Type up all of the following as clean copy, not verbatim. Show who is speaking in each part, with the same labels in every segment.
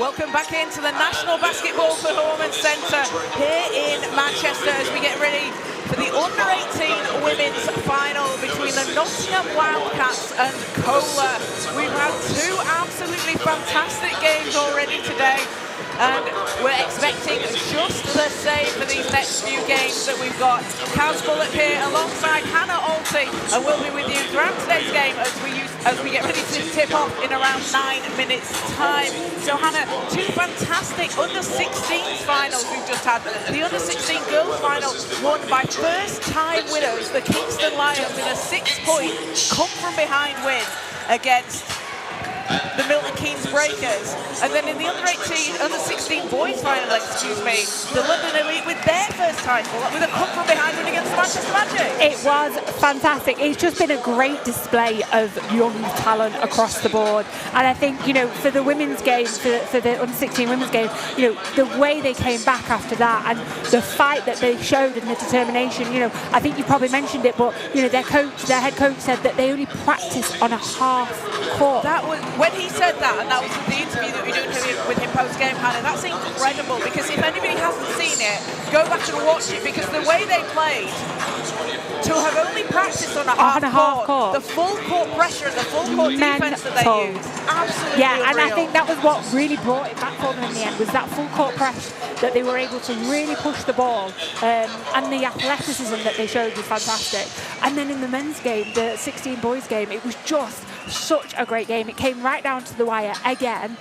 Speaker 1: Welcome back into the National Basketball Performance Centre here in Manchester as we get ready for the under-18 women's final between the Nottingham Wildcats and CoLA. We've had two absolutely fantastic games already today, and we're expecting just the same for these next few games that we've got. Kaz Bullock here alongside Hannah Alty, and we'll be with you throughout today's game as we get ready to tip off in around 9 minutes time. So Hannah, two fantastic under-16s finals we've just had. The under-16 girls final won by first-time winners, the Kingston Lions, in a 6-point come-from-behind win against the Milton Keynes Breakers. And then in the under-16 boys final, the London Elite with their first title, with a come-from-behind win against the Manchester Magic.
Speaker 2: It was fantastic. It's just been a great display of young talent across the board. And I think, you know, for the women's game, for the under-16 women's game, you know, the way they came back after that and the fight that they showed and the determination, you know, I think you probably mentioned it, but, you know, their head coach said that they only practiced on a half court.
Speaker 1: That was, when he said that, and that was the interview that we were doing with him post-game, Hannah, that's incredible, because if anybody hasn't seen it, go back and watch it, because the way they played, to have only practiced on a half court, the full court pressure and the full court defense that they used, absolutely
Speaker 2: yeah,
Speaker 1: unreal.
Speaker 2: and I think that was what really brought it back for them in the end, was that full court press, that they were able to really push the ball, and the athleticism that they showed was fantastic. And then in the men's game, the 16 boys game, it was just such a great game. It came right down to the wire again,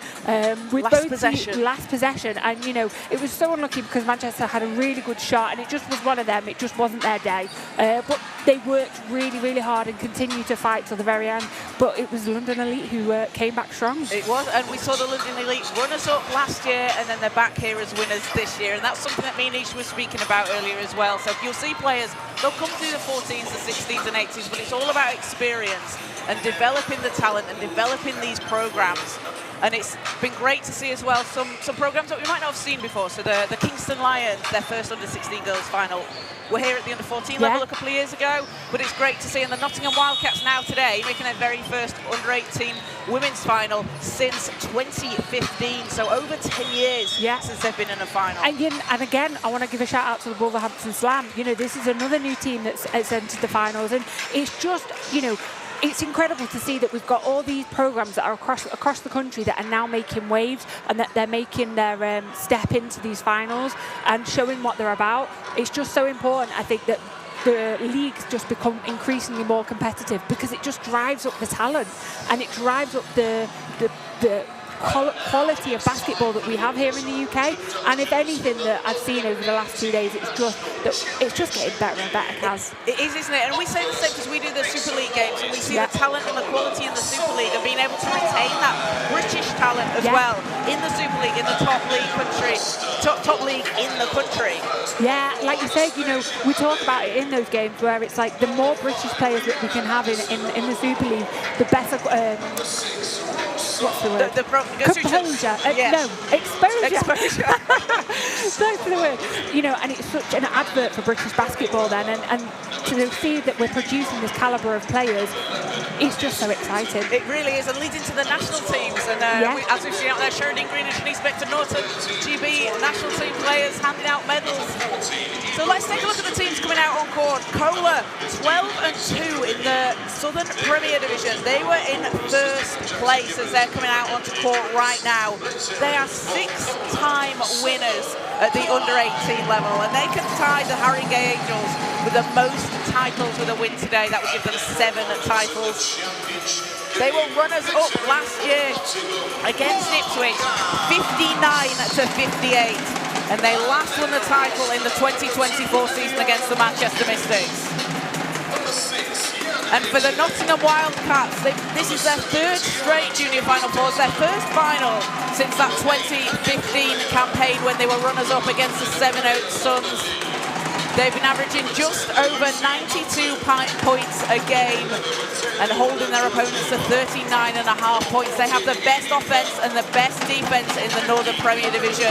Speaker 2: with last possession, and you know, it was so unlucky because Manchester had a really good shot and it just was one of them. It just wasn't their day, but they worked really hard and continued to fight till the very end. But it was London Elite who came back strong.
Speaker 1: It was, and we saw the London Elite runners up last year, and then they're back here as winners this year, and that's something that me and Ish was speaking about earlier as well. So you'll see players, they'll come through the 14s, the 16s and 18s, but it's all about experience and developing the talent and developing these programs. And it's been great to see as well some programs that we might not have seen before. So the Kingston Lions, their first under-16 girls final, were here at the under-14 level a couple of years ago, but it's great to see. And the Nottingham Wildcats now today making their very first under-18 women's final since 2015. So over 10 years since they've been in a final.
Speaker 2: And again, I want to give a shout out to the Wolverhampton Slam. You know, this is another new team that's entered the finals, and it's just, you know, it's incredible to see that we've got all these programs that are across the country that are now making waves, and that they're making their step into these finals and showing what they're about. It's just so important, I think, that the leagues just become increasingly more competitive, because it just drives up the talent and it drives up the quality of basketball that we have here in the UK. And if anything that I've seen over the last 2 days, it's just getting better and better, Kaz.
Speaker 1: It is, isn't it? And we say the same because we do the Super League games, and we see the talent and the quality in the Super League, and being able to retain that British talent as well in the Super League, in the top league in the country.
Speaker 2: Yeah, like you said, you know, we talk about it in those games where it's like the more British players that we can have in the Super League, the better. What's the word?
Speaker 1: Composure.
Speaker 2: No, exposure. That's the word. You know, and it's such an advert for British basketball then, and to see that we're producing this calibre of players, it's just so exciting.
Speaker 1: It really is, and leads into the national teams. And as we've seen out there, Sheridan Green and Shanice Spector-Norton, GB national team players handing out medals. So let's take a look at the teams coming out on court. CoLA, 12-2 in the Southern Premier Division. They were in first place as they're coming out onto court right now. They are 6-time winners at the under-18 level, and they can tie the Haringey Angels with the most titles with a win today. That would give them 7 titles. They were runners-up last year against Ipswich, 59-58, and they last won the title in the 2024 season against the Manchester Mystics. And for the Nottingham Wildcats, this is their 3rd straight junior Final Fours, their first final since that 2015 campaign when they were runners-up against the 7 Oaks Suns. They've been averaging just over 92 points a game and holding their opponents to 39.5 points. They have the best offense and the best defense in the Northern Premier Division.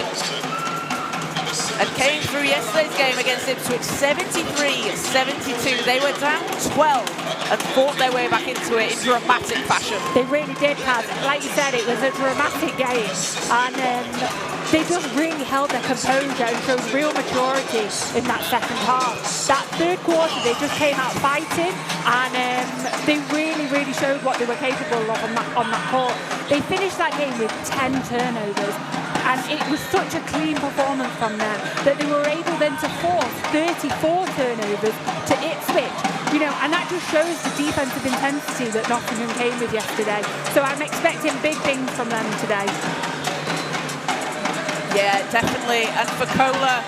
Speaker 1: and came through yesterday's game against Ipswich 73-72. They were down 12 and fought their way back into it in dramatic fashion.
Speaker 2: They really did, Kaz. Like you said, it was a dramatic game, and they just really held their composure and showed real maturity in that second half. That third quarter, they just came out fighting, and they really showed what they were capable of on that court. They finished that game with 10 turnovers, and it was such a clean performance from them that they were able then to force 34 turnovers to Ipswich. And that just shows the defensive intensity that Nottingham came with yesterday. So I'm expecting big things from them today.
Speaker 1: Yeah, definitely. And for CoLA,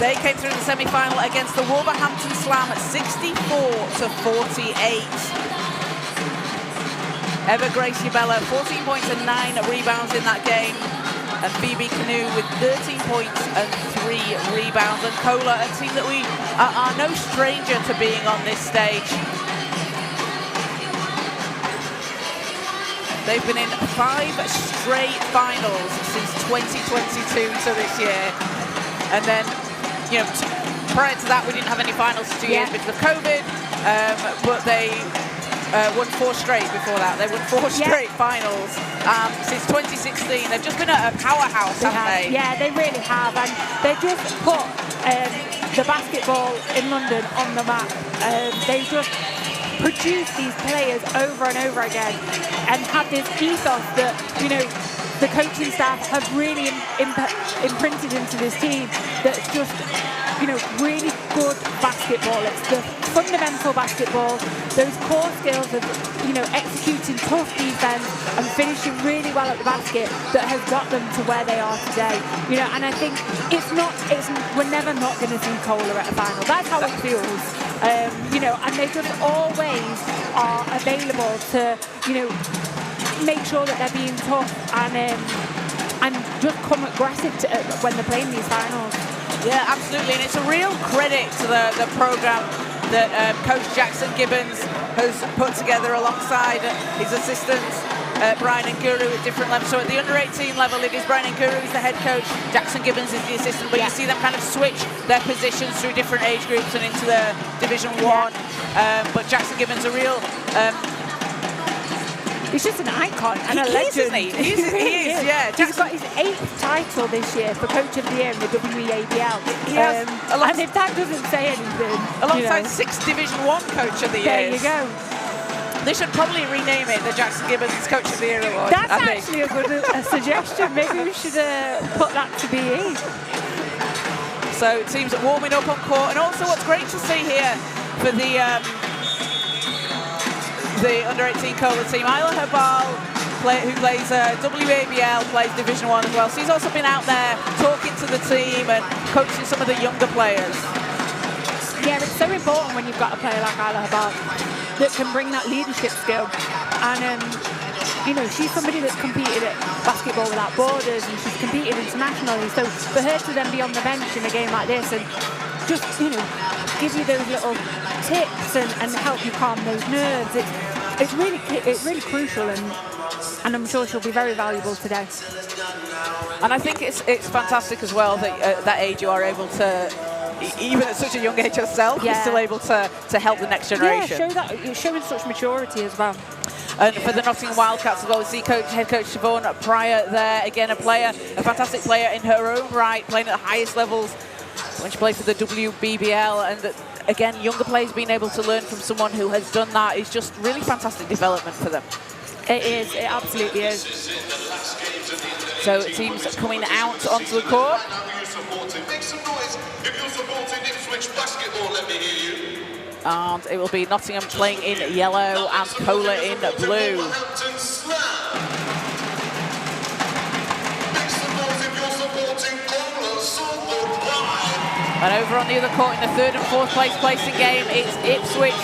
Speaker 1: they came through the semi-final against the Wolverhampton Slam at 64-48. Eva Gracie Bella, 14 points and 9 rebounds in that game. And Phoebe Canoe with 13 points and 3 rebounds. And CoLA, a team that we are no stranger to being on this stage. They've been in 5 straight finals since 2022 to this year. And then, prior to that, we didn't have any finals for 2 years because of COVID. But they won 4 straight before that. They won 4 straight finals since 2016. They've just been a powerhouse, haven't they?
Speaker 2: Yeah, they really have. And they just put the basketball in London on the map. They just produce these players over and over again and have this ethos that, the coaching staff have really imprinted into this team that's just, really good basketball. It's the fundamental basketball, those core skills of, executing tough defense and finishing really well at the basket that has got them to where they are today. And I think we're never not going to see CoLA at a final. That's how it feels. And they just always are available to, make sure that they're being tough and just come aggressive when they're playing these finals.
Speaker 1: Yeah, absolutely, and it's a real credit to the programme that Coach Jackson Gibbons has put together alongside his assistants, Brian and Guru at different levels. So at the under-18 level, it is Brian and Guru who's the head coach, Jackson Gibbons is the assistant, but you see them kind of switch their positions through different age groups and into the Division 1. But Jackson Gibbons, a real...
Speaker 2: he's just an icon and a legend.
Speaker 1: He is, yeah.
Speaker 2: He's got his 8th title this year for Coach of the Year in the WEABL.
Speaker 1: And
Speaker 2: if that doesn't say anything...
Speaker 1: Alongside 6 Division 1 Coach of the Year.
Speaker 2: There you go.
Speaker 1: They should probably rename it the Jackson Gibbons Coach of the Year Award.
Speaker 2: That's actually a good suggestion. Maybe we should put that to BE.
Speaker 1: So teams are warming up on court. And also what's great to see here for the under-18 CoLA team, Isla Herbal, who plays WABL, plays Division 1 as well. So he's also been out there talking to the team and coaching some of the younger players.
Speaker 2: Yeah, it's so important when you've got a player like Isla Herbal that can bring that leadership skill. And, she's somebody that's competed at Basketball Without Borders and she's competed internationally. So for her to then be on the bench in a game like this and just, give you those little tips and help you calm those nerves, it's really crucial, and I'm sure she'll be very valuable today.
Speaker 1: And I think it's fantastic as well that at that age you are able to, even at such a young age yourself, you're still able to help the next generation.
Speaker 2: Yeah, you're showing such maturity as well.
Speaker 1: And for the Nottingham Wildcats as well, we see head coach Siobhan Pryor there, again a fantastic player in her own right, playing at the highest levels when she played for the WBBL, and again, younger players being able to learn from someone who has done that is just really fantastic development for them.
Speaker 2: It is, it absolutely is.
Speaker 1: So teams coming out onto the court.
Speaker 3: Make some noise if you're supporting Ipswich basketball, let me hear you.
Speaker 1: And it will be Nottingham playing in yellow and CoLA in blue. And over on the other court in the 3rd and 4th placing game, it's Ipswich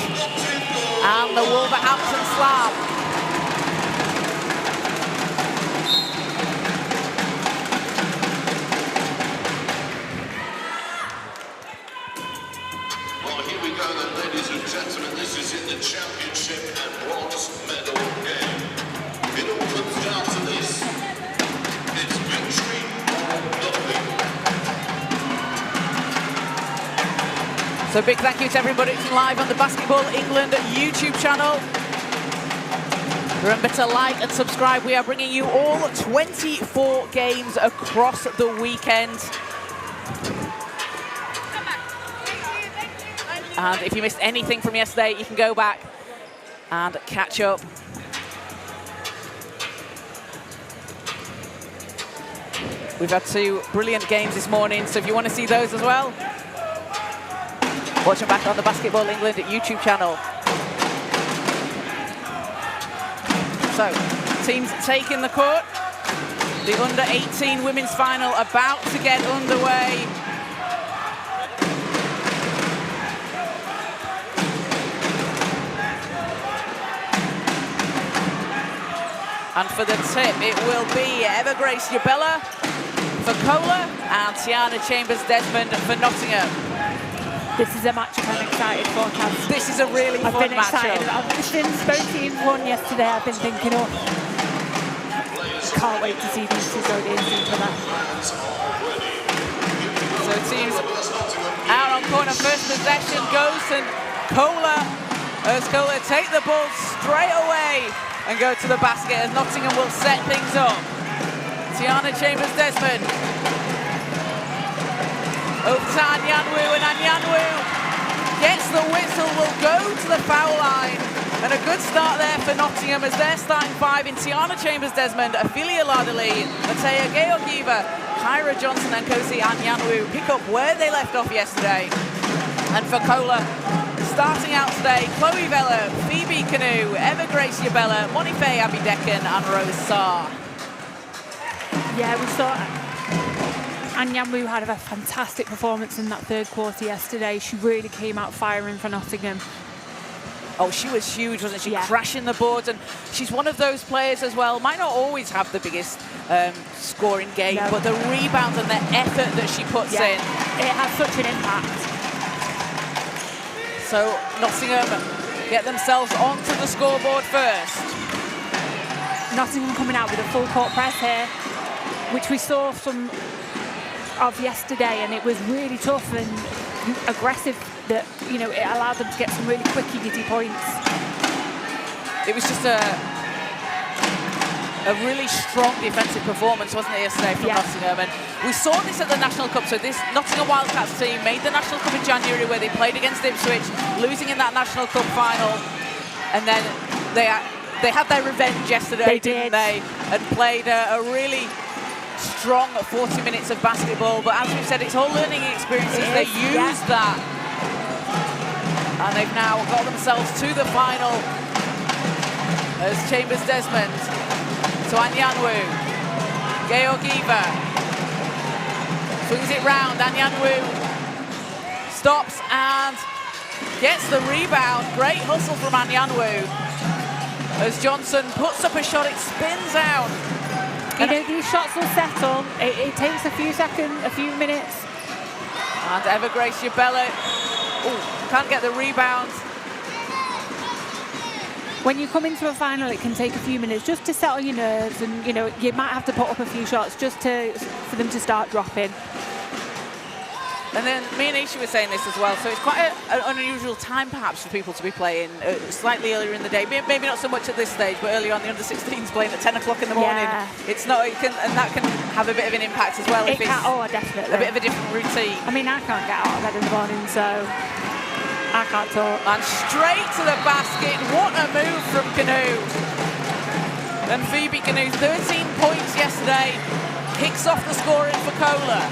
Speaker 1: and the Wolverhampton Slam.
Speaker 3: Well, here we go then, ladies and gentlemen. This is in the championship and bronze medal game. It all comes down to this. It's victory or the
Speaker 1: So big thank you to everybody watching live on the Basketball England YouTube channel. Remember to like and subscribe. We are bringing you all 24 games across the weekend. And if you missed anything from yesterday, you can go back and catch up. We've had 2 brilliant games this morning, so if you want to see those as well, watch them back on the Basketball England YouTube channel. So, teams taking the court. The under-18 women's final about to get underway. And for the tip, it will be Evergrace Yabella for CoLA and Tiana Chambers-Desmond for Nottingham.
Speaker 2: This is a match I'm excited for, Kaz.
Speaker 1: This is a really fun matchup.
Speaker 2: Since both teams won yesterday, I've been thinking, oh, can't wait to see these two go against each other.
Speaker 1: So teams out on corner, first possession goes to CoLA, as CoLA take the ball straight away and go to the basket as Nottingham will set things up. Tiana Chambers-Desmond over to Anyanwu, and Anyanwu gets the whistle, will go to the foul line. And a good start there for Nottingham as their starting 5 in Tiana Chambers-Desmond, Ophelia Lardali, Matea Georgieva, Kyra Johnson and Kosi Anyanwu pick up where they left off yesterday. And for CoLA, starting out today, Chloe Vella, Phoebe Canoe, Evergrace Yabella, Monife Abidekan and Rose Sarr.
Speaker 2: Yeah, we saw Anyanwu had a fantastic performance in that third quarter yesterday. She really came out firing for Nottingham.
Speaker 1: Oh, she was huge, wasn't she?
Speaker 2: Yeah.
Speaker 1: Crashing the boards, and she's one of those players as well. Might not always have the biggest scoring game,
Speaker 2: no,
Speaker 1: but the rebounds and the effort that she puts in.
Speaker 2: It has such an impact.
Speaker 1: So Nottingham get themselves onto the scoreboard first.
Speaker 2: Nottingham coming out with a full court press here, which we saw some of yesterday, and it was really tough and aggressive. That, you know, it allowed them to get some really quick, easy points.
Speaker 1: It was just a really strong defensive performance, wasn't it, yesterday from Nottingham? And we saw this at the National Cup. So this Nottingham Wildcats team made the National Cup in January, where they played against Ipswich, losing in that National Cup final, and then they had their revenge yesterday, didn't they? And played a really strong 40 minutes of basketball. But as we've said, it's all learning experiences. They used that. And they've now got themselves to the final as Chambers-Desmond to Anyanwu. Georgieva swings it round. Anyanwu stops and gets the rebound. Great hustle from Anyanwu. As Johnson puts up a shot, it spins out.
Speaker 2: You know, these shots will settle. It takes a few seconds, a few minutes.
Speaker 1: And Evergrace Yabella, can't get the rebound.
Speaker 2: When you come into a final, it can take a few minutes just to settle your nerves, and you know, you might have to put up a few shots just for them to start dropping.
Speaker 1: And then me and Isha were saying this as well, so it's quite an unusual time perhaps for people to be playing slightly earlier in the day. Maybe not so much at this stage, but early on the under-16s playing at 10 o'clock in the morning.
Speaker 2: Yeah.
Speaker 1: It's not, and that can have a bit of an impact as well.
Speaker 2: It can, definitely.
Speaker 1: A bit of a different routine.
Speaker 2: I mean, I can't get out of bed in the morning, so I can't talk.
Speaker 1: And straight to the basket. What a move from Canoe. And Phoebe Canoe, 13 points yesterday, kicks off the scoring for CoLA.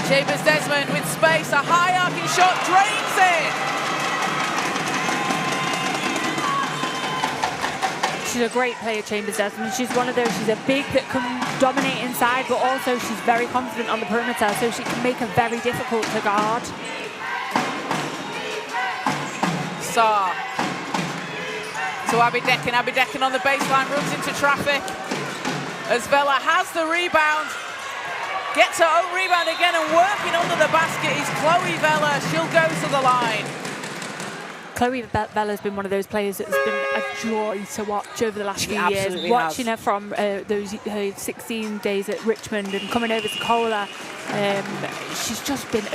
Speaker 1: Chambers-Desmond with space, a high arcing shot, drains it!
Speaker 2: She's a great player, Chambers-Desmond. She's one of those, she's a big that can dominate inside, but also she's very confident on the perimeter, so she can make her very difficult to guard.
Speaker 1: Sarr to Abidekan. Abidekan on the baseline, runs into traffic. As Vella has the rebound. Gets her own rebound again, and working under the basket is Chloe Vella. She'll go to the line.
Speaker 2: Chloe Vella's been one of those players that's been a joy to watch over the last few years. Watching her from her 16 days at Richmond and coming over to CoLA, she's just been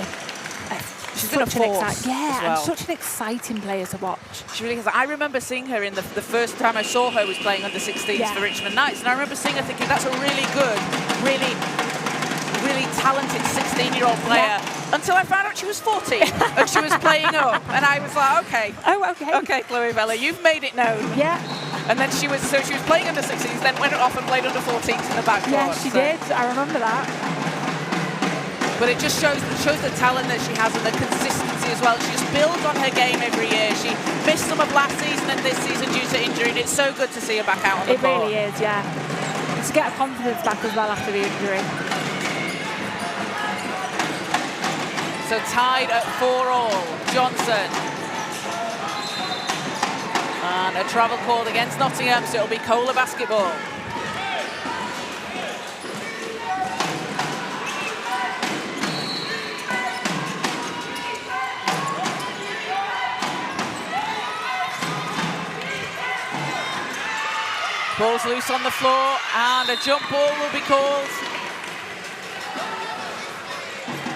Speaker 1: She's been a force as well.
Speaker 2: and such an exciting player to watch.
Speaker 1: She really is. I remember seeing her in the first time I saw her was playing under 16s for Richmond Knights, and I remember seeing her thinking that's a really good, really talented 16-year-old player. Until I found out she was 14 and she was playing up, and I was like, okay.
Speaker 2: Oh, okay.
Speaker 1: Okay, Chloe Vella, you've made it known.
Speaker 2: Yeah.
Speaker 1: And then she was playing under 16s, then went off and played under 14s in the backcourt.
Speaker 2: Yeah, she did. I remember that.
Speaker 1: But it just shows the talent that she has and the consistency as well. She just builds on her game every year. She missed some of last season and this season due to injury, and it's so good to see her back out on the court.
Speaker 2: It really is, yeah. To get her confidence back as well after the injury.
Speaker 1: So tied at 4-all. Johnson. And a travel called against Nottingham, so it'll be CoLA basketball. Ball's loose on the floor, and a jump ball will be called.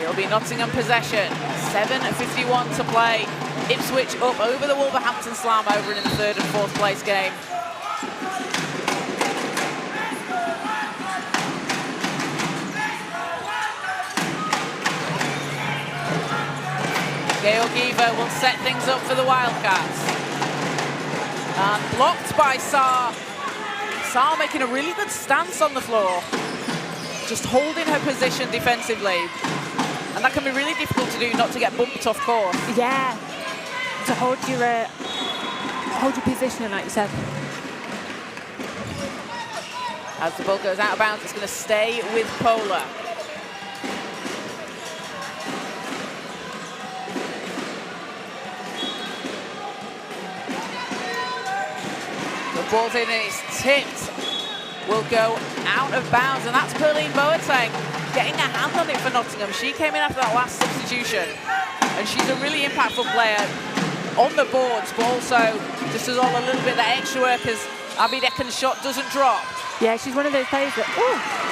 Speaker 1: It'll be Nottingham possession. 7:51 to play. Ipswich up over the Wolverhampton Slam over in the third and fourth place game. Georgieva will set things up for the Wildcats. And blocked by Saar. Saar making a really good stance on the floor. Just holding her position defensively. And that can be really difficult to do, not to get bumped off course.
Speaker 2: Yeah, to hold your position, like you said.
Speaker 1: As the ball goes out of bounds, it's going to stay with CoLA. The ball's in and it's tipped. Will go out of bounds, and that's Perline Boateng getting a hand on it for Nottingham. She came in after that last substitution, and she's a really impactful player on the boards, but also just does all a little bit of that extra work as Abby Deccan's shot doesn't drop.
Speaker 2: Yeah, she's one of those players that,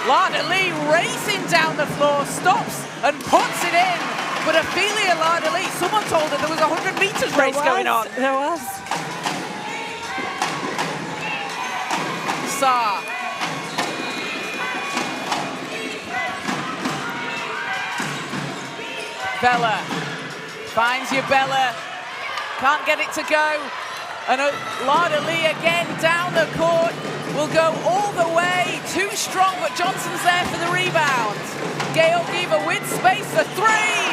Speaker 1: Lada Lee racing down the floor, stops and puts it in. But Ophelia Lada Lee, someone told her there was a 100 meters race going on.
Speaker 2: There was.
Speaker 1: Saar. Bella finds you, Bella. Can't get it to go. And Lada Lee again down the court. Will go all the way. Too strong, but Johnson's there for the rebound. Georgieva with space for three.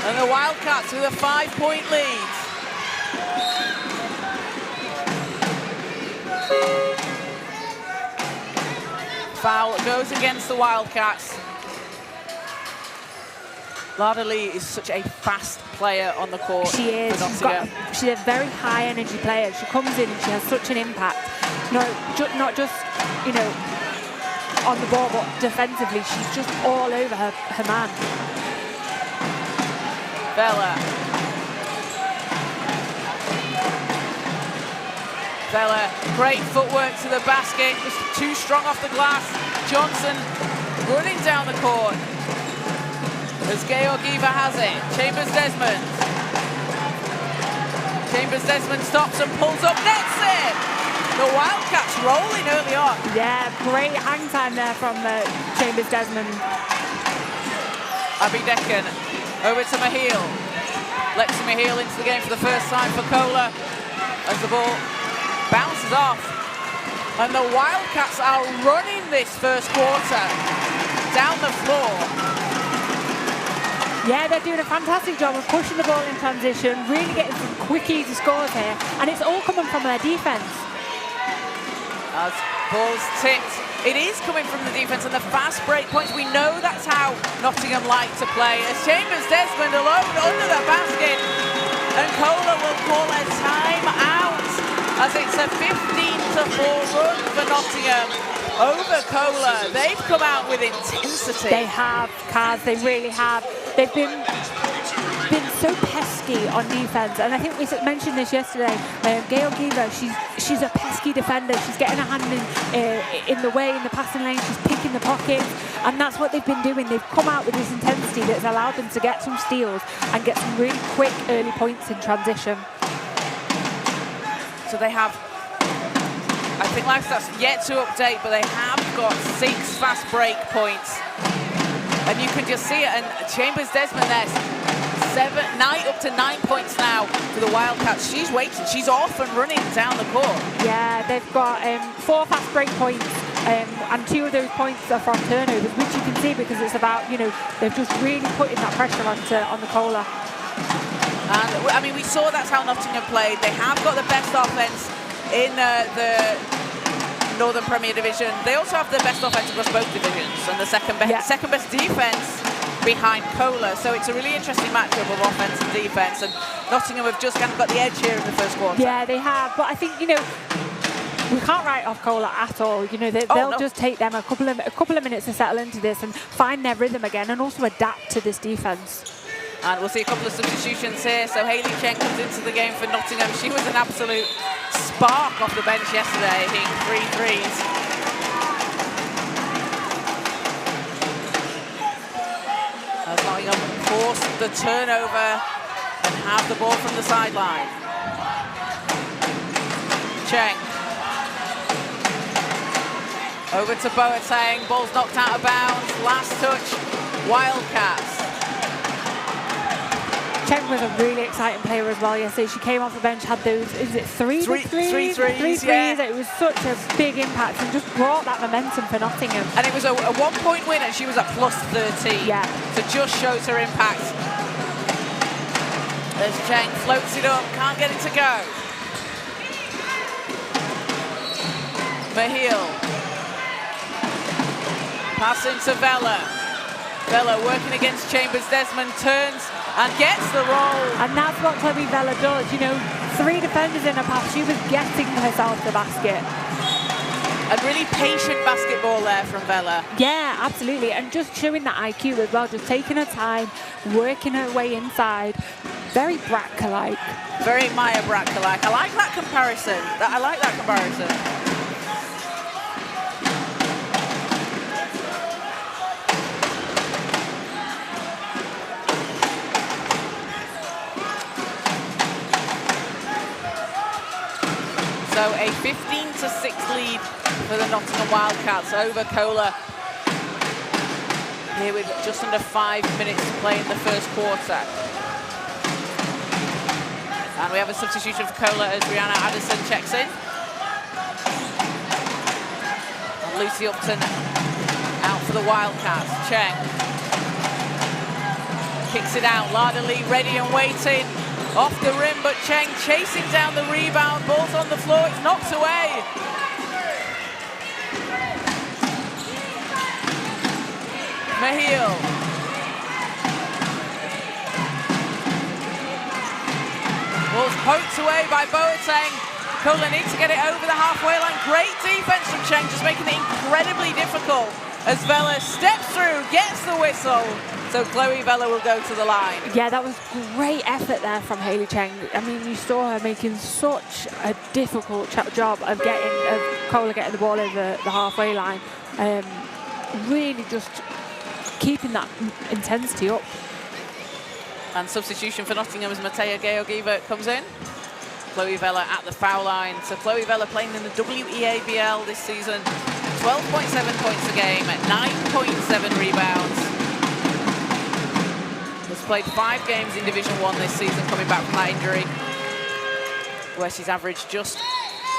Speaker 1: And the Wildcats with a 5-point lead. Foul goes against the Wildcats. Lada Lee is such a fast player on the court.
Speaker 2: She is. She's a very high energy player. She comes in and she has such an impact. Not just, on the ball, but defensively. She's just all over her man.
Speaker 1: Bella, great footwork to the basket. Just too strong off the glass. Johnson running down the court. As Georgieva has it. Chambers-Desmond. Chambers-Desmond stops and pulls up, nets it! The Wildcats rolling early on.
Speaker 2: Yeah, great hang time there from Chambers-Desmond.
Speaker 1: Abby Deccan over to Mahil. Lexi Mahil into the game for the first time for CoLA as the ball bounces off. And the Wildcats are running this first quarter down the floor.
Speaker 2: Yeah, they're doing a fantastic job of pushing the ball in transition, really getting some quick, easy scores here, and it's all coming from their defense.
Speaker 1: As ball's tipped, it is coming from the defense and the fast break points. We know that's how Nottingham like to play. As Chambers-Desmond alone under the basket, and CoLA will call a time-out as it's a 15-4 run for Nottingham over CoLA. They've come out with intensity.
Speaker 2: They have, Kaz, they really have. They've been so pesky pesky on defence, and I think we mentioned this yesterday. Gail Giva, she's a pesky defender. She's getting her hand in the way in the passing lane. She's picking the pockets, and that's what they've been doing. They've come out with this intensity that's allowed them to get some steals and get some really quick early points in transition.
Speaker 1: So they have, I think that's yet to update, but they have got 6 fast break points. And you can just see it, and Chambers Desmond there, up to 9 points now for the Wildcats. She's waiting, she's off and running down the court.
Speaker 2: Yeah, they've got 4 fast break points, and 2 of those points are from turnovers, which you can see because it's about, they've just really putting that pressure on the CoLA.
Speaker 1: And I mean, we saw that's how Nottingham played. They have got the best offense in the Northern Premier Division. They also have the best offense across both divisions and the second best defense behind CoLA. So it's a really interesting matchup of offense and defense. And Nottingham have just kind of got the edge here in the first quarter.
Speaker 2: Yeah, they have. But I think, we can't write off CoLA at all. They'll just take them a couple of minutes to settle into this and find their rhythm again, and also adapt to this defense.
Speaker 1: And we'll see a couple of substitutions here. So Hayley Cheng comes into the game for Nottingham. She was an absolute spark off the bench yesterday, hitting 3 threes. As Nottingham forced the turnover and have the ball from the sideline. Cheng. Over to Boateng. Ball's knocked out of bounds. Last touch, Wildcats.
Speaker 2: Cheng was a really exciting player as well yesterday. She came off the bench, had those, is it three threes?
Speaker 1: Yeah.
Speaker 2: It was such a big impact and just brought that momentum for Nottingham.
Speaker 1: And it was a 1-point win, and she was at plus 13.
Speaker 2: Yeah.
Speaker 1: So just shows her impact. As Cheng floats it up, can't get it to go. Mahil. Passing to Vella. Vella working against Chambers Desmond, turns and gets the roll.
Speaker 2: And that's what Chloe Vella does. 3 defenders in her path. She was getting herself the basket.
Speaker 1: A really patient basketball there from Vella.
Speaker 2: Yeah, absolutely. And just showing that IQ as well, just taking her time, working her way inside. Very Bratka-like.
Speaker 1: Very Maya Bratka-like. I like that comparison. I like that comparison. So a 15-6 lead for the Nottingham Wildcats over CoLA. Here with just under 5 minutes to play in the first quarter. And we have a substitution for CoLA as Rihanna Addison checks in. And Lucy Upton out for the Wildcats. Cheng kicks it out. Lada Lee ready and waiting. Off the rim, but Cheng chasing down the rebound. Ball's on the floor, it's knocked away. Mahil. Ball's poked away by Boateng. CoLA needs to get it over the halfway line. Great defense from Cheng, just making it incredibly difficult as Vella steps through, gets the whistle. So Chloe Vella will go to the line.
Speaker 2: Yeah, that was great effort there from Hayley Cheng. I mean, you saw her making such a difficult job of CoLA getting the ball over the halfway line. Really just keeping that intensity up.
Speaker 1: And substitution for Nottingham as Matea Georgieva comes in. Chloe Vella at the foul line. So Chloe Vella playing in the WEABL this season. 12.7 points a game, 9.7 rebounds. Has played 5 games in Division 1 this season, coming back from that injury, where she's averaged just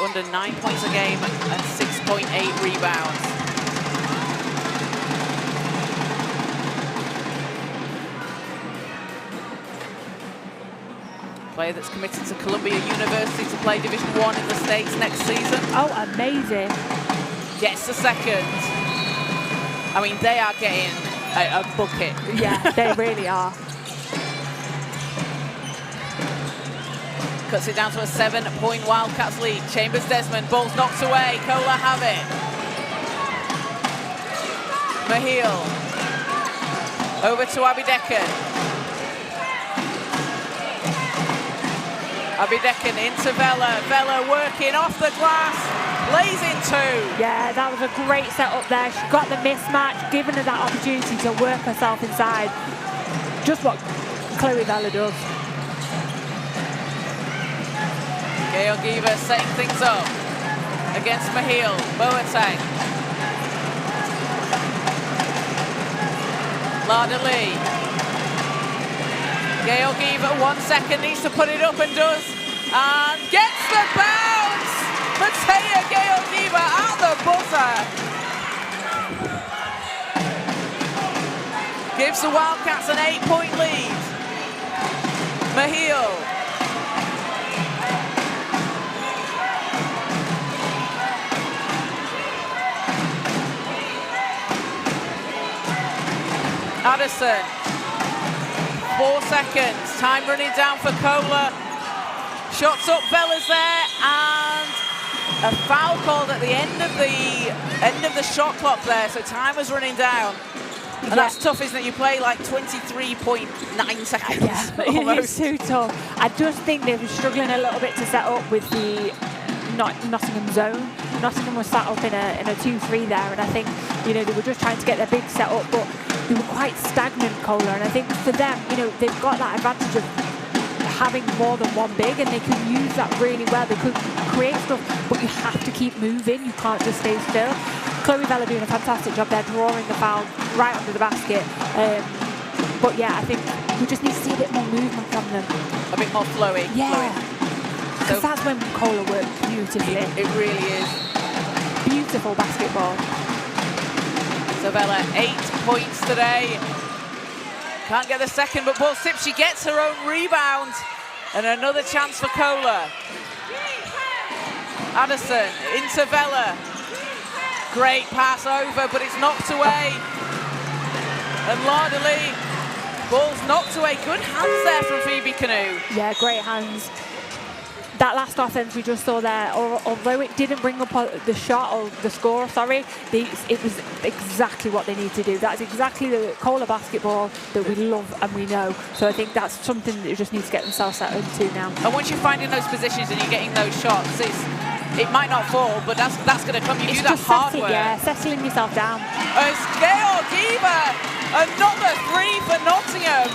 Speaker 1: under 9 points a game and 6.8 rebounds. Player that's committed to Columbia University to play Division 1 in the States next season.
Speaker 2: Oh, amazing.
Speaker 1: Gets the second. I mean, they are getting a bucket.
Speaker 2: Yeah, they really are.
Speaker 1: Cuts it down to a 7-point Wildcats lead. Chambers Desmond, ball's knocked away. CoLA have it. Mahil. Over to Abby Decker. Abedeckin into Vela. Vela working off the glass. Lays in two.
Speaker 2: Yeah, that was a great setup there. She got the mismatch, giving her that opportunity to work herself inside. Just what Chloe Vela does.
Speaker 1: Georgieva setting things up against Mahil. Boateng. Lada Lee. Georgieva, 1 second, needs to put it up and does. And gets the bounce! Matea Georgieva at the buzzer. Gives the Wildcats an 8-point lead. Mahil. Addison, 4 seconds, time running down for CoLA. Shots up, Vela's there, and a foul called at the end of the shot clock there, so time was running down. And that's tough, isn't it? You play like 23.9 seconds.
Speaker 2: Yeah, it's too tough. I just think they were struggling a little bit to set up with the Nottingham zone. Nottingham was sat up in a 2-3 there, and I think, you know, they were just trying to get their big set up, but they were quite stagnant, CoLA, and I think for them, you know, they've got that advantage of having more than one big, and they can use that really well. They could create stuff, but you have to keep moving. You can't just stay still. Chloe Vela doing a fantastic job there, drawing the foul right under the basket. But yeah, I think we just need to see a bit more movement from them.
Speaker 1: A bit more flowy.
Speaker 2: Yeah. Because that's when CoLA works beautifully.
Speaker 1: It really is.
Speaker 2: Beautiful basketball.
Speaker 1: So Vela, 8 points today. Can't get the second, but ball tips. She gets her own rebound. And another chance for CoLA. Addison into Vela. Great pass over, but it's knocked away. And Lada Lee, ball's knocked away. Good hands there from Phoebe Canoe.
Speaker 2: Yeah, great hands. That last offense we just saw there, although it didn't bring up the shot or the score, sorry, it was exactly what they need to do. That's exactly the CoLA basketball that we love and we know. So I think that's something that they just need to get themselves set into now.
Speaker 1: And once you find in those positions and you're getting those shots, it might not fall, but that's going to come. You do that hard work.
Speaker 2: Yeah, settling yourself down.
Speaker 1: As Georgieva, another 3 for Nottingham.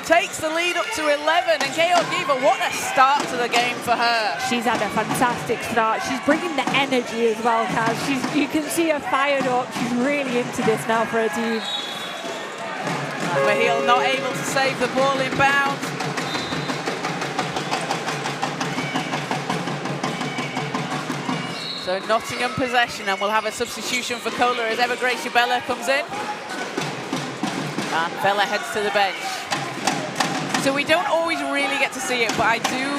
Speaker 1: Takes the lead up to 11, and Georgieva, what a start to the game for her.
Speaker 2: She's had a fantastic start. She's bringing the energy as well, Kaz. You can see her fired up. She's really into this now for her team.
Speaker 1: Mahil not able to save the ball inbound. So Nottingham possession, and we'll have a substitution for CoLA as ever Gracia Bella comes in. And Bella heads to the bench. So we don't always really get to see it, but I do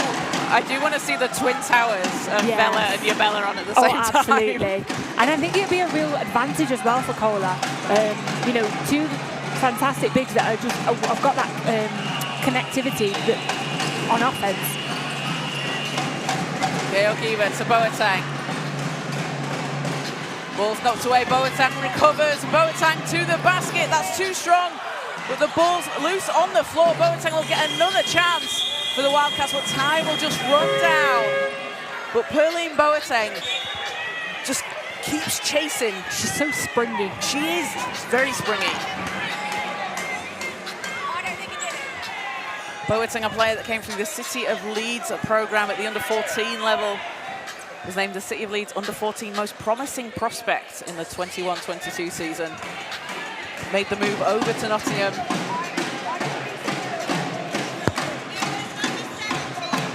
Speaker 1: want to see the twin towers of Bella and Yabella on at the same time.
Speaker 2: Absolutely. And I think it'd be a real advantage as well for CoLA. You know, two fantastic bigs that are just have got that connectivity on offense.
Speaker 1: Georgieva to Boateng. Ball's knocked away. Boateng recovers. Boateng to the basket. That's too strong. But the ball's loose on the floor. Boateng will get another chance for the Wildcats, but time will just run down. But Perline Boateng just keeps chasing.
Speaker 2: She's so springy.
Speaker 1: She is. She's very springy. Boateng, a player that came through the City of Leeds program at the under-14 level, was named the City of Leeds under-14 most promising prospect in the 21-22 season. Made the move over to Nottingham.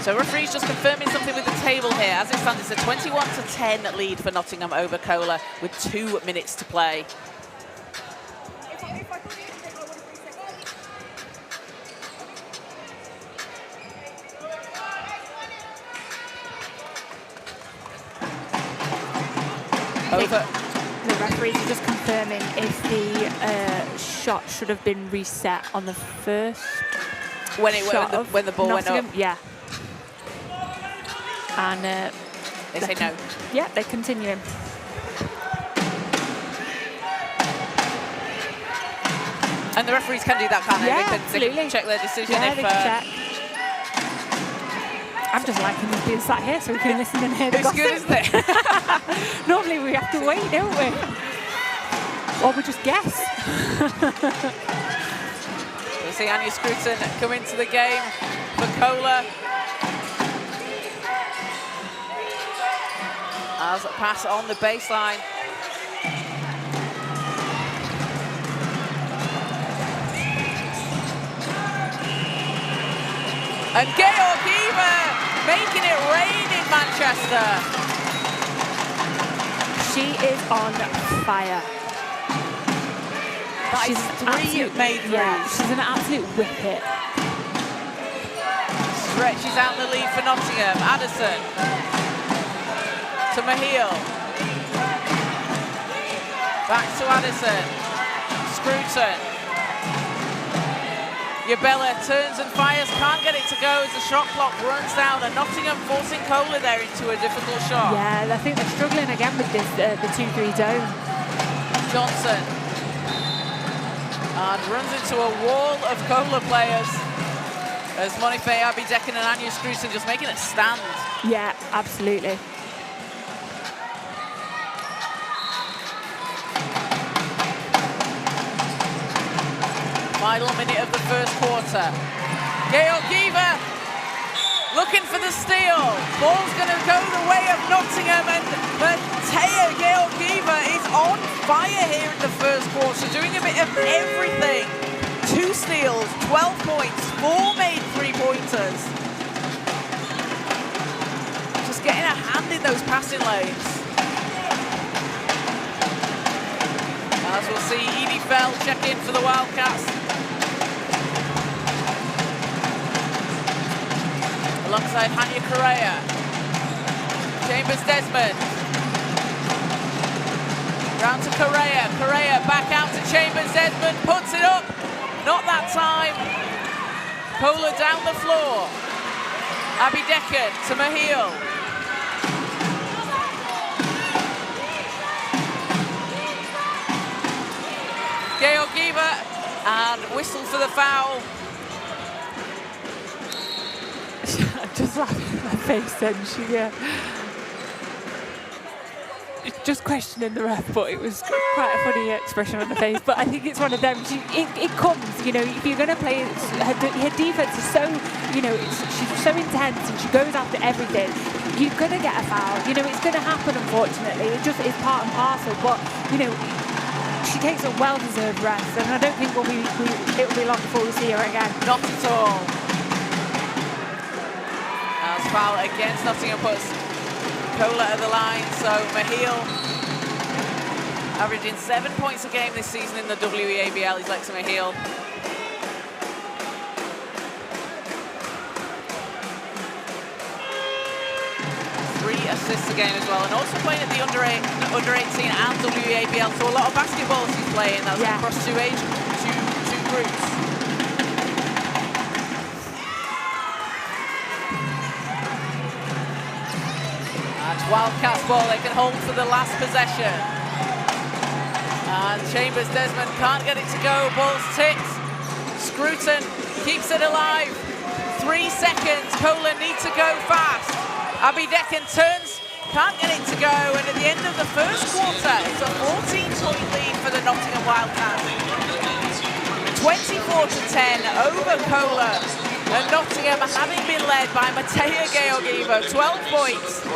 Speaker 1: So referee's just confirming something with the table here. As it stands, it's a 21-10 lead for Nottingham over CoLA with 2 minutes to play. Over.
Speaker 2: The referees are just confirming if the shot should have been reset on the first
Speaker 1: when the ball went up.
Speaker 2: Yeah. And
Speaker 1: they say no.
Speaker 2: Yeah, they're continuing.
Speaker 1: And the referees can do that, can't they?
Speaker 2: Yeah,
Speaker 1: They can check their decision if...
Speaker 2: they can check. I'm just liking us being sat here so we can listen and hear the
Speaker 1: It's
Speaker 2: gossip.
Speaker 1: good, isn't it?
Speaker 2: Normally we have to wait, don't we? Or we just guess.
Speaker 1: We'll see Anya Scruton come into the game for CoLA. As a pass on the baseline. And Georgieva making it rain in Manchester.
Speaker 2: She is on fire.
Speaker 1: She's three made threes.
Speaker 2: Yeah, she's an absolute whippet.
Speaker 1: Stretches out the lead for Nottingham. Addison to Mahil. Back to Addison. Scruton. Yabella turns and fires, can't get it to go as the shot clock runs down, and Nottingham forcing CoLA there into a difficult shot.
Speaker 2: Yeah, I think they're struggling again with this, the 2-3 zone.
Speaker 1: Johnson. And runs into a wall of CoLA players as Monife, Abby Decken and Anya Scruton just making it stand.
Speaker 2: Yeah, absolutely.
Speaker 1: Final minute of the first quarter. Georgieva looking for the steal. Ball's going to go the way of Nottingham, and Matea Georgieva is on fire here in the first quarter, doing a bit of everything. 2 steals, 12 points, 4 made three-pointers. Just getting a hand in those passing lanes. As we'll see Edie Fell check in for the Wildcats. Alongside Hanya Correa. Chambers Desmond. Round to Correa. Correa back out to Chambers Desmond. Puts it up. Not that time. CoLA down the floor. Abby Decken to Mahil. Georgieva, and whistle for the foul.
Speaker 2: Just laughing at my face then, just questioning the ref, but it was quite a funny expression on the face. But I think it's one of them, it comes, if you're going to play, her defense is so, she's so intense and she goes after everything. You're going to get a foul, it's going to happen, unfortunately. It just is part and parcel, but, she takes a well-deserved rest, and I don't think it'll be long before we see her again.
Speaker 1: Not at all. As foul against Nottingham puts CoLA at the line, so Mahil averaging 7 points a game this season in the WEABL. He's Lexa Mahil. Assists a game as well, and also playing at the under 18 and WEABL, so a lot of basketball he's playing. That's across two groups. That's Wildcats ball, they can hold for the last possession. And Chambers Desmond can't get it to go, ball's tipped. Scruton keeps it alive. 3 seconds, CoLA need to go fast. Abby Decken turns, can't get it to go, and at the end of the first quarter, it's a 14-point lead for the Nottingham Wildcats. 24-10 over CoLA, and Nottingham having been led by Matea Georgieva, 12 points,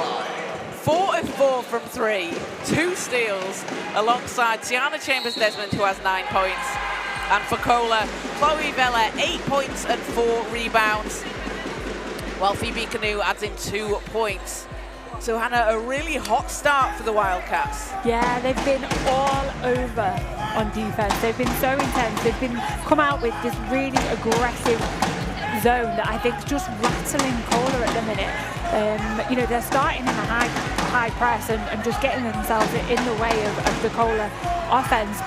Speaker 1: 4 of 4 from 3, 2 steals, alongside Tiana Chambers Desmond, who has 9 points. And for CoLA, Chloe Vella, 8 points and 4 rebounds, while Phoebe Canoe adds in 2 points. So Hannah, a really hot start for the Wildcats.
Speaker 2: Yeah, they've been all over on defense. They've been so intense. They've come out with this really aggressive zone that I think is just rattling CoLA at the minute. They're starting in a high press and just getting themselves in the way of the CoLA offense,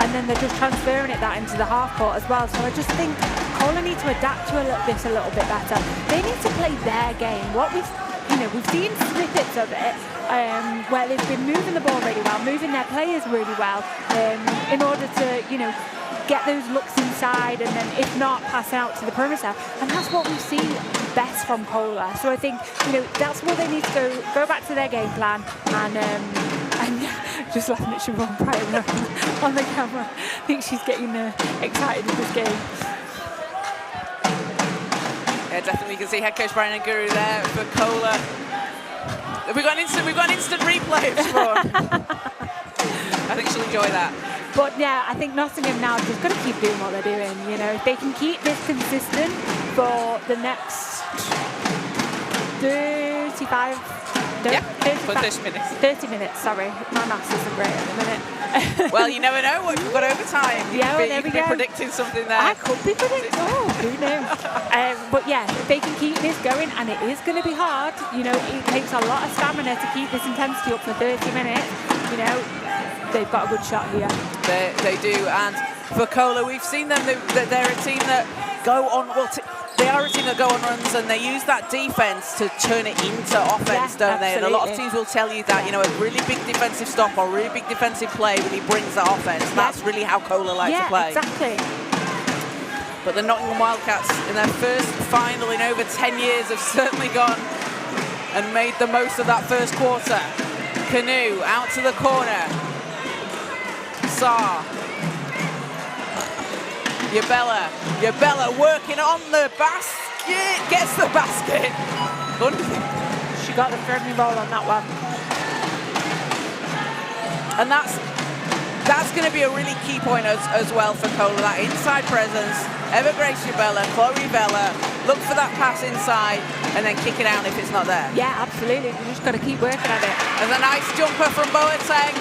Speaker 2: and then they're just transferring that into the half court as well. So I just think CoLA need to adapt to this a little bit better. They need to play their game. We've seen snippets of it where they've been moving the ball really well, moving their players really well in order to, get those looks inside, and then if not, pass out to the perimeter. And that's what we've seen best from CoLA. So I think, that's what they need to go back to their game plan, and just laughing at Siobhan Pryor on the camera. I think she's getting excited with this game.
Speaker 1: Yeah, definitely. You can see head coach Brian and Guru there for CoLA. We've got an instant replay of Siobhan. I think she'll enjoy that.
Speaker 2: But yeah, I think Nottingham now just got to keep doing what they're doing. If they can keep this consistent for the next 30 minutes, sorry. My maths isn't great at the minute.
Speaker 1: Well, you never know what you've got overtime. You
Speaker 2: there
Speaker 1: could
Speaker 2: we
Speaker 1: be
Speaker 2: go.
Speaker 1: predicting something there.
Speaker 2: I could be predicting. Oh, who knows? But yeah, if they can keep this going, and it is going to be hard, it takes a lot of stamina to keep this intensity up for 30 minutes, they've got a good shot here.
Speaker 1: They do, and for CoLA, we've seen them, they're a team that go on, they are a team that go on runs, and they use that defense to turn it into offense, don't they? And a lot of teams will tell you that, a really big defensive stop or really big defensive play really brings that offense. That's really how CoLA like to play.
Speaker 2: Exactly.
Speaker 1: But the Nottingham Wildcats, in their first final in over 10 years, have certainly gone and made the most of that first quarter. Canoe out to the corner. Saar. Yabella working on the basket. Gets the basket.
Speaker 2: She got the friendly roll on that one.
Speaker 1: And that's going to be a really key point as well for CoLA. That inside presence. Evergrace Yabella, Chloe Vella. Look for that pass inside and then kick it out if it's not there.
Speaker 2: Yeah, absolutely. You just got to keep working at it.
Speaker 1: There's a nice jumper from Boateng.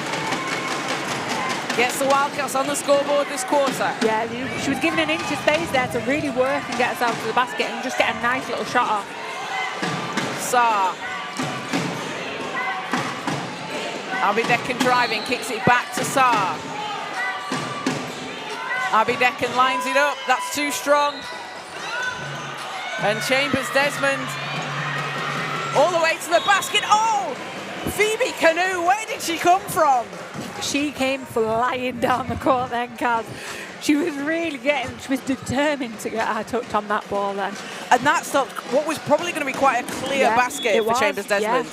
Speaker 1: Gets the Wildcats on the scoreboard this quarter.
Speaker 2: Yeah, she was given an inch of space there to really work and get herself to the basket and just get a nice little shot off.
Speaker 1: Saar. Abideckan driving, kicks it back to Saar. Abideckan lines it up, that's too strong. And Chambers Desmond all the way to the basket. Oh! Phoebe Canoe, where did she come from?
Speaker 2: She came flying down the court then, Kaz. She was determined to get her touch on that ball then.
Speaker 1: And that stopped what was probably going to be quite a clear basket for Chambers Desmond.
Speaker 2: Yeah.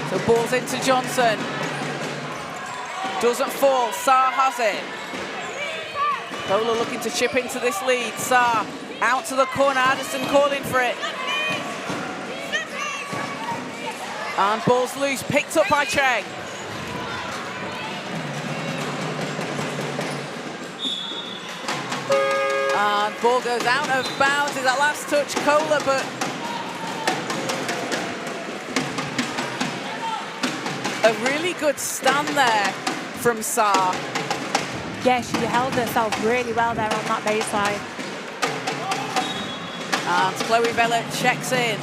Speaker 1: So ball's into Johnson. Doesn't fall, Saar has it. CoLA looking to chip into this lead. Saar out to the corner, Addison calling for it. And ball's loose, picked up by Cheng. And ball goes out of bounds. Is that last touch CoLA, but a really good stand there from Saar.
Speaker 2: Yeah, she held herself really well there on that baseline.
Speaker 1: And Chloe Vella checks in.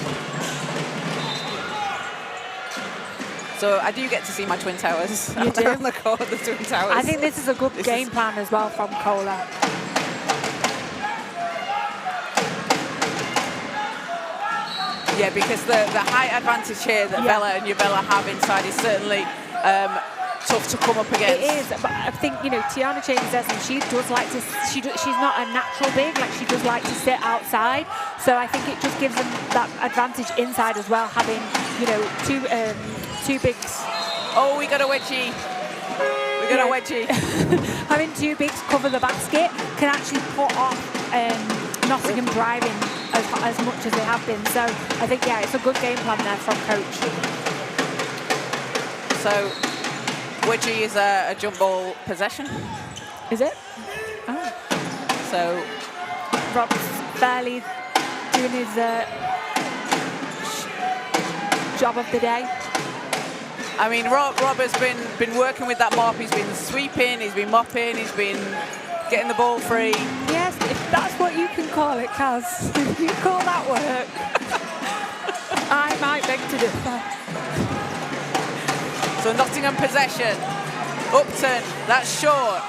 Speaker 1: So I do get to see my Twin Towers out there on the court, the Twin Towers.
Speaker 2: I think this is a good game plan as well from CoLA.
Speaker 1: Yeah, because the height advantage here that Vella and Yabella have inside is certainly tough to come up against.
Speaker 2: It is, but I think, Tiana Chambers-Desmond, she does like to, she's not a natural big, she does like to sit outside. So I think it just gives them that advantage inside as well, having, two bigs.
Speaker 1: Oh, we got a wedgie. We got a wedgie.
Speaker 2: Having two bigs cover the basket can actually put off Nottingham driving as much as they have been. So I think, it's a good game plan there from coach.
Speaker 1: So wedgie is a jump ball possession.
Speaker 2: Is it? Oh.
Speaker 1: So
Speaker 2: Rob's barely doing his job of the day.
Speaker 1: I mean, Rob has been working with that mop. He's been sweeping, he's been mopping, he's been getting the ball free.
Speaker 2: Yes, if that's what you can call it, Kaz. If you call that work, I might beg to differ.
Speaker 1: So Nottingham possession. Upton, that's short.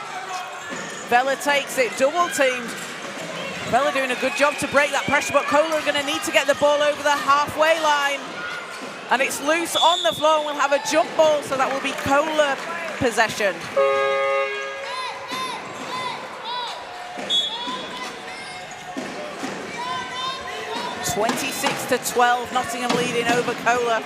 Speaker 1: Vella takes it, double teamed. Vella doing a good job to break that pressure, but CoLA are going to need to get the ball over the halfway line. And it's loose on the floor, and we'll have a jump ball, so that will be CoLA possession. 26-12, Nottingham leading over CoLA.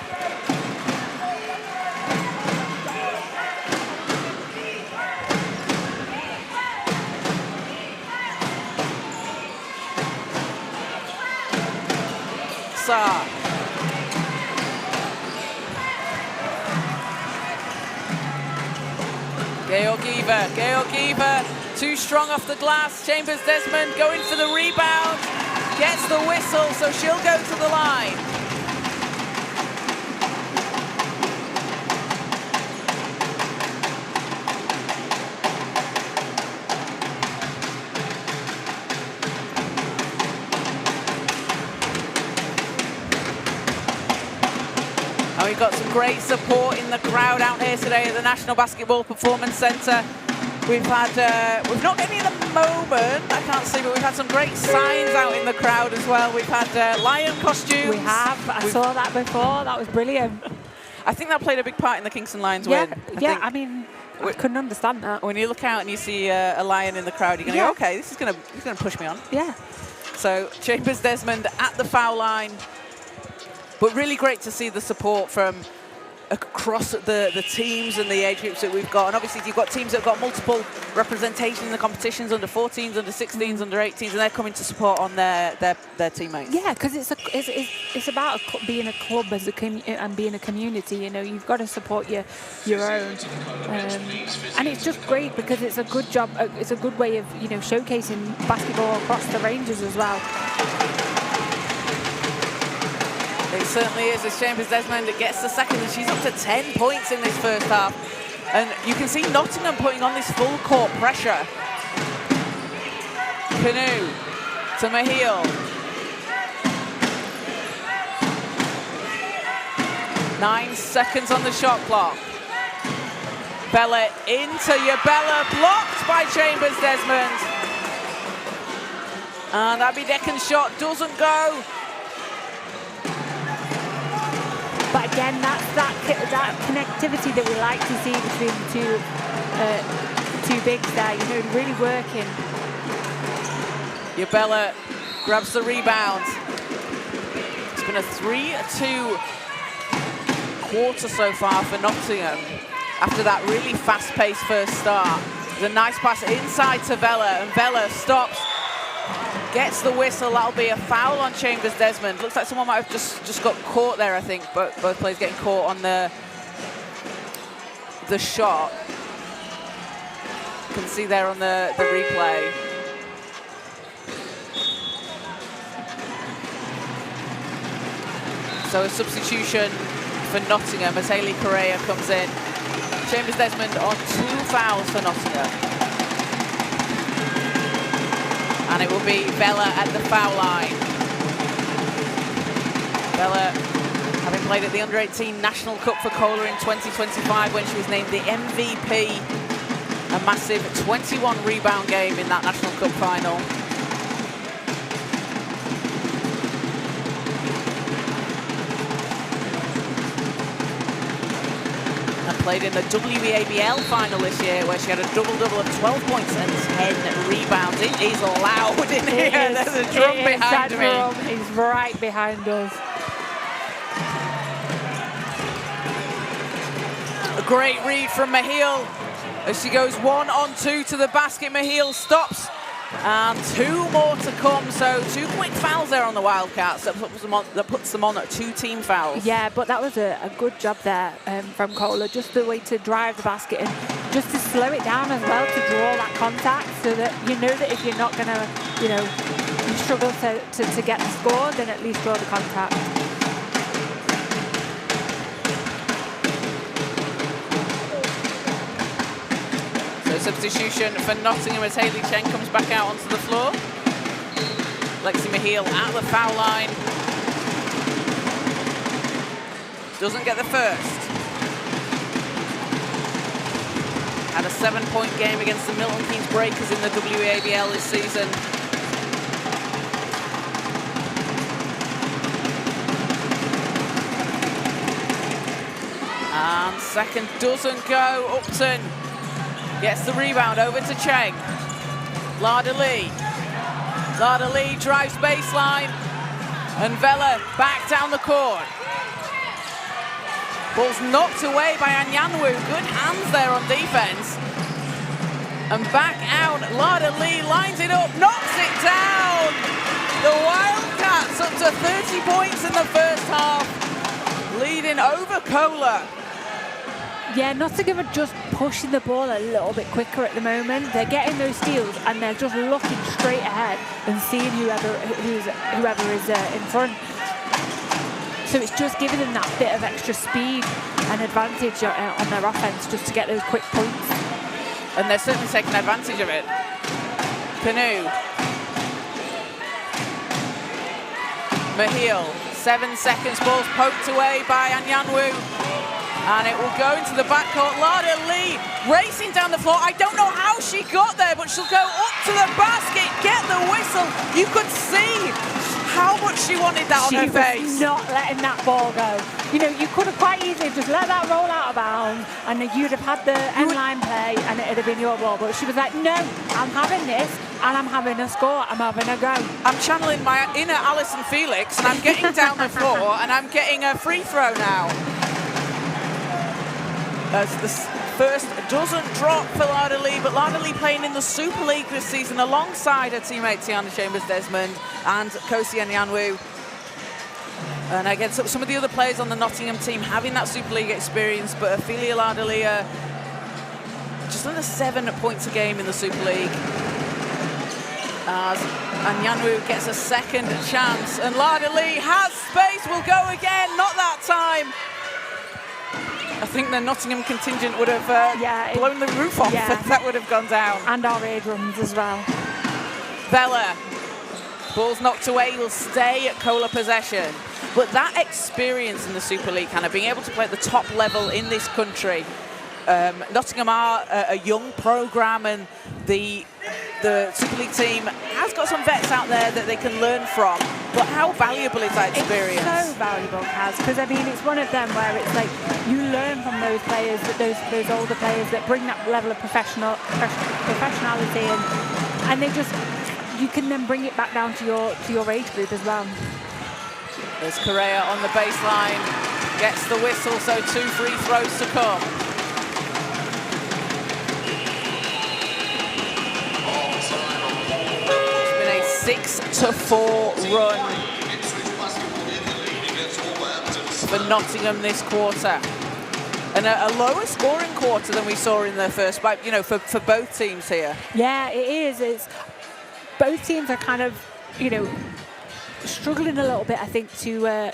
Speaker 1: Georgieva, too strong off the glass. Chambers Desmond going for the rebound, gets the whistle, so she'll go to the line. And we've got some great support in the crowd out here today at the National Basketball Performance Centre. We've not got any at the moment, I can't see, but we've had some great signs out in the crowd as well. We've had lion costumes.
Speaker 2: We have. I saw that before. That was brilliant.
Speaker 1: I think that played a big part in the Kingston Lions win.
Speaker 2: I mean, I couldn't understand that.
Speaker 1: When you look out and you see a lion in the crowd, you're going to go, okay, he's going to push me on.
Speaker 2: Yeah.
Speaker 1: So Chambers Desmond at the foul line. But really great to see the support from across the teams and the age groups that we've got. And obviously you've got teams that have got multiple representation in the competitions, under 14s, under 16s, under 18s, and they're coming to support on their teammates.
Speaker 2: Yeah, because it's about being a club as and being a community. You know, you've got to support your own, and it's just great because it's a good job. It's a good way of showcasing basketball across the ranges as well.
Speaker 1: It certainly is, as Chambers Desmond gets the second, and she's up to 10 points in this first half. And you can see Nottingham putting on this full court pressure. Canoe to Mahil. 9 seconds on the shot clock. Bella into Yabella, blocked by Chambers Desmond. And Abidecken's shot doesn't go.
Speaker 2: But again, that's that connectivity that we like to see between the two bigs there. Really working.
Speaker 1: Yabella grabs the rebound. It's been a 3-2 quarter so far for Nottingham after that really fast-paced first start. There's a nice pass inside to Vella, and Vella stops. Gets the whistle. That'll be a foul on Chambers Desmond. Looks like someone might have just got caught there, I think, but both players getting caught on the shot. You can see there on the replay. So a substitution for Nottingham as Hayley Correa comes in. Chambers Desmond on 2 fouls for Nottingham. And it will be Bella at the foul line. Bella, having played at the Under-18 National Cup for CoLA in 2025 when she was named the MVP. A massive 21 rebound game in that National Cup final. And played in the WABL final this year where she had a double-double of 12 points and 10 rebounds. It is loud in here. There's a drum behind me.
Speaker 2: That drum is right behind us.
Speaker 1: A great read from Mahil as she goes 1-on-2 to the basket. Mahil stops, and 2 more to come. So 2 quick fouls there on the Wildcats that puts them on at 2 team fouls.
Speaker 2: Yeah, but that was a good job there from CoLA, just the way to drive the basket and just to slow it down as well, to draw that contact, so that you know that if you're not going to, you struggle to get the score, then at least draw the contact.
Speaker 1: Substitution for Nottingham as Hayley Chen comes back out onto the floor. Lexi Mahil at the foul line. Doesn't get the first. Had a 7-point game against the Milton Keynes Breakers in the WABL this season. And second doesn't go. Upton gets the rebound over to Cheng. Lada Lee. Lada Lee drives baseline. And Vela back down the court. Ball's knocked away by Anyanwu. Good hands there on defense. And back out, Lada Lee lines it up, knocks it down. The Wildcats up to 30 points in the first half, leading over CoLA.
Speaker 2: Yeah, Nottingham are just pushing the ball a little bit quicker at the moment. They're getting those steals and they're just looking straight ahead and seeing whoever is in front. So it's just giving them that bit of extra speed and advantage on their offense just to get those quick points.
Speaker 1: And they're certainly taking advantage of it. Canoe. Mahil, 7 seconds, ball's poked away by Anyanwu. And it will go into the backcourt. Lada Lee racing down the floor. I don't know how she got there, but she'll go up to the basket, get the whistle. You could see how much she wanted that on her face.
Speaker 2: She was not letting that ball go. You know, you could have quite easily just let that roll out of bounds and you'd have had the end line play and it'd have been your ball. But she was like, no, I'm having this and I'm having a score, I'm having a go.
Speaker 1: I'm channeling my inner Alison Felix and I'm getting down the floor and I'm getting a free throw now. As the first doesn't drop for Lada Lee, but Lada Lee playing in the Super League this season alongside her teammate Tiana Chambers-Desmond and Kosi Anyanwu. And again, some of the other players on the Nottingham team having that Super League experience, but Ophelia Lada Lee just under 7 points a game in the Super League. As Anyanwu gets a second chance, and Lada Lee has space, will go again, not that time. I think the Nottingham contingent would have blown the roof off if that would have gone down.
Speaker 2: And our aid runs as well.
Speaker 1: Vela, ball's knocked away, will stay at CoLA possession. But that experience in the Super League, kind of being able to play at the top level in this country, Nottingham are a young programme and the Super League team has got some vets out there that they can learn from. But how valuable is that experience?
Speaker 2: It's so valuable, Kaz, because I mean it's one of them where it's like you learn from those players, those older players that bring that level of professionality and they just, you can then bring it back down to your age group as well.
Speaker 1: There's Correa on the baseline, gets the whistle, so 2 free throws to come. It's been a 6-4 run for Nottingham this quarter. And a lower scoring quarter than we saw in the first, but you know, for both teams here.
Speaker 2: Yeah, it is. It's both teams are kind of, you know, struggling a little bit, I think, to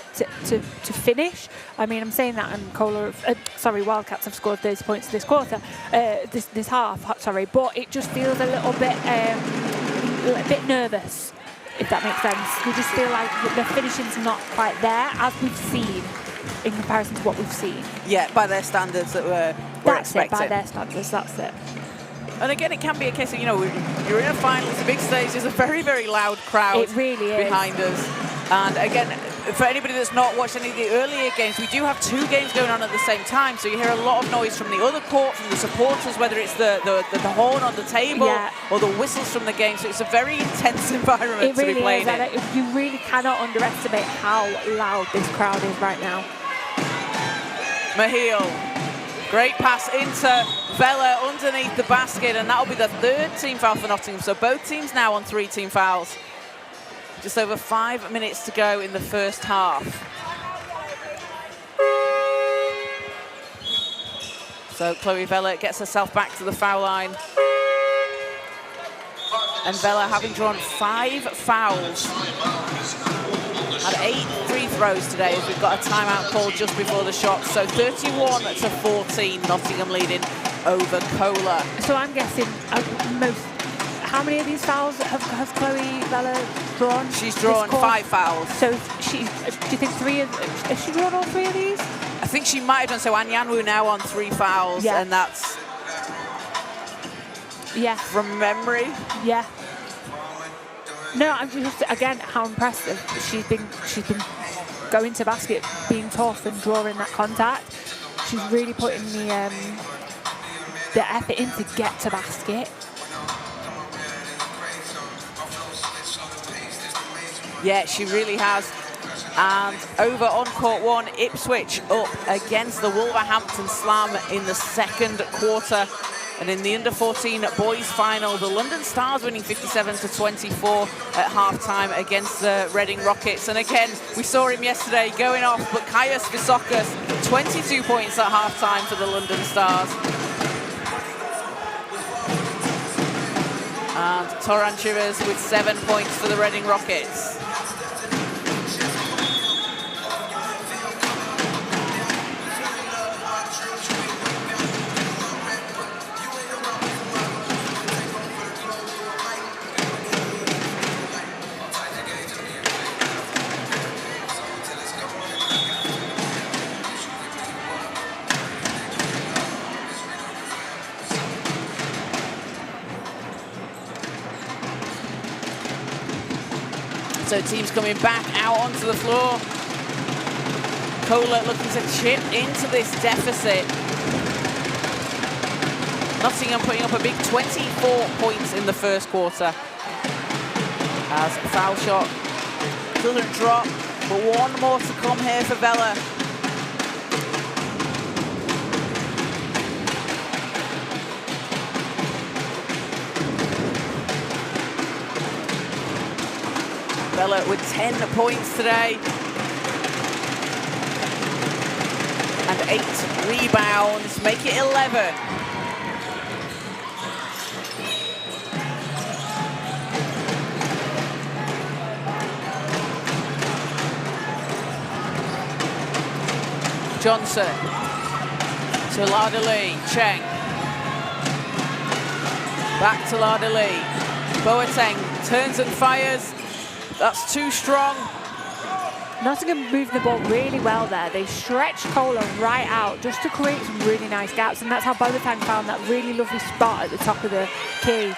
Speaker 2: finish. I mean, I'm saying that, and Wildcats have scored 30 points this quarter, this half. Sorry, but it just feels a little bit nervous, if that makes sense. We just feel like the finishing's not quite there, as we've seen in comparison to what we've seen.
Speaker 1: Yeah, by their standards that we're expecting.
Speaker 2: By their standards, that's it.
Speaker 1: And again, it can be a case of, you know, you're in a final, it's a big stage, there's a very, very loud crowd behind us. And again, for anybody that's not watched any of the earlier games, we do have 2 games going on at the same time, so you hear a lot of noise from the other court, from the supporters, whether it's the horn on the table or the whistles from the game, so it's a very intense environment to be playing in.
Speaker 2: You really cannot underestimate how loud this crowd is right now.
Speaker 1: Mahil, great pass into Vela underneath the basket, and that'll be the 3rd team foul for Nottingham. So both teams now on 3 team fouls. Just over 5 minutes to go in the first half. So Chloe Vela gets herself back to the foul line. And Vela, having drawn 5 fouls, had 8 free throws today as we've got a timeout call just before the shot. So 31-14, Nottingham leading over CoLA.
Speaker 2: So I'm guessing how many of these fouls has Chloe Vela drawn?
Speaker 1: She's drawn 5 fouls.
Speaker 2: So do you think has she drawn all 3 of these?
Speaker 1: I think she might have done. So Anyanwu now on 3 fouls, and that's from memory.
Speaker 2: Yeah. No, I'm just, again, how impressive she's been going to basket, being tough and drawing that contact. She's really putting the effort in to get to basket.
Speaker 1: Yeah, she really has. And over on court one, Ipswich up against the Wolverhampton Slam in the second quarter. And in the under-14 boys final, the London Stars winning 57-24 at halftime against the Reading Rockets. And again, we saw him yesterday going off, but Kaius Visokos, 22 points at halftime for the London Stars. And Toran Chivers with 7 points for the Reading Rockets. So teams coming back out onto the floor. CoLA looking to chip into this deficit. Nottingham putting up a big 24 points in the first quarter. As a foul shot doesn't drop, but one more to come here for Vella. Vella with 10 points today. And 8 rebounds, make it 11. Johnson to Lardali, Cheng. Back to Lardali. Boateng turns and fires. That's too strong.
Speaker 2: Nottingham moved the ball really well there. They stretched CoLA right out just to create some really nice gaps, and that's how Boateng found that really lovely spot at the top of the key.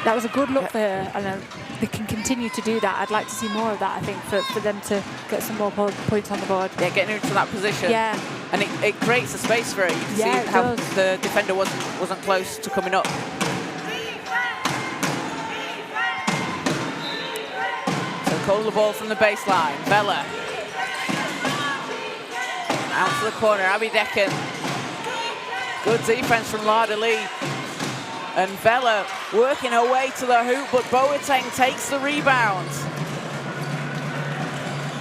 Speaker 2: That was a good look for her, and they can continue to do that. I'd like to see more of that, I think, for them to get some more points on the board.
Speaker 1: Yeah, getting into that position.
Speaker 2: Yeah.
Speaker 1: And it creates a space for it. You can see how the defender wasn't close to coming up. CoLA ball from the baseline. Vella. Out to the corner. Abby Decken. Good defense from Lardali. And Vella working her way to the hoop, but Boateng takes the rebound.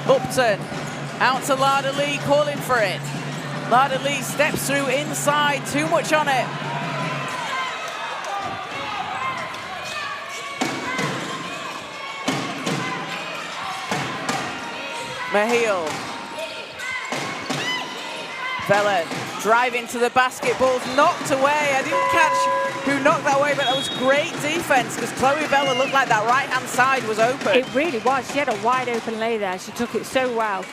Speaker 1: Upton. Out to Lardali, calling for it. Lardali steps through inside. Too much on it. Mahil. Vella driving to the basket, ball's knocked away. I didn't catch who knocked that away, but that was great defense because Chloe Vella looked like that right-hand side was open.
Speaker 2: It really was. She had a wide open lay there. She took it so well.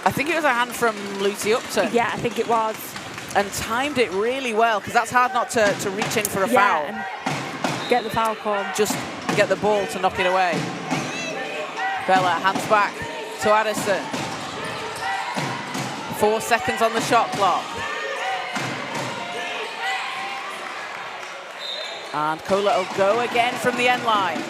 Speaker 1: I think it was a hand from Lucy Upton.
Speaker 2: Yeah, I think it was.
Speaker 1: And timed it really well because that's hard not to reach in for a foul.
Speaker 2: And get the foul call.
Speaker 1: Just get the ball to knock it away. Vella hands back to Addison. 4 seconds on the shot clock. And CoLA will go again from the end line.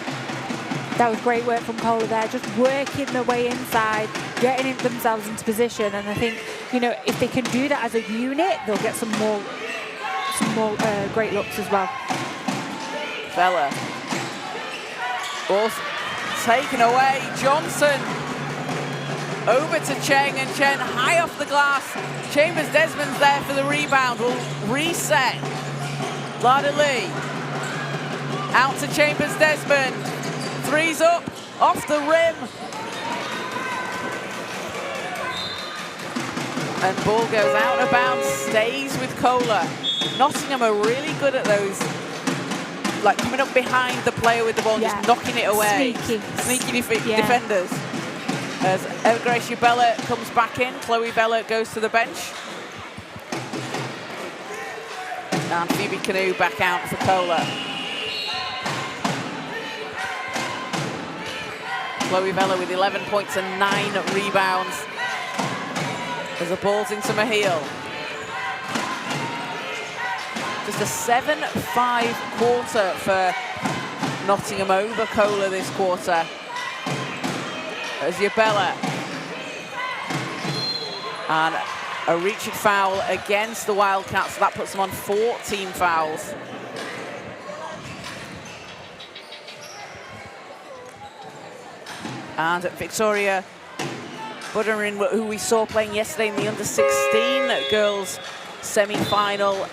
Speaker 2: That was great work from CoLA there, just working their way inside, getting themselves into position. And I think, if they can do that as a unit, they'll get some more great looks as well.
Speaker 1: Vella. Ball's taken away. Johnson. Over to Cheng, and Cheng high off the glass. Chambers-Desmond's there for the rebound. Will reset. Lardali. Out to Chambers-Desmond. Three's up, off the rim. And ball goes out of bounds, stays with CoLA. Nottingham are really good at those, like coming up behind the player with the ball and just knocking it away. Sneaky defenders. As Gracia Bella comes back in, Chloe Vella goes to the bench. And Phoebe Canoe back out for CoLA. Chloe Vella with 11 points and 9 rebounds. As the ball's into Mahil. Just a 7-5 quarter for Nottingham over CoLA this quarter. As Yabella And a reaching foul against the Wildcats. That puts them on 14 fouls. And Victoria Buttering, who we saw playing yesterday in the under-16 girls semi-final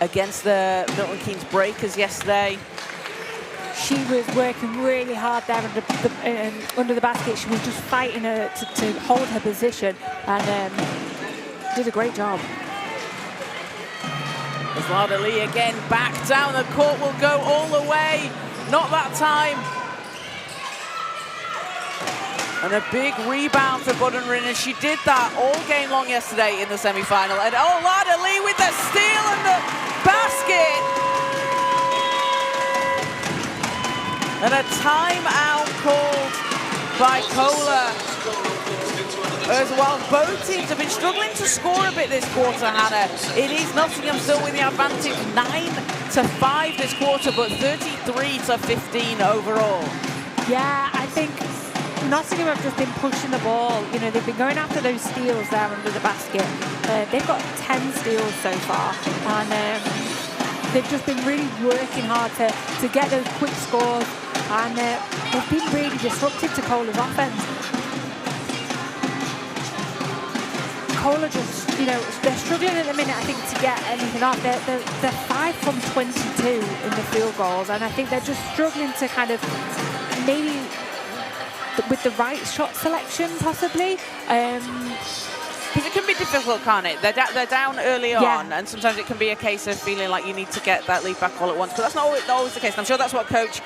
Speaker 1: against the Milton Keynes Breakers yesterday.
Speaker 2: She was working really hard there under the basket. She was just fighting her to hold her position and did a great job.
Speaker 1: As Lada Lee again back down the court, will go all the way. Not that time. And a big rebound for Buttering, and she did that all game long yesterday in the semi-final. And oh, Lada Lee with the steal and the basket. And a timeout called by CoLA. As well, both teams have been struggling to score a bit this quarter, Hannah. It is Nottingham still with the advantage, 9-5 this quarter, but 33-15 overall.
Speaker 2: Yeah, I think Nottingham have just been pushing the ball. You know, they've been going after those steals there under the basket. They've got 10 steals so far, and they've just been really working hard to get those quick scores, and they've been really disruptive to CoLA's offense. CoLA just, you know, they're struggling at the minute, I think, to get anything off. They're 5 from 22 in the field goals, and I think they're just struggling to kind of maybe with the right shot selection, possibly.
Speaker 1: Because it can be difficult, can't it? They're down early on, and sometimes it can be a case of feeling like you need to get that lead back all at once. But that's not always the case. And I'm sure that's what Coach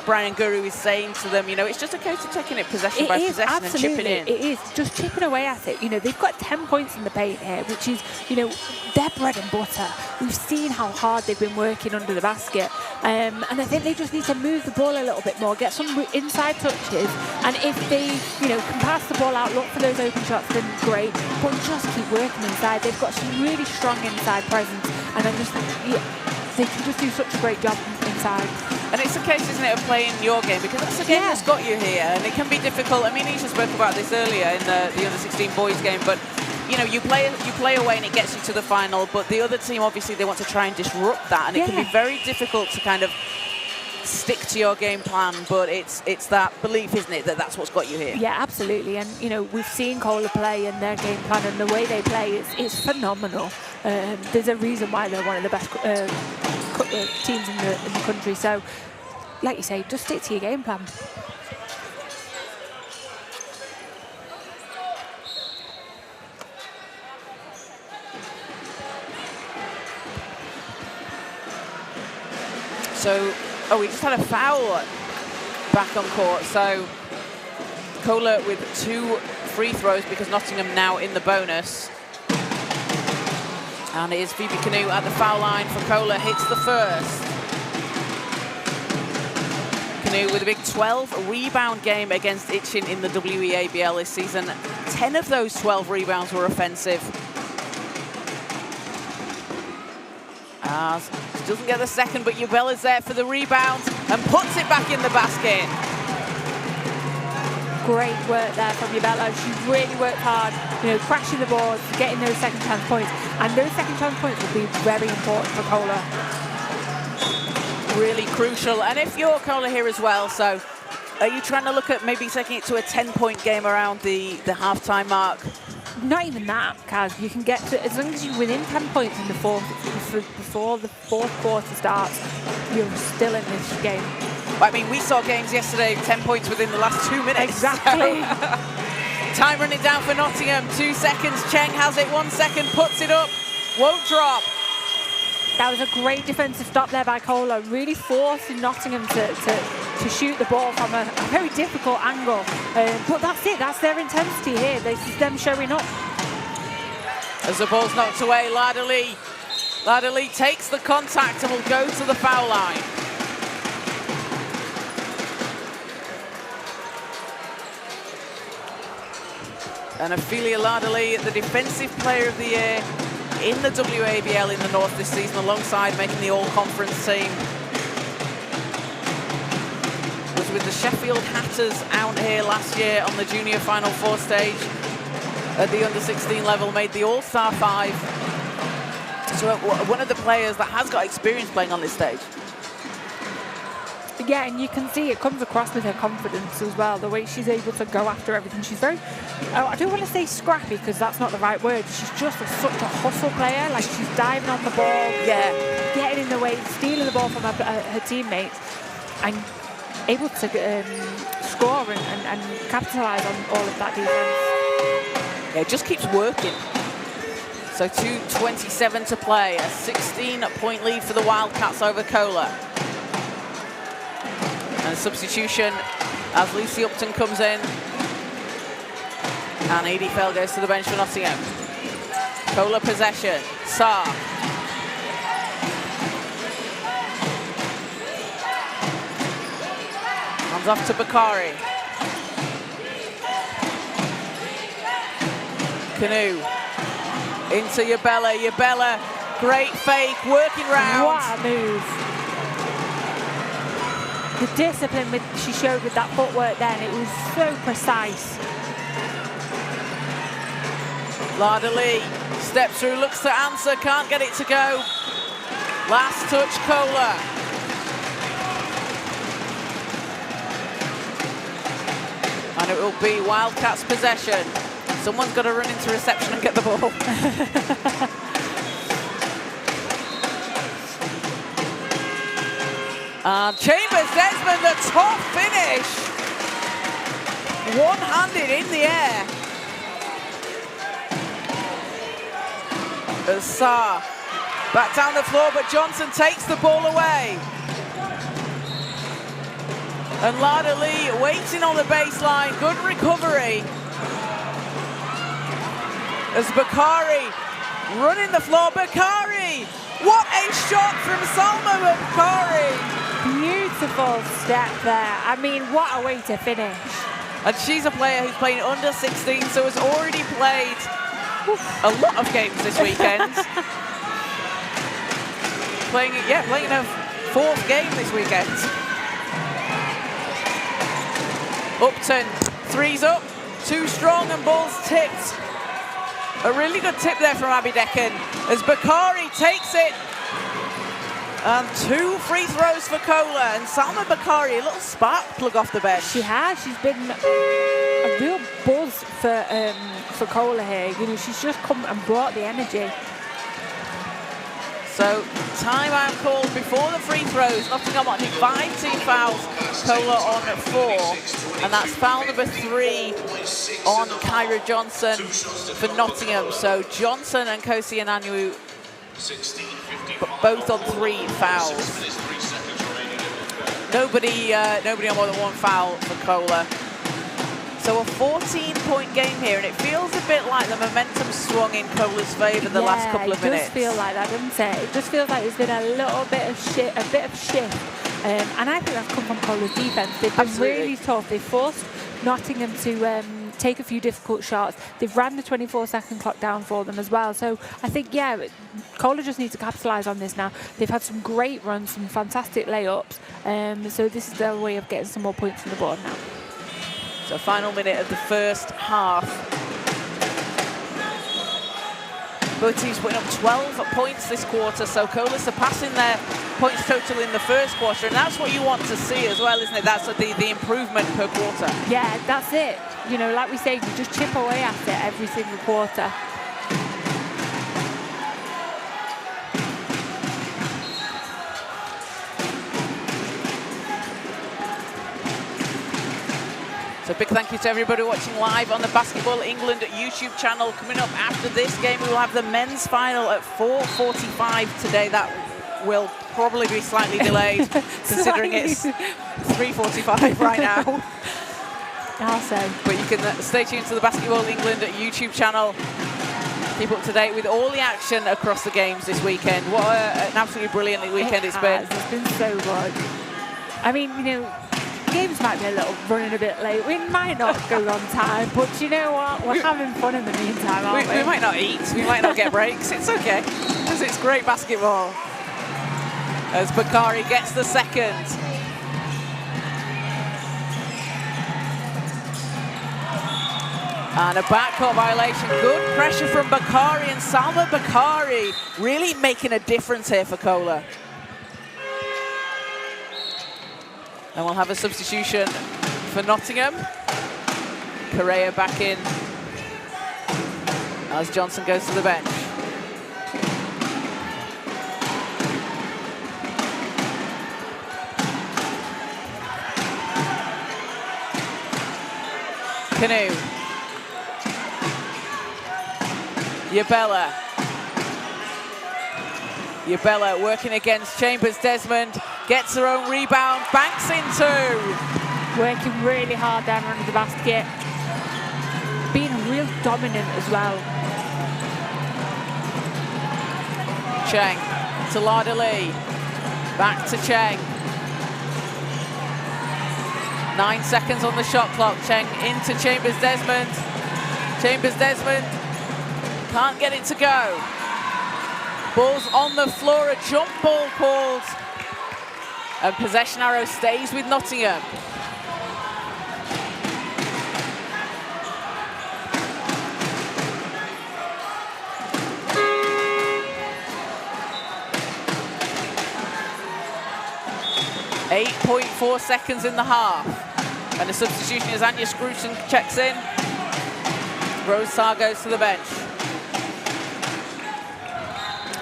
Speaker 1: Brian Guru is saying to them. You know, it's just a case of taking it possession by possession and chipping in.
Speaker 2: It is just chipping away at it. You know, they've got 10 points in the paint here, which is, you know, their bread and butter. We've seen how hard they've been working under the basket, and I think they just need to move the ball a little bit more, get some inside touches, and if they, you know, can pass the ball out, look for those open shots, then great. But just keep working inside. They've got some really strong inside presence, and I just think they can just do such a great job inside.
Speaker 1: And it's a case, isn't it, of playing your game, because that's the game that's got you here, and it can be difficult. I mean, Isha spoke about this earlier in the under-16 boys game, but you know, you play away and it gets you to the final, but the other team, obviously, they want to try and disrupt that, and it can be very difficult to kind of stick to your game plan, but it's that belief, isn't it, that that's what's got you here?
Speaker 2: Yeah, absolutely. And you know, we've seen CoLA play and their game plan and the way they play, it's phenomenal. There's a reason why they're one of the best teams in the country. So, like you say, just stick to your game plan.
Speaker 1: So, we just had a foul back on court. So, CoLA with 2 free throws because Nottingham now in the bonus. And it is Phoebe Canoe at the foul line for CoLA, hits the first. Canoe with a big 12 rebound game against Itchin in the WEABL this season. 10 of those 12 rebounds were offensive. She doesn't get the second, but Ubella's there for the rebound and puts it back in the basket.
Speaker 2: Great work there from Ubella. She really worked hard, you know, crashing the boards, getting those second chance points. And those second chance points will be very important for CoLA.
Speaker 1: Really crucial. And if you're CoLA here as well, so are you trying to look at maybe taking it to a 10-point game around the halftime mark?
Speaker 2: Not even that, Kaz. You can get to, as long as you're within 10 points in the before the fourth quarter starts, you're still in this game.
Speaker 1: I mean, we saw games yesterday, 10 points within the last 2 minutes.
Speaker 2: Exactly.
Speaker 1: Time running down for Nottingham. 2 seconds. Cheng has it. 1 second. Puts it up. Won't drop.
Speaker 2: That was a great defensive stop there by CoLA, really forcing Nottingham to shoot the ball from a very difficult angle. But that's it. That's their intensity here. This is them showing up.
Speaker 1: As the ball's knocked away, Lada Lee takes the contact and will go to the foul line. And Ophelia Lada Lee, the Defensive Player of the Year in the WABL in the North this season, alongside making the All-Conference team. Was with the Sheffield Hatters out here last year on the Junior Final Four stage. at the under-16 level, made the All-Star 5. So one of the players that has got experience playing on this stage.
Speaker 2: Yeah, and you can see it comes across with her confidence as well, the way she's able to go after everything. She's very, I don't want to say scrappy because that's not the right word. She's just such a hustle player. Like, she's diving on the ball, getting in the way, stealing the ball from her teammates, and able to score and capitalise on all of that defence.
Speaker 1: Yeah, it just keeps working. So 2:27 to play, a 16-point lead for the Wildcats over CoLA. And a substitution as Lucy Upton comes in. And Edie Fell goes to the bench for Nottingham. CoLA possession, Saar. Hands off to Bakari. Canoe. Into Yabella, great fake, working round.
Speaker 2: What a move. The discipline she showed with that footwork then, it was so precise.
Speaker 1: Lada Lee steps through, looks to answer, can't get it to go. Last touch, CoLA. And it will be Wildcats possession. Someone's got to run into reception and get the ball. And Chambers Desmond, the top finish. One-handed in the air. As Saar back down the floor, but Johnson takes the ball away. And Lada Lee waiting on the baseline, good recovery. As Bakari running the floor, Bakari! What a shot from Salma Bakari!
Speaker 2: Beautiful step there. I mean, what a way to finish.
Speaker 1: And she's a player who's playing under 16, so has already played a lot of games this weekend. playing a fourth game this weekend. Upton, three's up, too strong and ball's tipped. A really good tip there from Abby Decken as Bakari takes it. And 2 free throws for CoLA, and Salma Bakari, a little spark plug off the bench.
Speaker 2: She has. She's been a real buzz for CoLA here. You know, she's just come and brought the energy.
Speaker 1: So timeout called before the free throws. Nottingham on 5 team fouls, CoLA on 4, and that's foul number 3 on Kyra Johnson for Nottingham. So Johnson and Kosi Ananu both on 3 fouls. Nobody on more than 1 foul for CoLA. So a 14-point game here, and it feels a bit like the momentum swung in CoLA's favour the last couple of minutes.
Speaker 2: It does feel like that, doesn't it? It just feels like there's been a little bit of shift, and I think that's come from CoLA's defence. They've been really tough. They forced Nottingham to take a few difficult shots. They've ran the 24-second clock down for them as well. So I think, yeah, CoLA just needs to capitalise on this now. They've had some great runs, some fantastic layups. So this is their way of getting some more points on the board now.
Speaker 1: So final minute of the first half. Both teams putting up 12 points this quarter, so CoLA surpassing their points total in the first quarter, and that's what you want to see as well, isn't it? That's the improvement per quarter.
Speaker 2: Yeah, that's it. You know, like we say, you just chip away at it every single quarter.
Speaker 1: So big thank you to everybody watching live on the Basketball England YouTube channel. Coming up after this game, we will have the men's final at 4:45 today. That will probably be slightly delayed, considering it's 3:45 right now.
Speaker 2: I'll say.
Speaker 1: But you can stay tuned to the Basketball England YouTube channel. Keep up to date with all the action across the games this weekend. What an absolutely brilliant weekend it's been.
Speaker 2: It's been so good. I mean, you know, games might be running a bit late. We might not go on time, but you know what? We're having fun in the meantime, aren't we?
Speaker 1: We might not eat. We might not get breaks. It's okay, because it's great basketball. As Bakari gets the second. And a backcourt violation. Good pressure from Bakari, and Salma Bakari really making a difference here for CoLA. And we'll have a substitution for Nottingham. Correa back in as Johnson goes to the bench. Canoe. Yabella working against Chambers. Desmond gets her own rebound, banks into.
Speaker 2: Working really hard there under the basket. Being real dominant as well.
Speaker 1: Cheng to Lada Lee. Back to Cheng. 9 seconds on the shot clock. Cheng into Chambers Desmond. Chambers Desmond can't get it to go. Ball's on the floor, a jump ball called. And possession arrow stays with Nottingham. .4 seconds in the half. And the substitution is Anya Scruton checks in. Rose Sarr goes to the bench.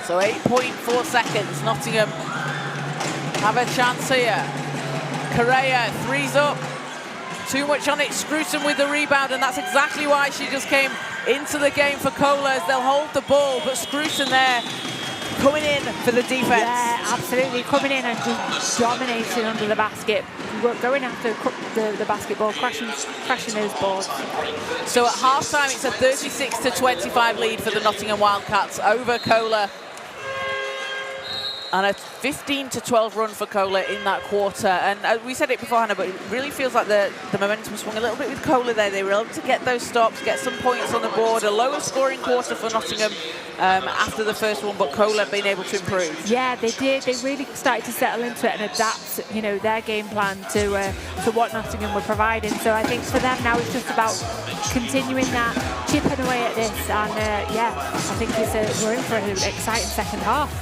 Speaker 1: So 8.4 seconds. Nottingham have a chance here. Correa threes up. Too much on it. Scruton with the rebound, and that's exactly why she just came into the game for CoLA, as they'll hold the ball, but Scruton there coming in for the defense.
Speaker 2: Yeah, absolutely. Coming in and just dominating under the basket. Going after the basketball, crashing those boards.
Speaker 1: So at halftime, it's a 36-25 lead for the Nottingham Wildcats over CoLA. And a 15-12 run for CoLA in that quarter. And we said it before, Hannah, but it really feels like the momentum swung a little bit with CoLA there. They were able to get those stops, get some points on the board. A lower scoring quarter for Nottingham after the first one, but CoLA being able to improve.
Speaker 2: Yeah, they did. They really started to settle into it and adapt, you know, their game plan to what Nottingham were providing. So I think for them now it's just about continuing that, chipping away at this. And yeah, I think we're in for an exciting second half.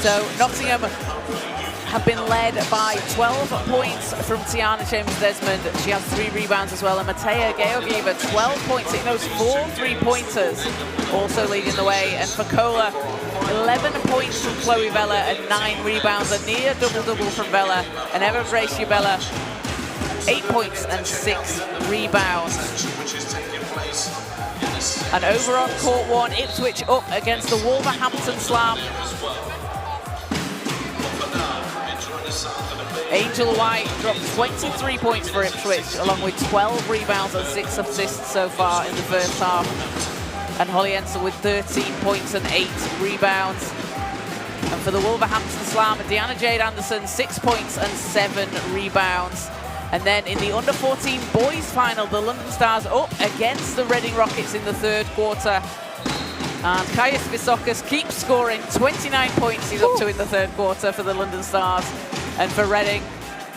Speaker 1: So Nottingham have been led by 12 points from Tiana Chambers-Desmond. She has 3 rebounds as well. And Matea Georgieva, 12 points, hitting those 4 3-pointers, also leading the way. And for CoLA, 11 points from Chloe Vella and 9 rebounds. A near double-double from Vella. And Eva Brace-Yabella, 8 points and 6 rebounds. And over on court 1, Ipswich up against the Wolverhampton Slam. Angel White dropped 23 points for Ipswich, along with 12 rebounds and 6 assists so far in the first half. And Holly Ensel with 13 points and 8 rebounds. And for the Wolverhampton Slam, Deanna Jade Anderson, 6 points and 7 rebounds. And then in the under-14 boys final, the London Stars up against the Reading Rockets in the third quarter. And Kaius Visokis keeps scoring, 29 points he's up to in the third quarter for the London Stars. And for Reading,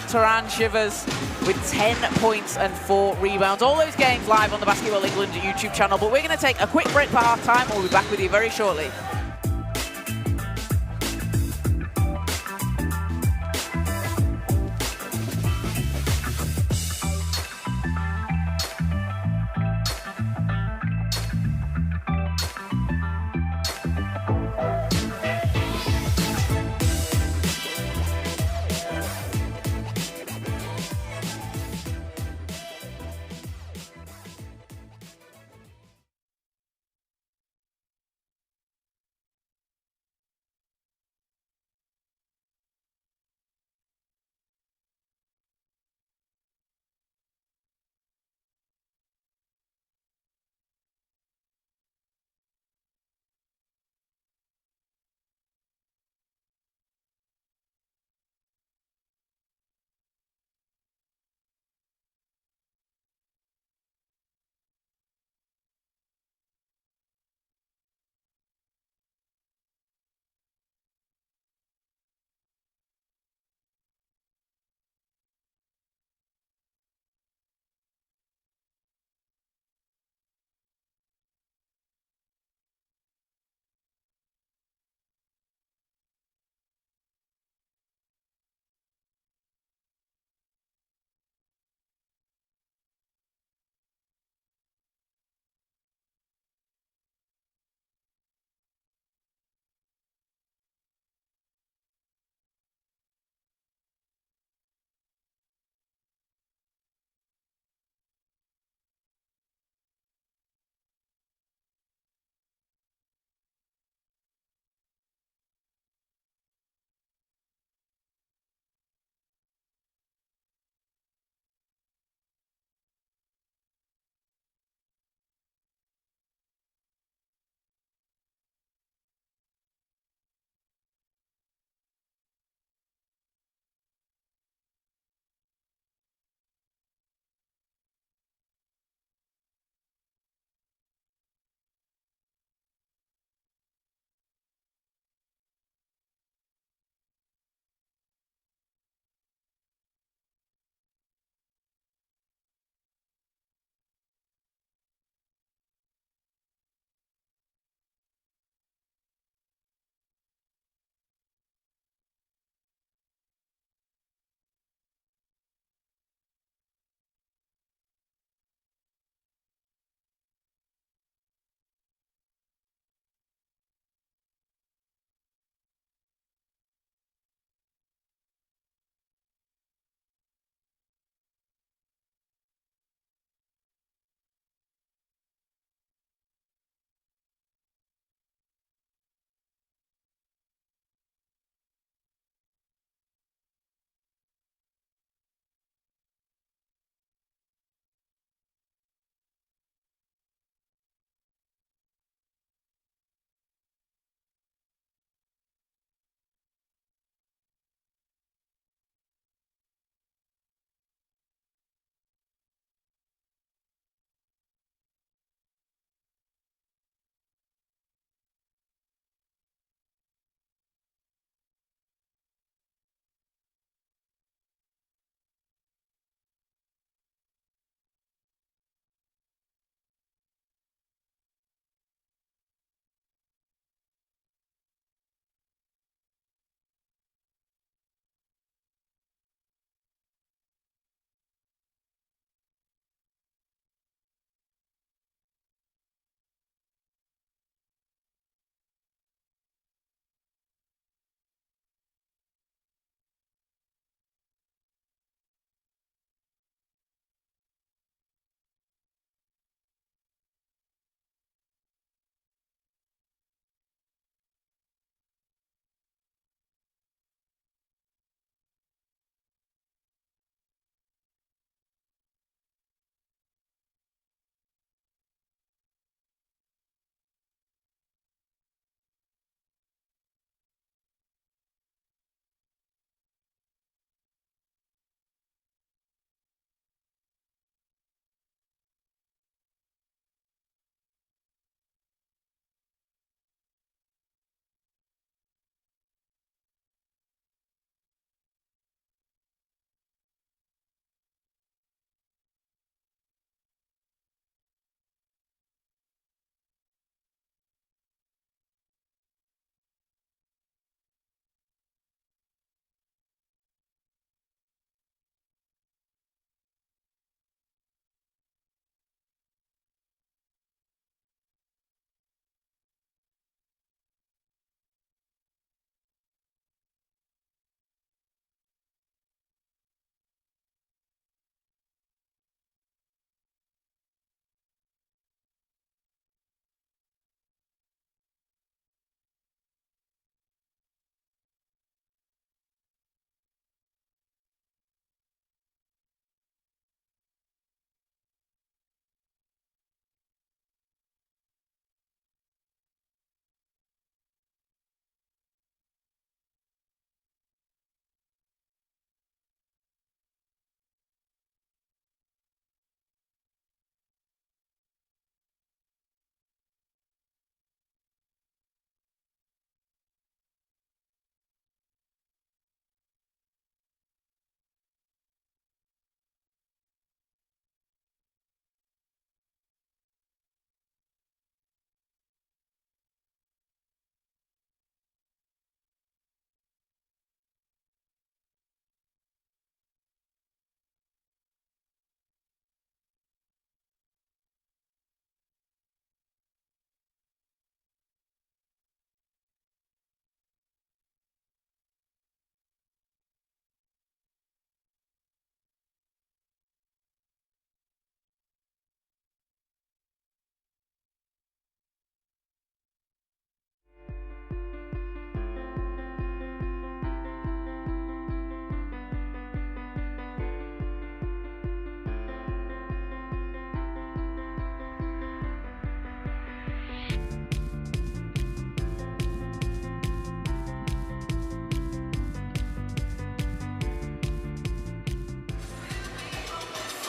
Speaker 1: Taran Shivers with 10 points and 4 rebounds. All those games live on the Basketball England YouTube channel. But we're going to take a quick break for half-time. We'll be back with you very shortly.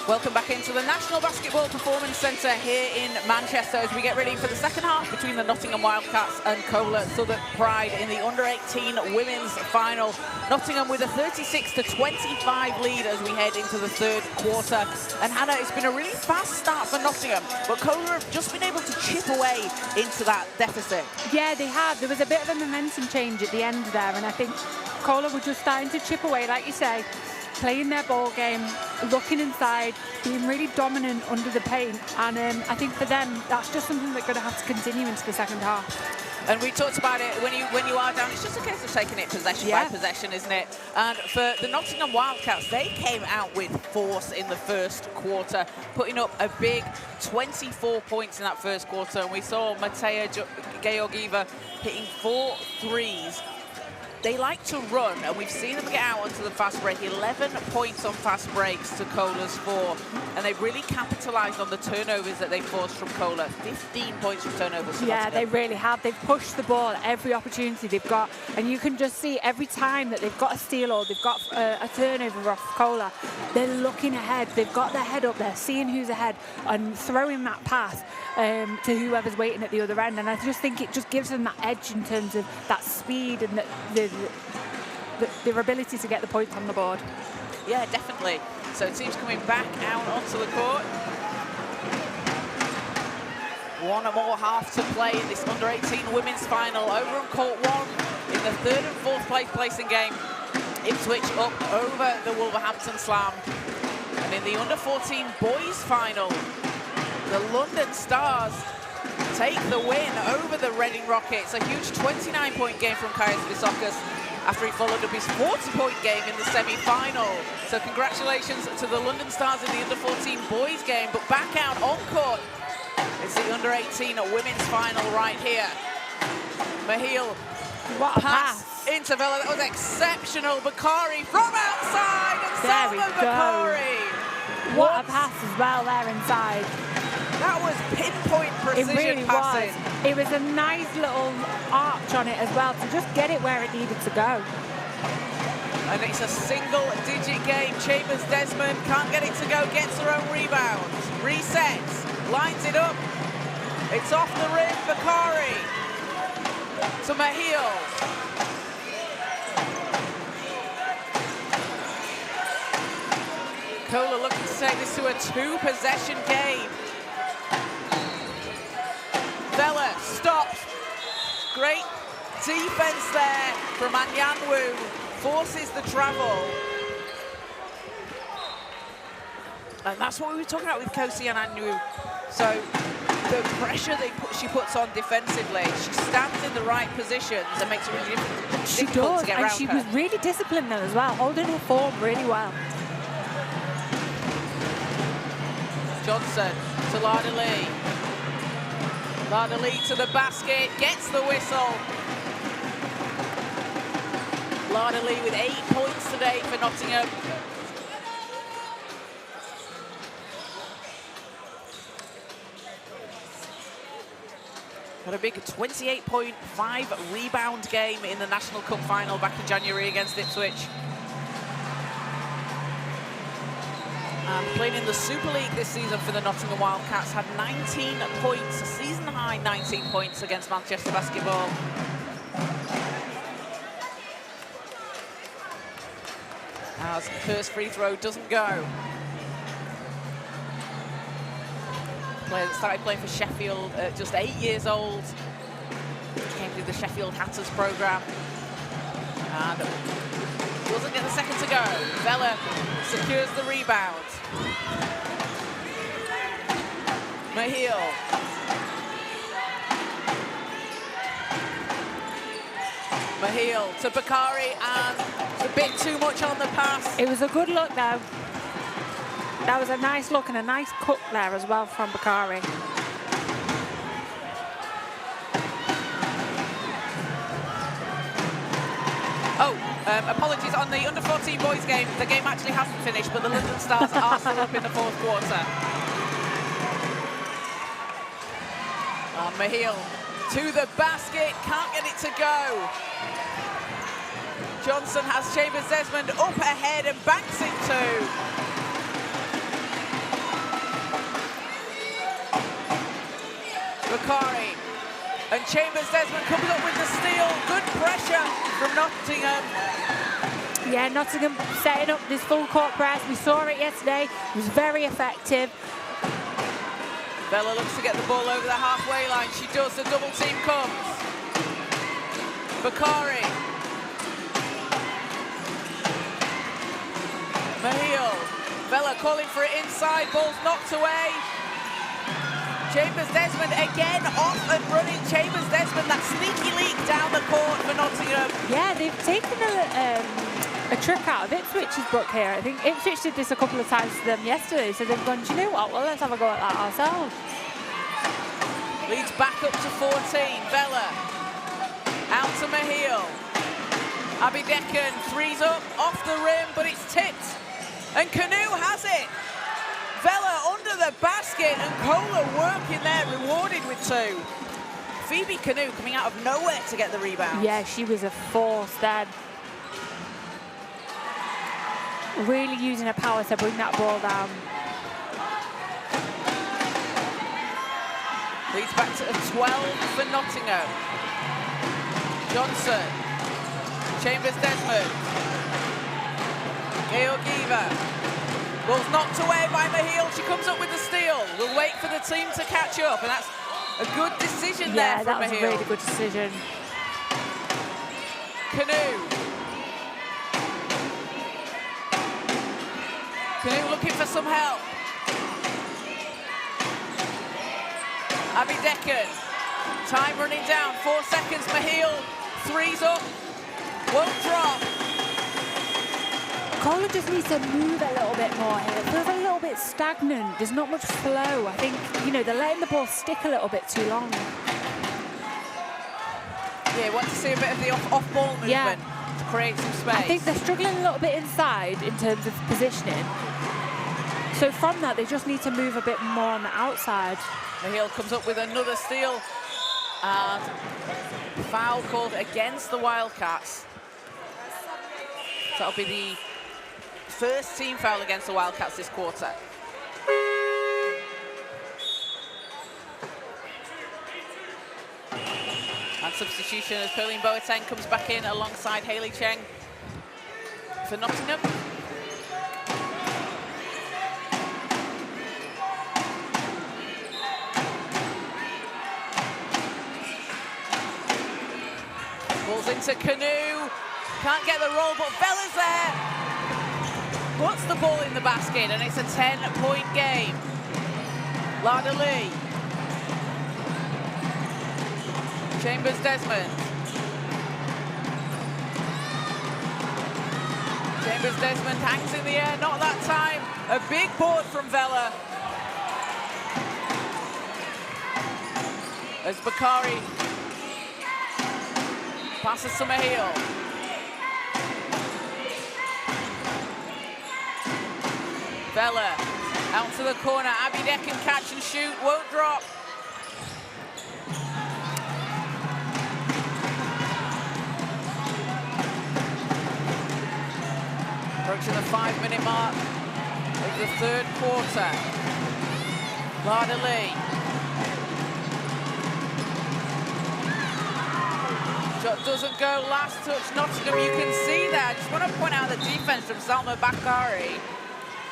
Speaker 1: Welcome back into the National Basketball Performance Centre here in Manchester as we get ready for the second half between the Nottingham Wildcats and CoLA Southwark Pride in the under-18 women's final. Nottingham with a 36-25 lead as we head into the third quarter. And Hannah, it's been a really fast start for Nottingham, but CoLA have just been able to chip away into that deficit.
Speaker 2: Yeah, they have. There was a bit of a momentum change at the end there, and I think CoLA were just starting to chip away, like you say, playing their ball game, looking inside, being really dominant under the paint. And I think for them, that's just something they're going to have to continue into the second half.
Speaker 1: And we talked about it, when you are down, it's just a case of taking it possession by possession, isn't it? And for the Nottingham Wildcats, they came out with force in the first quarter, putting up a big 24 points in that first quarter. And we saw Matea Georgieva hitting 4 threes. They like to run, and we've seen them get out onto the fast break. 11 points on fast breaks to CoLA's 4, and they've really capitalised on the turnovers that they forced from CoLA. 15 points from turnovers.
Speaker 2: Yeah, they really have. They've pushed the ball at every opportunity they've got, and you can just see every time that they've got a steal or they've got a turnover off CoLA, they're looking ahead. They've got their head up there, seeing who's ahead, and throwing that pass to whoever's waiting at the other end. And I just think it just gives them that edge in terms of that speed and their ability to get the points on the board.
Speaker 1: Yeah, definitely. So teams coming back out onto the court. One more half to play in this under-18 women's final. Over on court 1 in the third and fourth placing game. Ipswich up over the Wolverhampton Slam. And in the under-14 boys final, the London Stars take the win over the Reading Rockets. A huge 29-point game from Kaius Visokis after he followed up his 40-point game in the semi-final. So congratulations to the London Stars in the under-14 boys game. But back out on court, it's the under-18 women's final right here. Mahil,
Speaker 2: what a pass
Speaker 1: into Vela. That was exceptional. Bakari from outside, and
Speaker 2: there we
Speaker 1: Salma
Speaker 2: go.
Speaker 1: Bakari.
Speaker 2: What a pass as well there inside.
Speaker 1: That was pinpoint precision
Speaker 2: it really
Speaker 1: passing.
Speaker 2: Was. It was a nice little arch on it as well to just get it where it needed to go.
Speaker 1: And it's a single-digit game. Chambers Desmond can't get it to go, gets her own rebound, resets, lines it up. It's off the rim, Bakari to Mahil. CoLA looking to take this to a 2-possession game. Vela stops. Great defense there from Anyanwu. Forces the travel. And that's what we were talking about with Kosi Anyanwu. So the pressure she puts on defensively, she stands in the right positions and makes it really difficult to get around her.
Speaker 2: She was really disciplined there as well, holding her form really well.
Speaker 1: Johnson to Lada Lee. Lada Lee to the basket, gets the whistle. Lada Lee with 8 points today for Nottingham. Had a big 28.5 rebound game in the National Cup final back in January against Ipswich. And playing in the Super League this season for the Nottingham Wildcats, had 19 points, a season-high 19 points against Manchester Basketball. As the first free throw doesn't go. Player that started playing for Sheffield at just 8 years old. Came through the Sheffield Hatters programme. And doesn't get the second to go. Vela secures the rebound. Mahil. Mahil to Bakari, and a bit too much on the pass.
Speaker 2: It was a good look though. That was a nice look and a nice cut there as well from Bakari.
Speaker 1: Apologies, on the under-14 boys game, the game actually hasn't finished, but the London Stars are still up in the fourth quarter. Mahil to the basket, can't get it to go. Johnson has Chambers Desmond up ahead and banks it two. Bakari. And Chambers Desmond comes up with the steal. Good pressure from Nottingham.
Speaker 2: Yeah, Nottingham setting up this full court press. We saw it yesterday. It was very effective.
Speaker 1: Bella looks to get the ball over the halfway line. She does. The double team comes. Bakari. Mahil. Bella calling for it inside. Ball's knocked away. Chambers Desmond again off and running. Chambers Desmond, that sneaky leak down the court for Nottingham.
Speaker 2: Yeah, they've taken a trick out of Ipswich's book here. I think Ipswich did this a couple of times to them yesterday, so they've gone, do you know what, well, let's have a go at that ourselves.
Speaker 1: Leads back up to 14. Bella out to Mahil. Abby Deccan threes up off the rim, but it's tipped. And Canoe has it. Vella under the basket, and CoLA working there, rewarded with 2. Phoebe Canoe coming out of nowhere to get the rebound.
Speaker 2: Yeah, she was a force then. Really using her power to bring that ball down.
Speaker 1: Leads back to 12 for Nottingham. Johnson. Chambers Desmond. Georgieva. Ball's knocked away by Mahil. She comes up with the steal. We'll wait for the team to catch up, and that's a good decision there from Mahil.
Speaker 2: Yeah, that was a really good decision.
Speaker 1: Canoe. Canoe looking for some help. Abby Deccan. Time running down. 4 seconds. Mahil. Threes up. Won't drop.
Speaker 2: CoLA just needs to move a little bit more here. It feels a little bit stagnant. There's not much flow. I think, you know, they're letting the ball stick a little bit too long.
Speaker 1: Yeah, want to see a bit of the off-ball movement to create some space.
Speaker 2: I think they're struggling a little bit inside in terms of positioning. So from that, they just need to move a bit more on the outside.
Speaker 1: Mahil comes up with another steal. And foul called against the Wildcats. So that'll be the first team foul against the Wildcats this quarter. And substitution as Pauline Boateng comes back in alongside Hayley Cheng for Nottingham. Balls into Canoe. Can't get the roll, but Bella's there. Puts the ball in the basket, and it's a 10-point game. Lada Lee. Chambers Desmond. Chambers Desmond hangs in the air, not that time. A big board from Vella. As Bakari passes to Mahil. Vella out to the corner. Abby Deccan catch and shoot, won't drop. Approaching the 5-minute mark of the third quarter. Lada Lee. Shot doesn't go, last touch Nottingham, you can see that. I just want to point out the defense from Salma Bakari,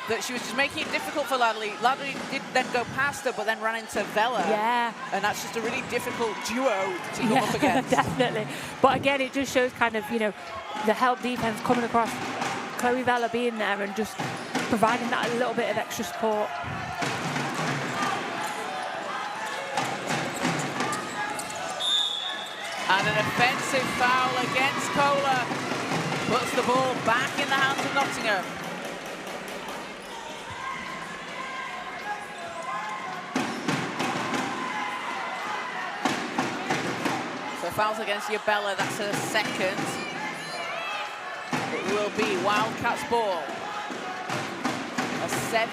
Speaker 1: that she was just making it difficult for Lada Lee. Lada Lee did then go past her, but then ran into Vella.
Speaker 2: Yeah.
Speaker 1: And that's just a really difficult duo to come up against.
Speaker 2: Definitely. But again, it just shows kind of, you know, the help defense coming across, Chloe Vella being there and just providing that a little bit of extra support.
Speaker 1: And an offensive foul against CoLA. Puts the ball back in the hands of Nottingham. So fouls against Yabella, that's her second. It will be Wildcats ball. A 7-6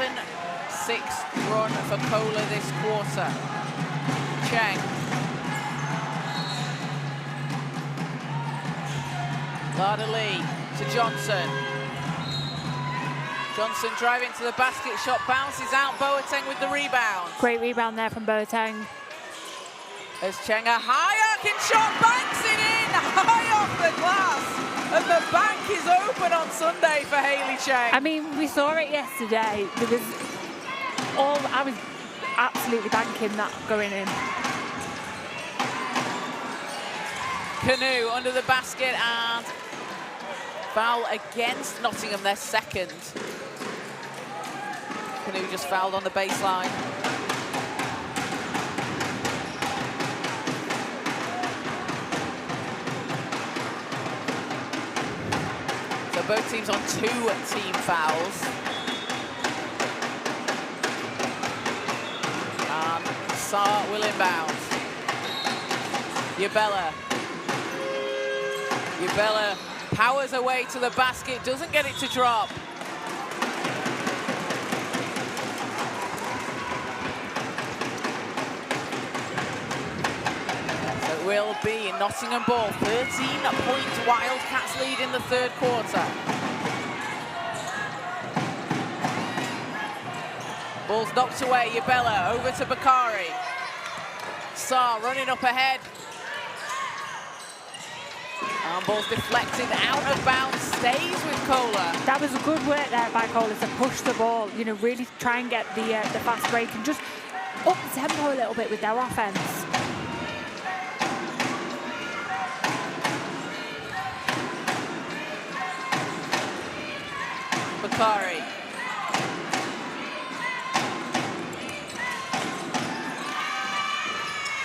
Speaker 1: run for CoLA this quarter. Cheng. Lada Lee to Johnson. Johnson driving to the basket, shot bounces out, Boateng with the rebound.
Speaker 2: Great rebound there from Boateng.
Speaker 1: As Cheng, a high arcing shot, banks it in, high off the glass. And the bank is open on Sunday for Hayley Cheng.
Speaker 2: I mean, we saw it yesterday. I was absolutely banking that going in.
Speaker 1: Canoe under the basket and foul against Nottingham, their second. Canoe just fouled on the baseline. So both teams on 2 team fouls. And Saar will inbound. Yabella powers away to the basket, doesn't get it to drop. So it will be Nottingham ball, 13-point Wildcats lead in the third quarter. Ball's knocked away, Yabella over to Bakari. Saar running up ahead. And ball's deflected out of bounds, stays with CoLA.
Speaker 2: That was good work there by CoLA to push the ball, you know, really try and get the fast break and just up the tempo a little bit with their offense.
Speaker 1: Bakari.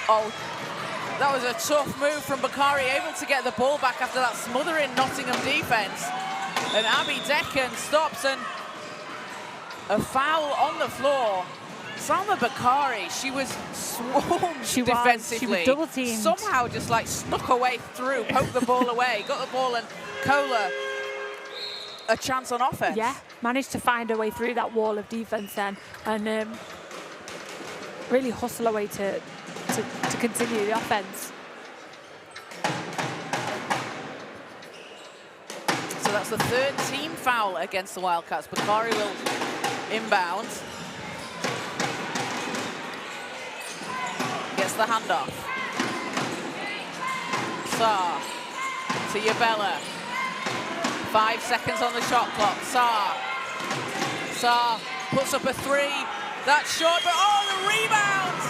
Speaker 1: Oh, that was a tough move from Bakari, able to get the ball back after that smothering Nottingham defense. And Abby Decken stops, and a foul on the floor. Salma Bakari, she was swarmed defensively.
Speaker 2: She was double teamed.
Speaker 1: Somehow just like snuck her way through, poked the ball away, got the ball, and CoLA a chance on offense.
Speaker 2: Yeah, managed to find her way through that wall of defense then, and really hustle away to continue the offense.
Speaker 1: So that's the third team foul against the Wildcats. Bakari will inbound. Gets the handoff. Saar to Yabella. 5 seconds on the shot clock. Saar puts up a 3. That's short, but oh, the rebound!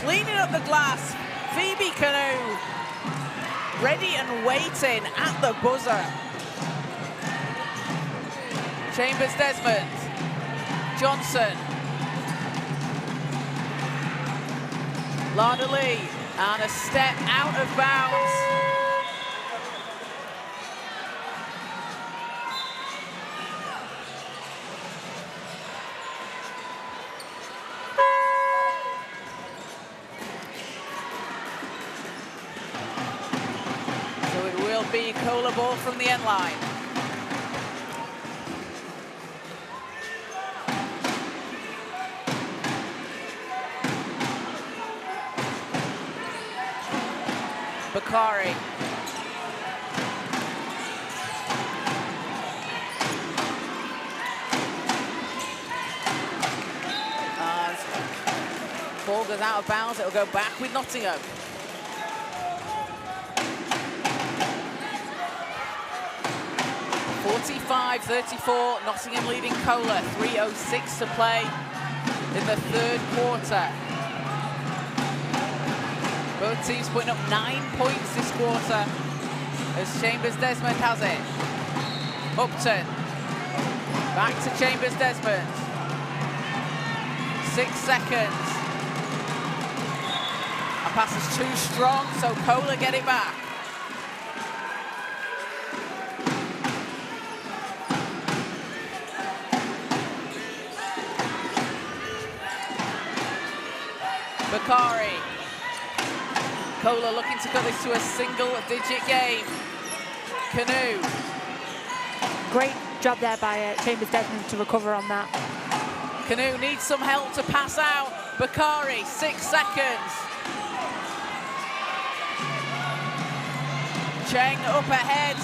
Speaker 1: Cleaning up the glass, Phoebe Canoe, ready and waiting at the buzzer. Chambers Desmond, Johnson, Lada Lee, and a step out of bounds. Be CoLA ball from the end line. Bakari. Ball goes out of bounds, it'll go back with Nottingham. (45-34), Nottingham leading CoLA, 3:06 to play in the third quarter. Both teams putting up 9 points this quarter as Chambers Desmond has it. Upton, back to Chambers Desmond. 6 seconds. A pass is too strong, so CoLA get it back. Bakari. CoLA looking to cut this to a single-digit game. Canoe.
Speaker 2: Great job there by Chambers Desmond to recover on that.
Speaker 1: Canoe needs some help to pass out. Bakari, 6 seconds. Cheng up ahead.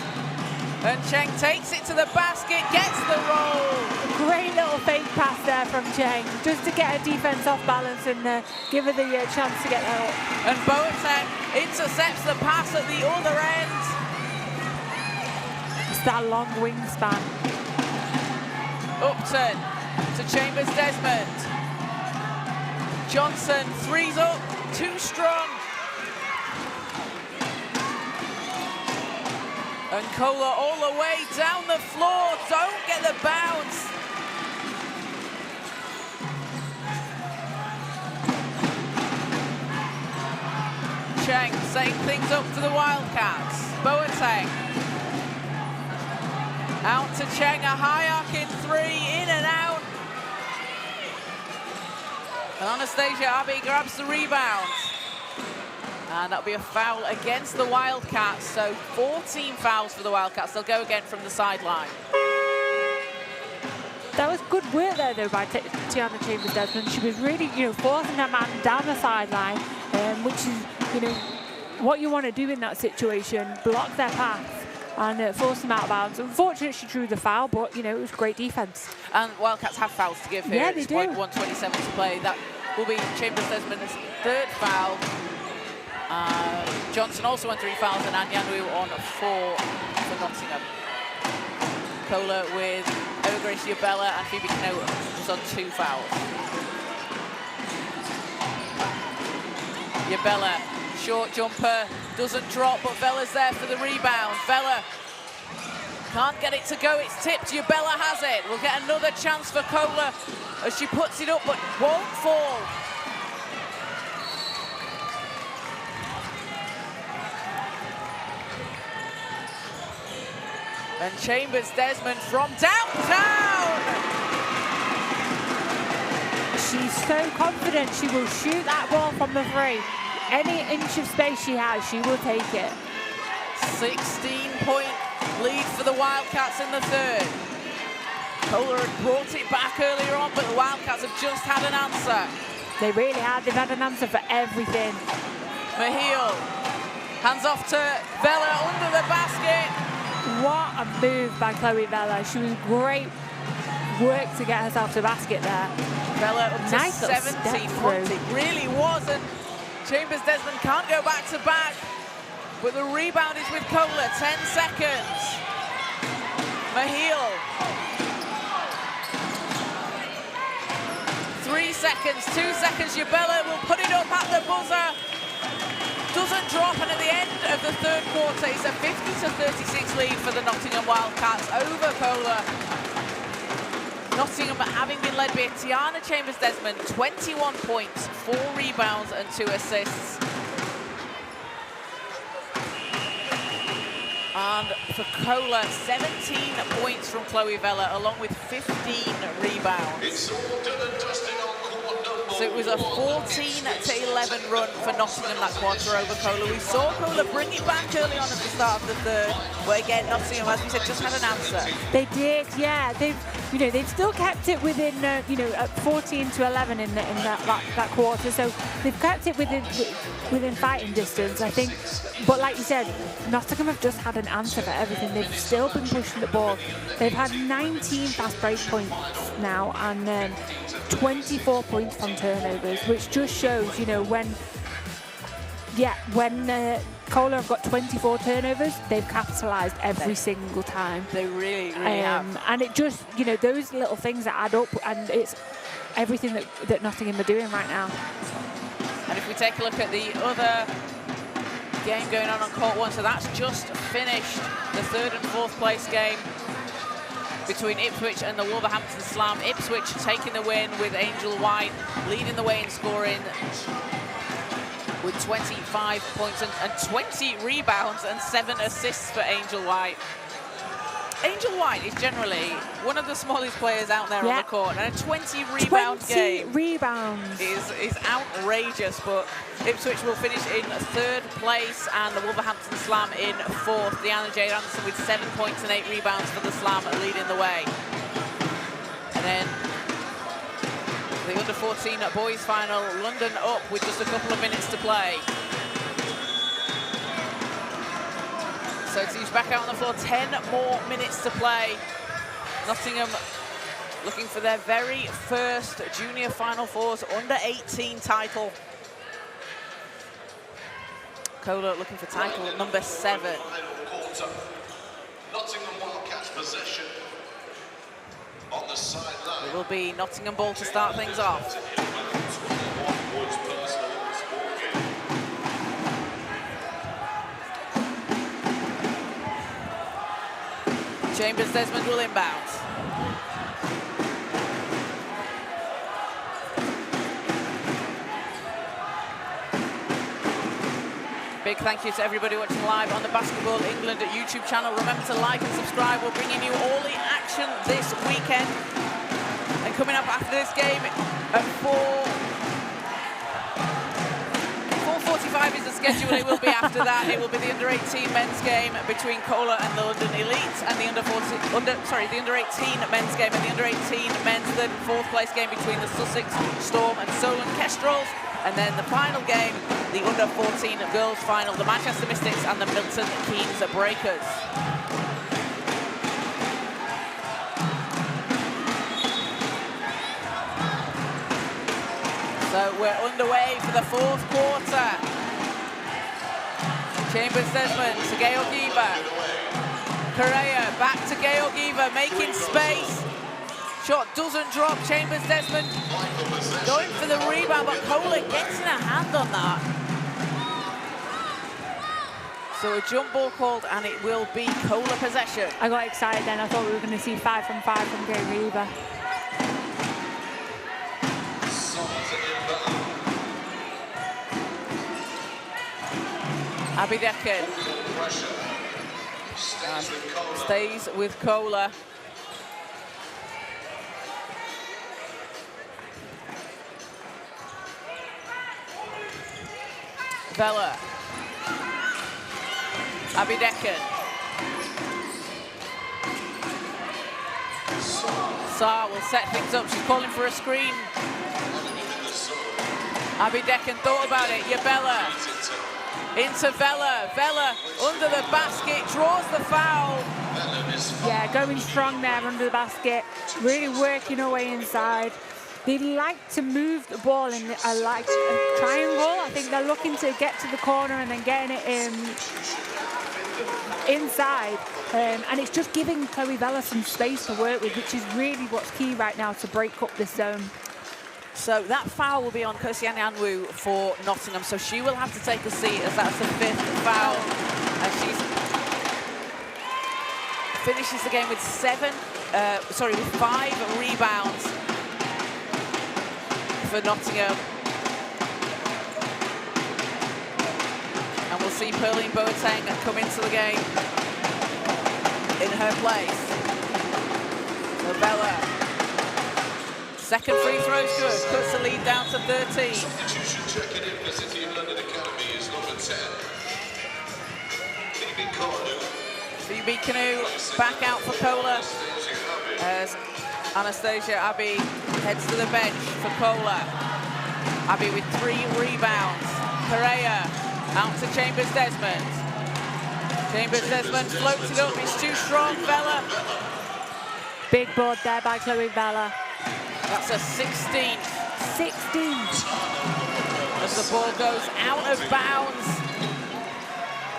Speaker 1: And Cheng takes it to the basket, gets the roll.
Speaker 2: Great little fake pass there from Cheng, just to get her defense off balance and give her the chance to get that up.
Speaker 1: And Boateng intercepts the pass at the other end.
Speaker 2: It's that long wingspan.
Speaker 1: Upton to Chambers Desmond. Johnson, three's up, too strong. And CoLA all the way down the floor, don't get the bounce. Cheng setting things up for the Wildcats. Boateng. Out to Cheng, a high arcing three, in and out. And Anastasia Abbey grabs the rebound. And that'll be a foul against the Wildcats. So 14 fouls for the Wildcats. They'll go again from the sideline.
Speaker 2: That was good work there, though, by Tiana Chambers-Desmond. She was really, forcing that man down the sideline, which is, what you want to do in that situation, block their path and force them out of bounds. Unfortunately, she drew the foul, but, it was great defense.
Speaker 1: And Wildcats have fouls to give here.
Speaker 2: Yeah,
Speaker 1: at
Speaker 2: they
Speaker 1: this
Speaker 2: do.
Speaker 1: point, 1:27 to play. That will be Chambers-Desmond's third foul. Johnson also on 3 fouls, and Anyanwu on 4 for Nottingham. CoLA with Eva Grace Yabella and Phoebe Kano was on 2 fouls. Yabella, short jumper, doesn't drop, but Vella's there for the rebound. Vella can't get it to go, it's tipped, Yabella has it. We'll get another chance for CoLA as she puts it up, but won't fall. And Chambers-Desmond from downtown!
Speaker 2: She's so confident she will shoot that ball from the three. Any inch of space she has, she will take it.
Speaker 1: 16-point lead for the Wildcats in the third. CoLA had brought it back earlier on, but the Wildcats have just had an answer.
Speaker 2: They really have. They've had an answer for everything.
Speaker 1: Mahil hands off to Vella under the basket.
Speaker 2: What a move by Chloe Vella. She was great work to get herself to the basket there.
Speaker 1: Vella up to
Speaker 2: Nice little
Speaker 1: 17
Speaker 2: step
Speaker 1: points.
Speaker 2: through.
Speaker 1: It really was, and Chambers-Desmond can't go back to back. But the rebound is with CoLA, 10 seconds. Mahil. 3 seconds, 2 seconds. Yabella will put it up at the buzzer. Doesn't drop, and at the end of the third quarter, it's a 50-36 lead for the Nottingham Wildcats over CoLA. Nottingham having been led by Tiana Chambers-Desmond, 21 points, 4 rebounds and 2 assists. And for CoLA, 17 points from Chloe Vella, along with 15 rebounds.
Speaker 3: It's all done and dusted on court number
Speaker 1: So it was a 14-11 run for Nottingham that quarter over CoLA. We saw CoLA bring it back early on at the start of the third, but again, Nottingham, as we said, just had an answer.
Speaker 2: They did, yeah. They've still kept it within, at 14-11 in that quarter. So they've kept it within fighting distance, I think. But like you said, Nottingham have just had an answer for everything. They've still been pushing the ball. They've had 19 fast break points now and 24 points from turnovers, which just shows, when CoLA have got 24 turnovers, they've capitalised every single time.
Speaker 1: They really have.
Speaker 2: And it just, those little things that add up, and it's everything that Nottingham are doing right now.
Speaker 1: And if we take a look at the other game going on court 1, so that's just finished, the 3rd and 4th place game between Ipswich and the Wolverhampton Slam. Ipswich taking the win with Angel White leading the way in scoring with 25 points and 20 rebounds and 7 assists for Angel White. Angel White is generally one of the smallest players out there on the court, and a 20 rebound game
Speaker 2: rebounds
Speaker 1: is outrageous, but Ipswich will finish in 3rd place and the Wolverhampton Slam in 4th. Deanna Jade Anderson with 7 points and 8 rebounds for the Slam leading the way. And then the under-14 boys final, London up with just a couple of minutes to play. So he's back out on the floor. 10 more minutes to play. Nottingham looking for their very first junior Final Fours under 18 title. CoLA looking for title number 7.
Speaker 3: Nottingham Wildcats possession on the sideline.
Speaker 1: It will be Nottingham ball to start things off. Chambers Desmond will inbound. Big thank you to everybody watching live on the Basketball England YouTube channel. Remember to like and subscribe. We're bringing you all the action this weekend. And coming up after this game at 4:45 is the schedule. It will be after that. It will be the under-18 men's game between CoLA and the London Elite, and the under-18 men's game and the under-18 men's third and fourth place game between the Sussex Storm and Solent Kestrels. And then the final game, the under-14 girls final, the Manchester Mystics and the Milton Keynes Breakers. So we're underway for the fourth quarter. Chambers Desmond to Georgieva. Correa back to Georgieva, making space. Shot doesn't drop. Chambers Desmond going for the rebound, but CoLA gets in a hand on that. So a jump ball called, and it will be CoLA possession.
Speaker 2: I got excited then. I thought we were going to see 5 from 5 from Georgieva.
Speaker 1: Abby Decken stays with CoLA. Vella. Abby Decken. Saar will set things up. She's calling for a screen. Abby Decken thought about it. Yabella into Vella. Vella under the basket, draws the foul.
Speaker 2: Yeah, going strong there under the basket, really working her way inside. They like to move the ball in a triangle. I think they're looking to get to the corner and then getting it inside. And it's just giving Chloe Vella some space to work with, which is really what's key right now to break up this zone.
Speaker 1: So that foul will be on Kosiane Anwu for Nottingham. So she will have to take a seat as that's the 5th foul. And she finishes the game with 5 rebounds for Nottingham. And we'll see Perline Boateng come into the game in her place. So Vella. Second free throw's good, cuts the lead down to 13.
Speaker 3: Substitution checking in for City of London Academy is number 10.
Speaker 1: Phoebe Canoe back out for CoLA as Anastasia Abbey heads to the bench for CoLA. Abbey with 3 rebounds. Correa out to Chambers Desmond. Chambers Desmond floats it up, it's too strong. Vella.
Speaker 2: Big board there by Chloe Vella.
Speaker 1: That's a 16.
Speaker 2: 16.
Speaker 1: As the ball goes out of bounds.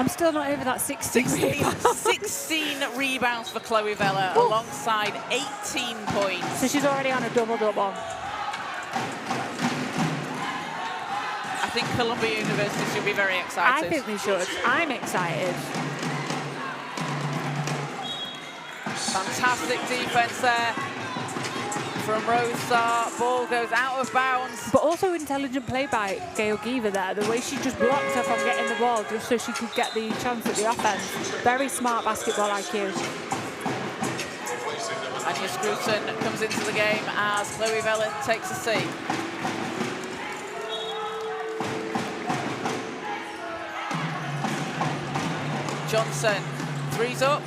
Speaker 2: I'm still not over that 16
Speaker 1: rebounds for Chloe Vella alongside 18 points.
Speaker 2: So she's already on a double-double.
Speaker 1: I think Columbia University should be very excited.
Speaker 2: I think they should. I'm excited.
Speaker 1: Fantastic defense there from Rose Saar. Ball goes out of bounds.
Speaker 2: But also intelligent play by Georgieva there. The way she just blocked her from getting the ball just so she could get the chance at the offense. Very smart basketball IQ.
Speaker 1: Anya Scruton comes into the game as Chloe Vella takes a seat. Johnson, three's up,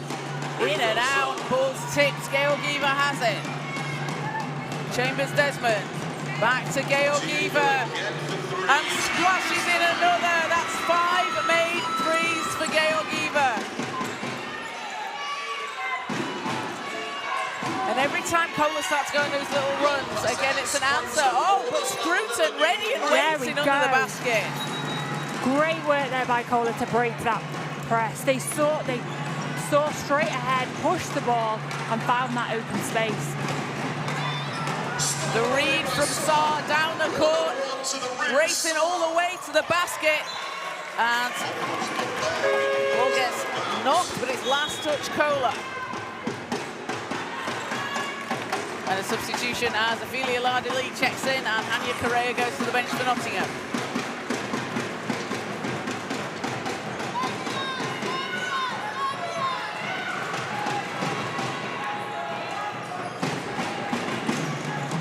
Speaker 1: in and out, ball's tipped, Georgieva has it. Chambers Desmond, back to Georgieva, and splashes in another. That's 5 made threes for Georgieva. time CoLA starts going those little runs, again it's an answer. Oh, but Scruton ready and waiting under the basket.
Speaker 2: Great work there by CoLA to break that press. They saw straight ahead, pushed the ball, and found that open space.
Speaker 1: The read from Saar down the court, racing all the way to the basket, and ball gets knocked, but it's last touch CoLA. And a substitution as Ophelia Lardili checks in, and Hania Correa goes to the bench for Nottingham.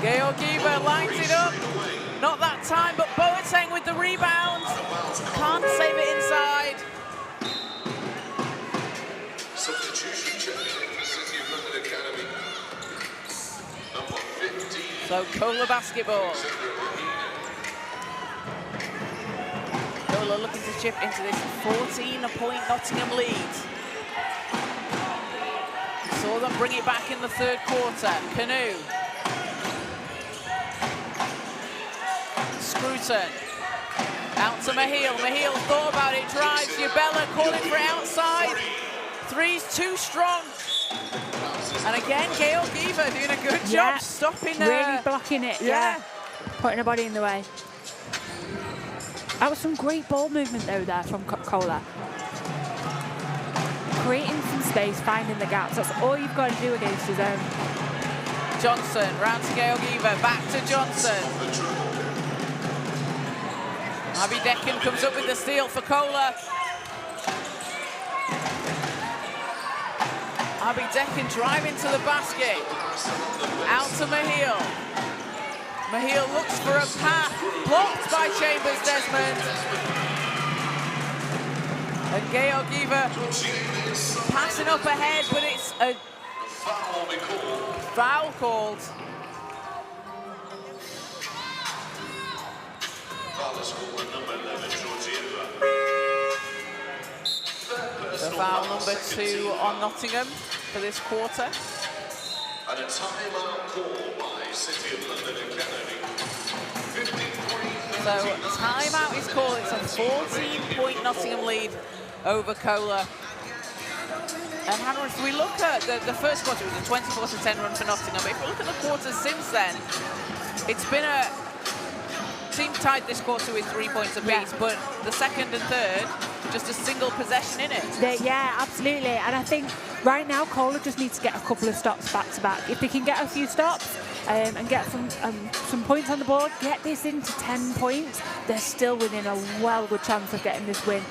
Speaker 1: Georgieva lines it up. Not that time, but Boateng with the rebound. Can't save it inside.
Speaker 3: Substitution check for City of London Academy. Number 15.
Speaker 1: So CoLA basketball. CoLA looking to chip into this 14-point Nottingham lead. Saw them bring it back in the third quarter. Canoe. Scruton. Out to Mahil. Mahil thought about it, drives. Ubella calling for it outside. Three's too strong. And again, Georgieva doing a good job stopping
Speaker 2: really blocking it. Yeah. Putting her body in the way. That was some great ball movement though there from CoLA. Creating some space, finding the gaps. That's all you've got to do against his own.
Speaker 1: Johnson, round to Georgieva, back to Johnson. Abby Decken comes up with the steal for CoLA. Abby Decken driving to the basket. Out to Mahil. Mahil looks for a path. Blocked by Chambers Desmond. And Georgieva passing up ahead, but it's a foul called. So foul number 2 on Nottingham for this quarter.
Speaker 3: And a timeout call by City of London Academy. 53.
Speaker 1: So timeout is called. It's a 14-point Nottingham lead over CoLA. And Hannah, if we look at the first quarter, it was a 24-10 run for Nottingham. But if we look at the quarters since then, it's been a team tied this quarter with 3 points apiece, but the second and third, just a single possession in it.
Speaker 2: Yeah, absolutely. And I think right now CoLA just needs to get a couple of stops back to back. If they can get a few stops and get some points on the board, get this into 10 points, they're still within a good chance of getting this win.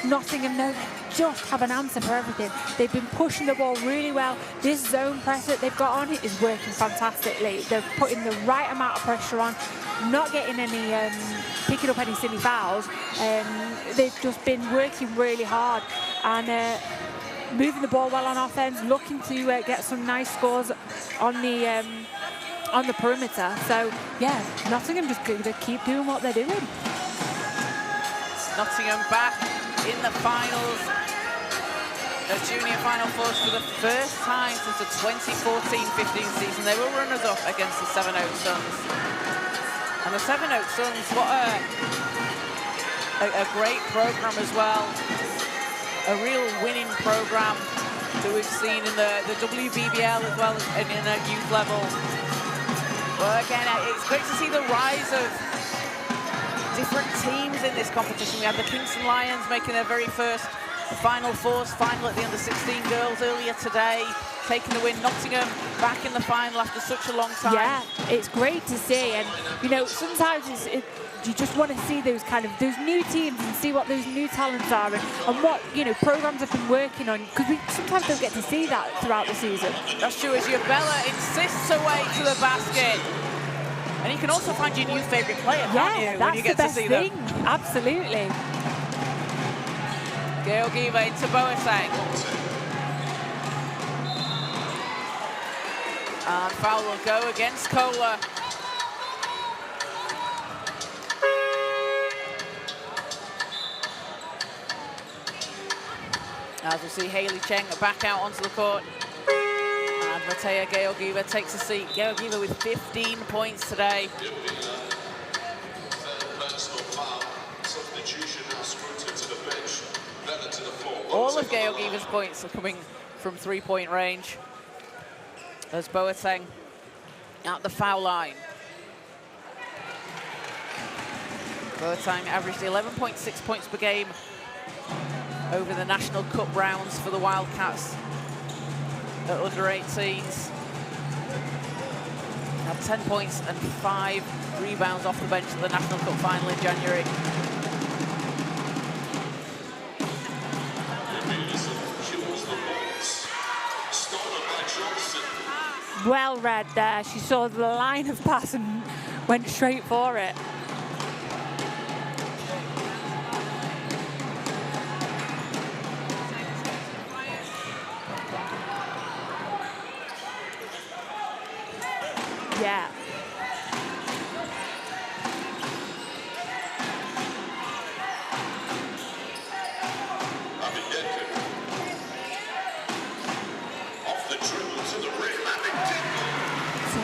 Speaker 2: Nottingham, no, they just have an answer for everything. They've been pushing the ball really well. This zone press that they've got on it is working fantastically. They're putting the right amount of pressure on, not getting any, picking up any silly fouls. They've just been working really hard and moving the ball well on offense, looking to get some nice scores on the perimeter. So yeah, Nottingham just going to keep doing what they're doing.
Speaker 1: Nottingham back in the finals, the junior final fours for the first time since the 2014-15 season. They were runners-up against the Seven Oaks Suns. And the Seven Oaks Suns, what a great program as well. A real winning program that we've seen in the WBBL as well as in a youth level. Well, again, it's great to see the rise of different teams in this competition. We had the Kingston Lions making their very first Final Fours final at the under-16 girls earlier today, taking the win. Nottingham back in the final after such a long time.
Speaker 2: Yeah, it's great to see, and you know, sometimes you just want to see those new teams and see what those new talents are and what, you know, programs have been working on, because we sometimes don't get to see that throughout the season.
Speaker 1: That's true, as Ubella insists away to the basket. And you can also find your new favourite player, can't you, when you get to see them.
Speaker 2: Absolutely.
Speaker 1: Georgieva into Boateng. And foul will go against CoLA. As we see Hayley Cheng back out onto the court. And Matea Georgieva takes a seat. Georgieva with 15 points today. All of Georgieva's points are coming from three-point range. As Boateng at the foul line. Boateng averaged 11.6 points per game over the National Cup rounds for the Wildcats at under 18s. Had 10 points and 5 rebounds off the bench at the National Cup final in January.
Speaker 2: Well read there. She saw the line of pass and went straight for it. Yeah.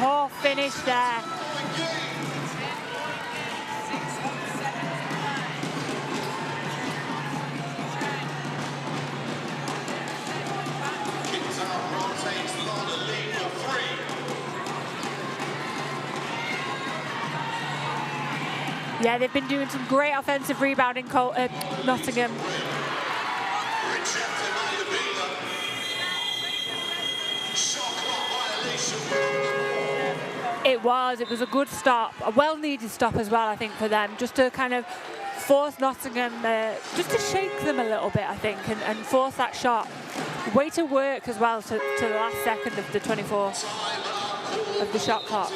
Speaker 2: Tough finish there. Yeah, they've been doing some great offensive rebounding, Nottingham. It was a good stop, a well-needed stop as well, I think, for them, just to kind of force Nottingham, just to shake them a little bit, I think, and force that shot. Way to work as well to the last second of the 24 of the shot clock.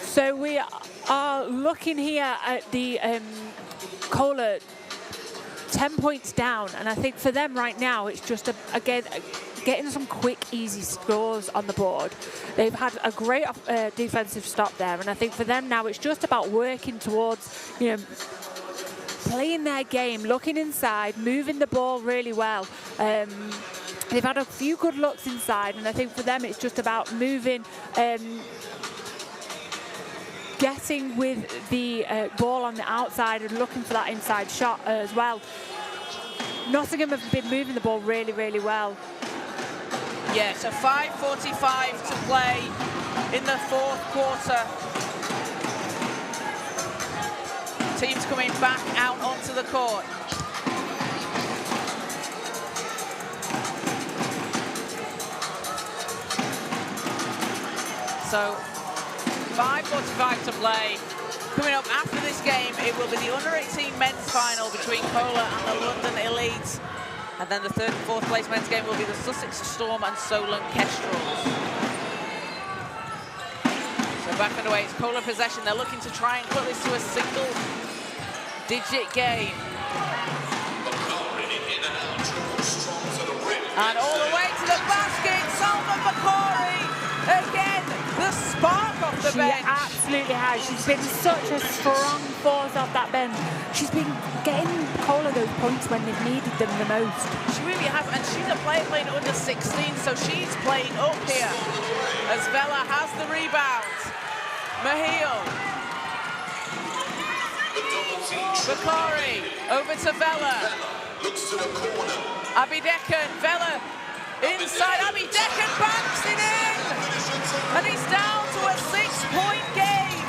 Speaker 2: So we are looking here at the CoLA 10 points down, and I think for them right now it's just again getting some quick, easy scores on the board. They've had a great defensive stop there, and I think for them now it's just about working towards, you know, playing their game, looking inside, moving the ball really well. They've had a few good looks inside, and I think for them it's just about moving, getting with the ball on the outside and looking for that inside shot as well. Nottingham have been moving the ball really, really well.
Speaker 1: Yeah, so 5:45 to play in the fourth quarter. Teams coming back out onto the court. So 5:45 to play. Coming up after this game, it will be the under-18 men's final between CoLA and the London Elites. And then the third and fourth place men's game will be the Sussex Storm and Solent Kestrels. So back underway, it's CoLA possession. They're looking to try and put this to a single-digit game. And all the way to the basket, Salma Bakari again. The spark off the bench.
Speaker 2: She absolutely has. She's been such a strong force off that bench. She's been getting CoLA those points when they've needed them the most.
Speaker 1: She really has, and she's a player playing under 16, so she's playing up here. As Vela has the rebound. Mahil. Bakari over to Vela.
Speaker 3: Looks to the corner.
Speaker 1: Abidekan, Vela inside. Abidekan banks it in. And he's down to a 6-point game.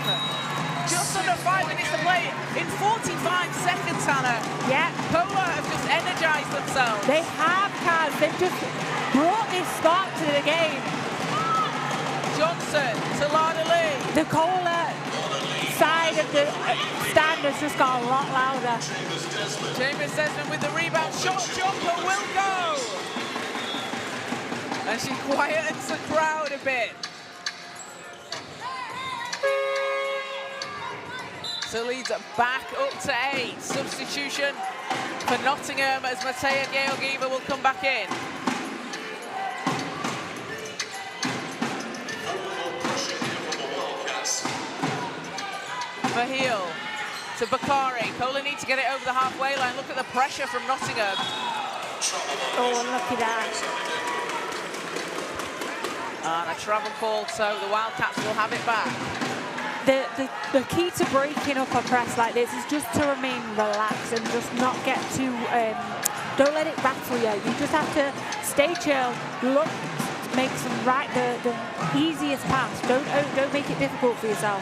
Speaker 1: Just under 5 minutes to play in 45 seconds, Hannah.
Speaker 2: Yeah.
Speaker 1: CoLA have just energized themselves.
Speaker 2: They have, Kaz. They've just brought this spark to the game.
Speaker 1: Johnson to Lada Lee.
Speaker 2: The CoLA side of the stand has just got a lot louder.
Speaker 1: Chambers Desmond with the rebound. Shot jumper will go. And she quietens the crowd a bit. So leads back up to 8. Substitution for Nottingham as Matea Georgieva will come back in. Mahil to Bakari. CoLA need to get it over the halfway line. Look at the pressure from Nottingham.
Speaker 2: Oh, look at that.
Speaker 1: And a travel call, so the Wildcats will have it back.
Speaker 2: The key to breaking up a press like this is just to remain relaxed and just not get too, don't let it rattle you. You just have to stay chill, look, make some the easiest pass. Don't make it difficult for yourself.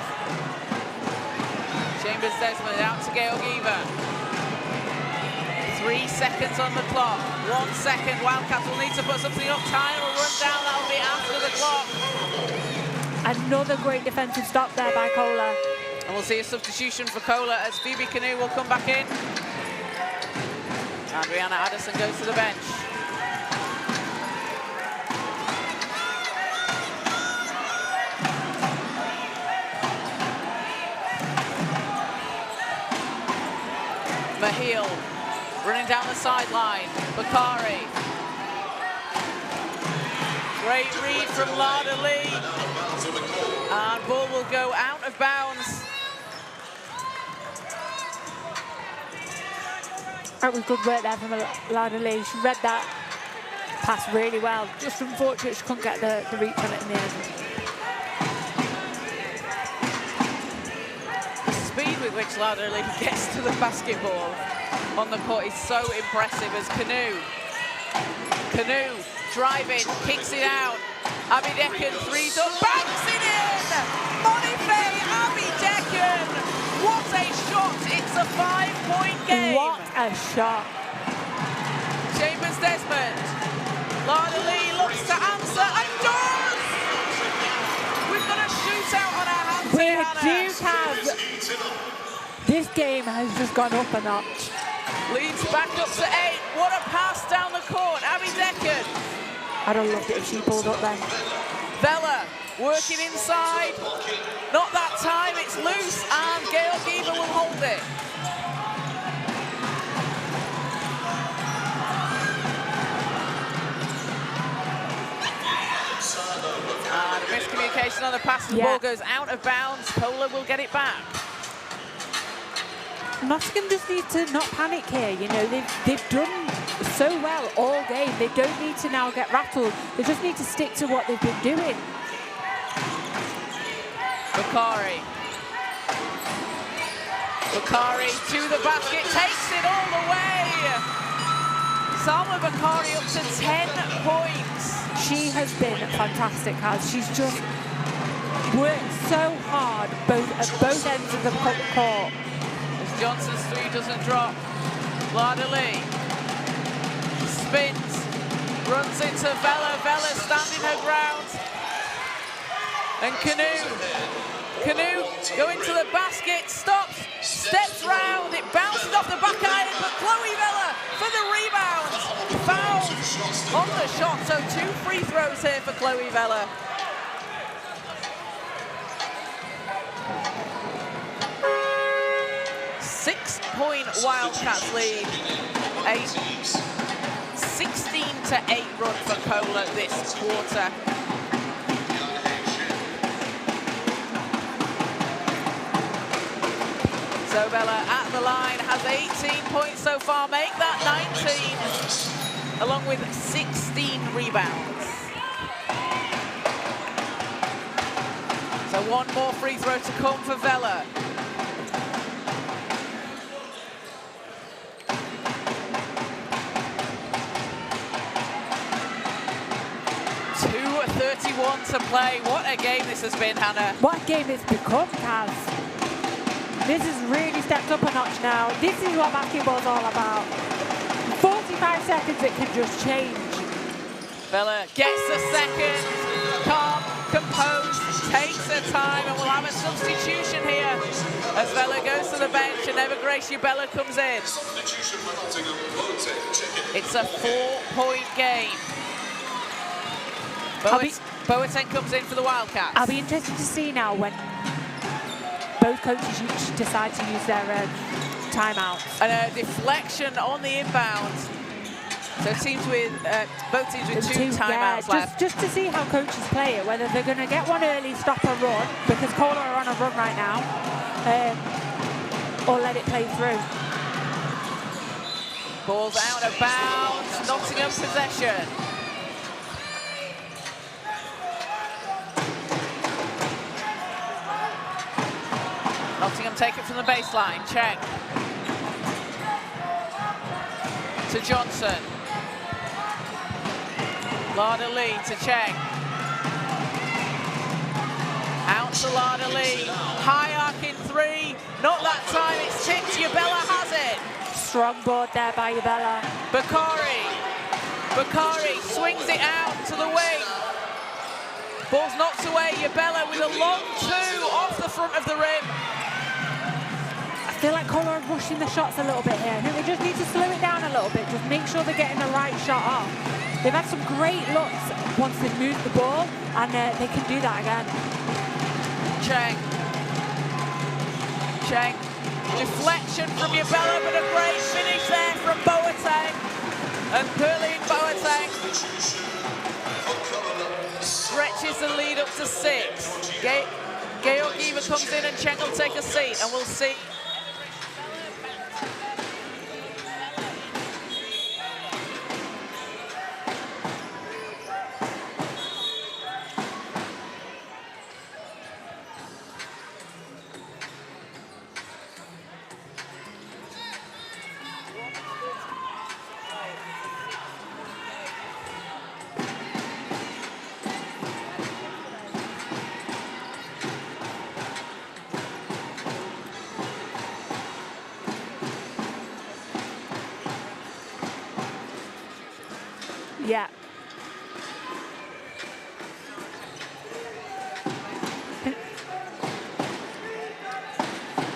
Speaker 1: Chambers Desmond out to Georgieva. 3 seconds on the clock. 1 second. Wildcats will need to put something up. Time will run down. That'll be after the clock.
Speaker 2: Another great defensive stop there by CoLA.
Speaker 1: And we'll see a substitution for CoLA as Phoebe Canoe will come back in. Adriana Addison goes to the bench. Mahil running down the sideline. Bakari. Great read from Lada Lee. And ball will go out of bounds.
Speaker 2: That was good work there from Lada Lee. She read that pass really well. Just unfortunate she couldn't get the reach on it in the end.
Speaker 1: The speed with which Lada Lee gets to the basketball on the court is so impressive as Canoe driving, kicks it out. Abby Decken threes up, banks it in! Monife Abby Decken! What a shot! It's a 5-point game!
Speaker 2: What a shot!
Speaker 1: Chambers Desmond. Lada Lee looks to answer and does! We've got a shootout on our hands here, Hannah.
Speaker 2: This game has just gone up a notch.
Speaker 1: Leads back up to 8. What a pass down the court. Abby Decken.
Speaker 2: I'd have loved it if she pulled up then.
Speaker 1: Vela working inside. Not that time. It's loose and Georgieva will hold it. And a miscommunication on the pass. The ball goes out of bounds. CoLA will get it back.
Speaker 2: Nottingham just need to not panic here. You know, they've done so well all game. They don't need to now get rattled. They just need to stick to what they've been doing.
Speaker 1: Bakari to the basket, takes it all the way. Salma Bakari up to 10 points.
Speaker 2: She has been fantastic, she's just worked so hard at both ends of the court.
Speaker 1: Johnson's three doesn't drop. Lada Lee spins, runs into Vela. Vela standing her ground. And Canoe going to the basket, stops, steps round. It bounces off the back iron, but Chloe Vela for the rebound. Foul on the shot, so 2 free throws here for Chloe Vela. Point Wildcats lead. 16-8 run for CoLA this quarter. So Vela at the line has 18 points so far, make that 19, along with 16 rebounds. So 1 more free throw to come for Vela. 2:31 to play. What a game this has been, Hannah.
Speaker 2: What a game it's become, Kaz. This has really stepped up a notch now. This is what basketball's all about. 45 seconds, it can just change.
Speaker 1: Vela gets the second, calm, composed, takes her time, and we'll have a substitution here as Vela goes to the bench and Evergrace Ubella comes in. It's a 4-point game. Boateng comes in for the Wildcats.
Speaker 2: I'll be interested to see now when both coaches decide to use their timeouts.
Speaker 1: And a deflection on the inbound. So teams with both teams with two timeouts left.
Speaker 2: Just to see how coaches play it, whether they're going to get one early, stop a run, because CoLA are on a run right now, or let it play through.
Speaker 1: Ball's out of bounds. Nottingham possession. Nottingham take it from the baseline. Check. To Johnson. Lada Lee to Cheng. Out to Lada Lee. High arc in three. Not that time. It's tipped. Yabella has it.
Speaker 2: Strong board there by Yabella.
Speaker 1: Bakari swings it out to the wing. Ball's knocked away. Yabella with a long two off the front of the rim.
Speaker 2: I feel like CoLA are rushing the shots a little bit here. I think they just need to slow it down a little bit. Just make sure they're getting the right shot off. They've had some great looks once they've moved the ball, and they can do that again.
Speaker 1: Cheng. Deflection from Yabella, but a great finish there from Boateng. And Perlene Boateng stretches the lead up to 6. Georgieva comes in and Cheng will take a seat, and we'll see.
Speaker 2: Yeah.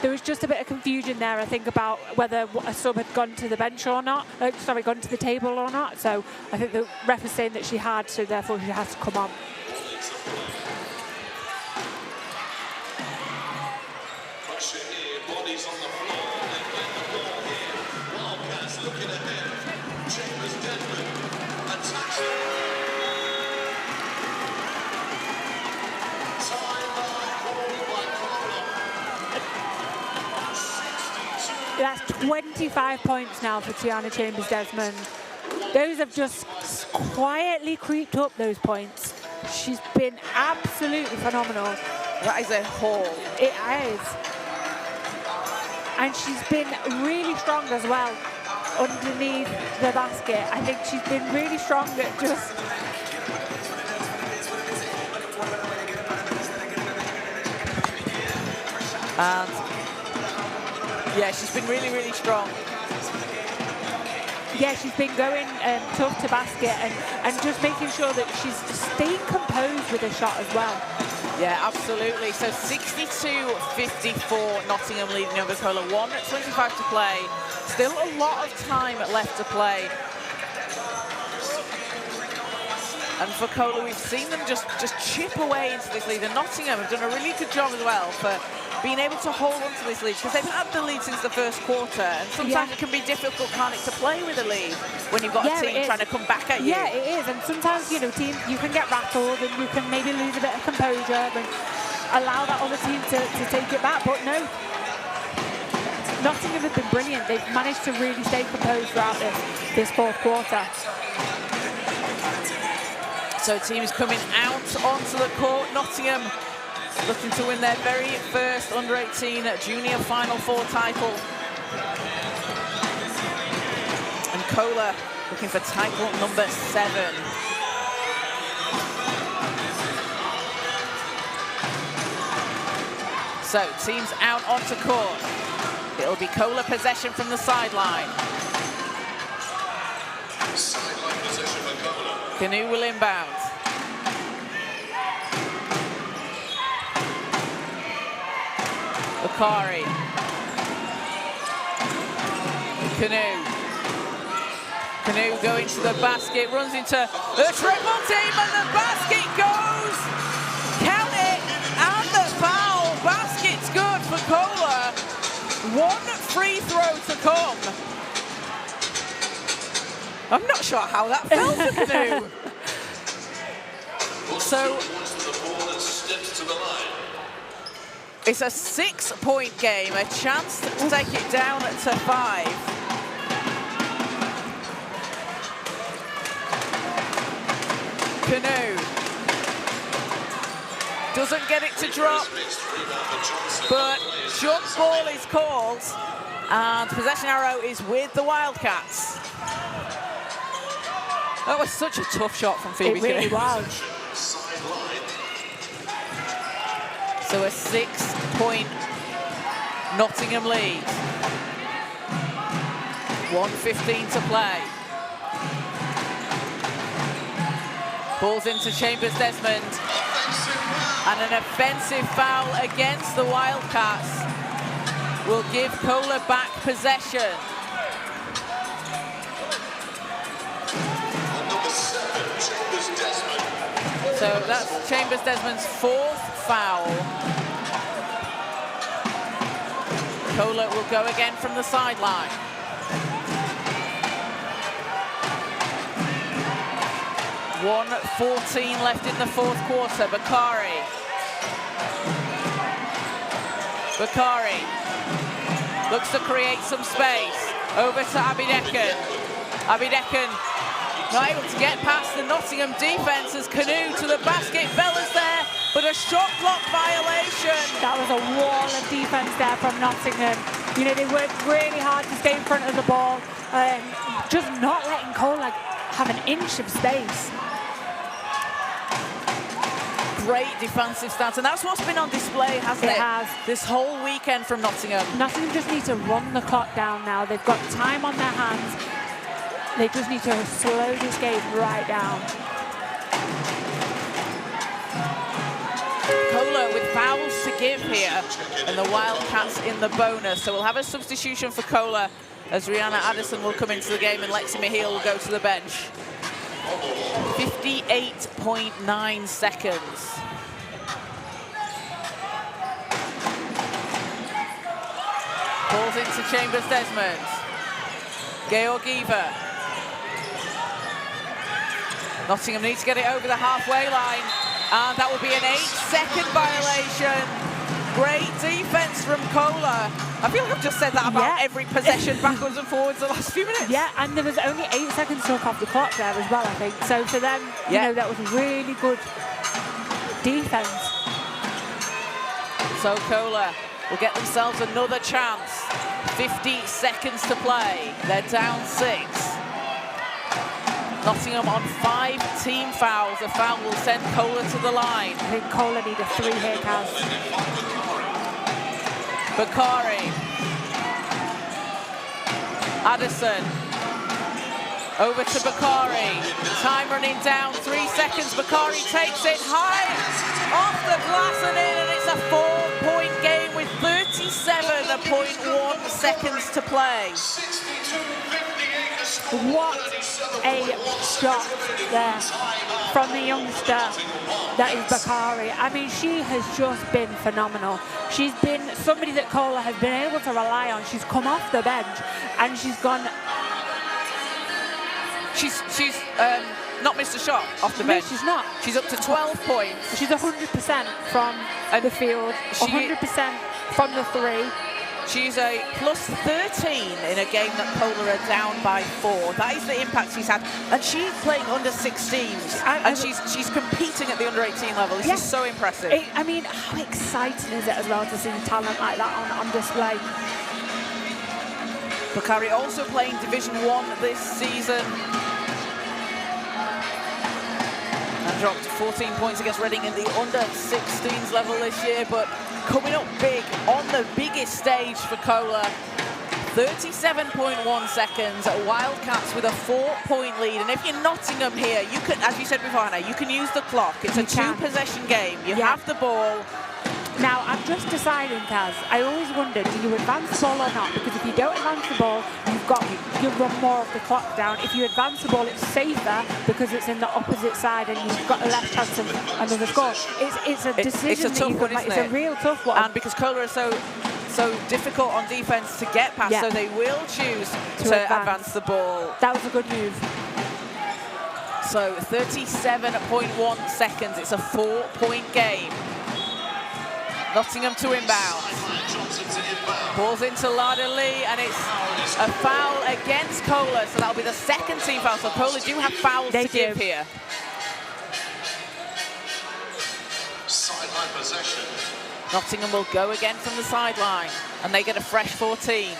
Speaker 2: There was just a bit of confusion there, I think, about whether a sub had gone to the bench or not. Gone to the table or not. So I think the ref is saying that she had, so therefore she has to come on.
Speaker 3: Pressure here, bodies on the floor. They win the ball here. Wildcats looking ahead. Chambers Denman attacks it. Timeout called by CoLA.
Speaker 2: That's 25 points now for Tiana Chambers-Desmond. Those have just quietly creeped up, those points. She's been absolutely phenomenal.
Speaker 1: That is a haul.
Speaker 2: It is. And she's been really strong as well underneath the basket. I think she's been really strong at just...
Speaker 1: And yeah, she's been really, really strong.
Speaker 2: Yeah, she's been going tough to basket and just making sure that she's staying composed with her shot as well.
Speaker 1: Yeah, absolutely. So 62-54, Nottingham leading over CoLA. 1:25 to play. Still a lot of time left to play. And for CoLA, we've seen them just chip away into this lead. And Nottingham have done a really good job as well for being able to hold on to this lead, because they've had the lead since the first quarter, and sometimes it can be difficult, can't it, to play with a lead when you've got a team trying to come back at you.
Speaker 2: Yeah, it is, and sometimes, you know, teams, you can get rattled and you can maybe lose a bit of composure and allow that other team to take it back, but no. Nottingham have been brilliant. They've managed to really stay composed throughout this fourth quarter.
Speaker 1: So teams coming out onto the court. Nottingham looking to win their very first under-18 junior Final Four title. And CoLA looking for title number 7. So teams out onto court. It'll be CoLA possession from the sideline.
Speaker 3: Sideline possession for CoLA.
Speaker 1: Canoe will inbound. Bakari. Canoe going to the basket, runs into the triple team, and the basket goes. Count it, and the foul. Basket's good for free throw to come. I'm not sure how that fell for Canoe. So it's a 6-point game, a chance to take it down to 5. Canoe doesn't get it to drop, but jump ball is called, and possession arrow is with the Wildcats. That was such a tough shot from Phoebe
Speaker 2: It really
Speaker 1: Canoe.
Speaker 2: was.
Speaker 1: So a 6-point Nottingham lead. 1:15 to play. Ball's into Chambers Desmond. And an offensive foul against the Wildcats will give CoLA back possession. So that's Chambers Desmond's 4th foul. CoLA will go again from the sideline. .1:14 left in the 4th quarter. Bakari looks to create some space. Over to Abidekan. Not able to get past the Nottingham defense as Canoe to the basket. Vella's there, but a shot clock violation.
Speaker 2: That was a wall of defense there from Nottingham. You know, they worked really hard to stay in front of the ball, just not letting CoLA have an inch of space.
Speaker 1: Great defensive stance, and that's what's been on display, hasn't it?
Speaker 2: It has.
Speaker 1: This whole weekend from Nottingham.
Speaker 2: Nottingham just need to run the clock down now. They've got time on their hands. They just need to slow this game right down.
Speaker 1: CoLA with fouls to give here, and the Wildcats in the bonus. So we'll have a substitution for CoLA as Rihanna Addison will come into the game and Lexi Mahil will go to the bench. 58.9 seconds. Balls into Chambers Desmond. Georgieva. Nottingham needs to get it over the halfway line, and that will be an 8-second violation. Great defense from CoLA. I feel like I've just said that about every possession backwards and forwards the last few minutes.
Speaker 2: Yeah, and there was only 8 seconds took off the clock there as well, I think. So for them, you know, that was really good defense.
Speaker 1: So CoLA will get themselves another chance. 50 seconds to play. They're down 6. Nottingham on 5 team fouls. A foul will send CoLA to the line.
Speaker 2: I think CoLA need a 3 here, Kaz.
Speaker 1: Bakari. Addison. Over to Bakari. Time running down, 3 seconds. Bakari takes it high, off the glass and in, and it's a 4-point game with 37.1 seconds to play.
Speaker 2: What a shot there from the youngster that is Bakari. I mean, she has just been phenomenal. She's been somebody that CoLA has been able to rely on. She's come off the bench and she's gone.
Speaker 1: She's not missed a shot off the bench.
Speaker 2: No, she's not.
Speaker 1: She's up to 12 points.
Speaker 2: She's 100% from the field, 100% from the 3.
Speaker 1: She's a plus 13 in a game that CoLA are down by 4. That is the impact she's had. And she's playing under 16s. And she's competing at the under 18 level. This is so impressive.
Speaker 2: I mean, how exciting is it as well to see talent like that on display?
Speaker 1: Bakari also playing Division 1 this season. And dropped 14 points against Reading in the under 16s level this year, but coming up big on the biggest stage for CoLA. 37.1 seconds, Wildcats with a 4-point lead. And if you're Nottingham here, you can, as you said before, Hannah, you can use the clock. It's a 2-possession game. You have the ball.
Speaker 2: Now, I'm just deciding, Kaz, I always wonder, do you advance the ball or not? Because if you don't advance the ball, you'll run more of the clock down. If you advance the ball, it's safer because it's in the opposite side and you've got a less chance of another score. It's a decision.
Speaker 1: It's a tough one, isn't it?
Speaker 2: It's a real tough one.
Speaker 1: And because CoLA are so so difficult on defense to get past, so they will choose to advance the ball.
Speaker 2: That was a good move.
Speaker 1: So 37.1 seconds. It's a 4-point game. Nottingham to inbound. Ball's into Lada Lee, and it's a foul against CoLA. So that'll be the second team foul. So CoLA do have fouls to give here.
Speaker 3: Sideline possession.
Speaker 1: Nottingham will go again from the sideline, and they get a fresh 14.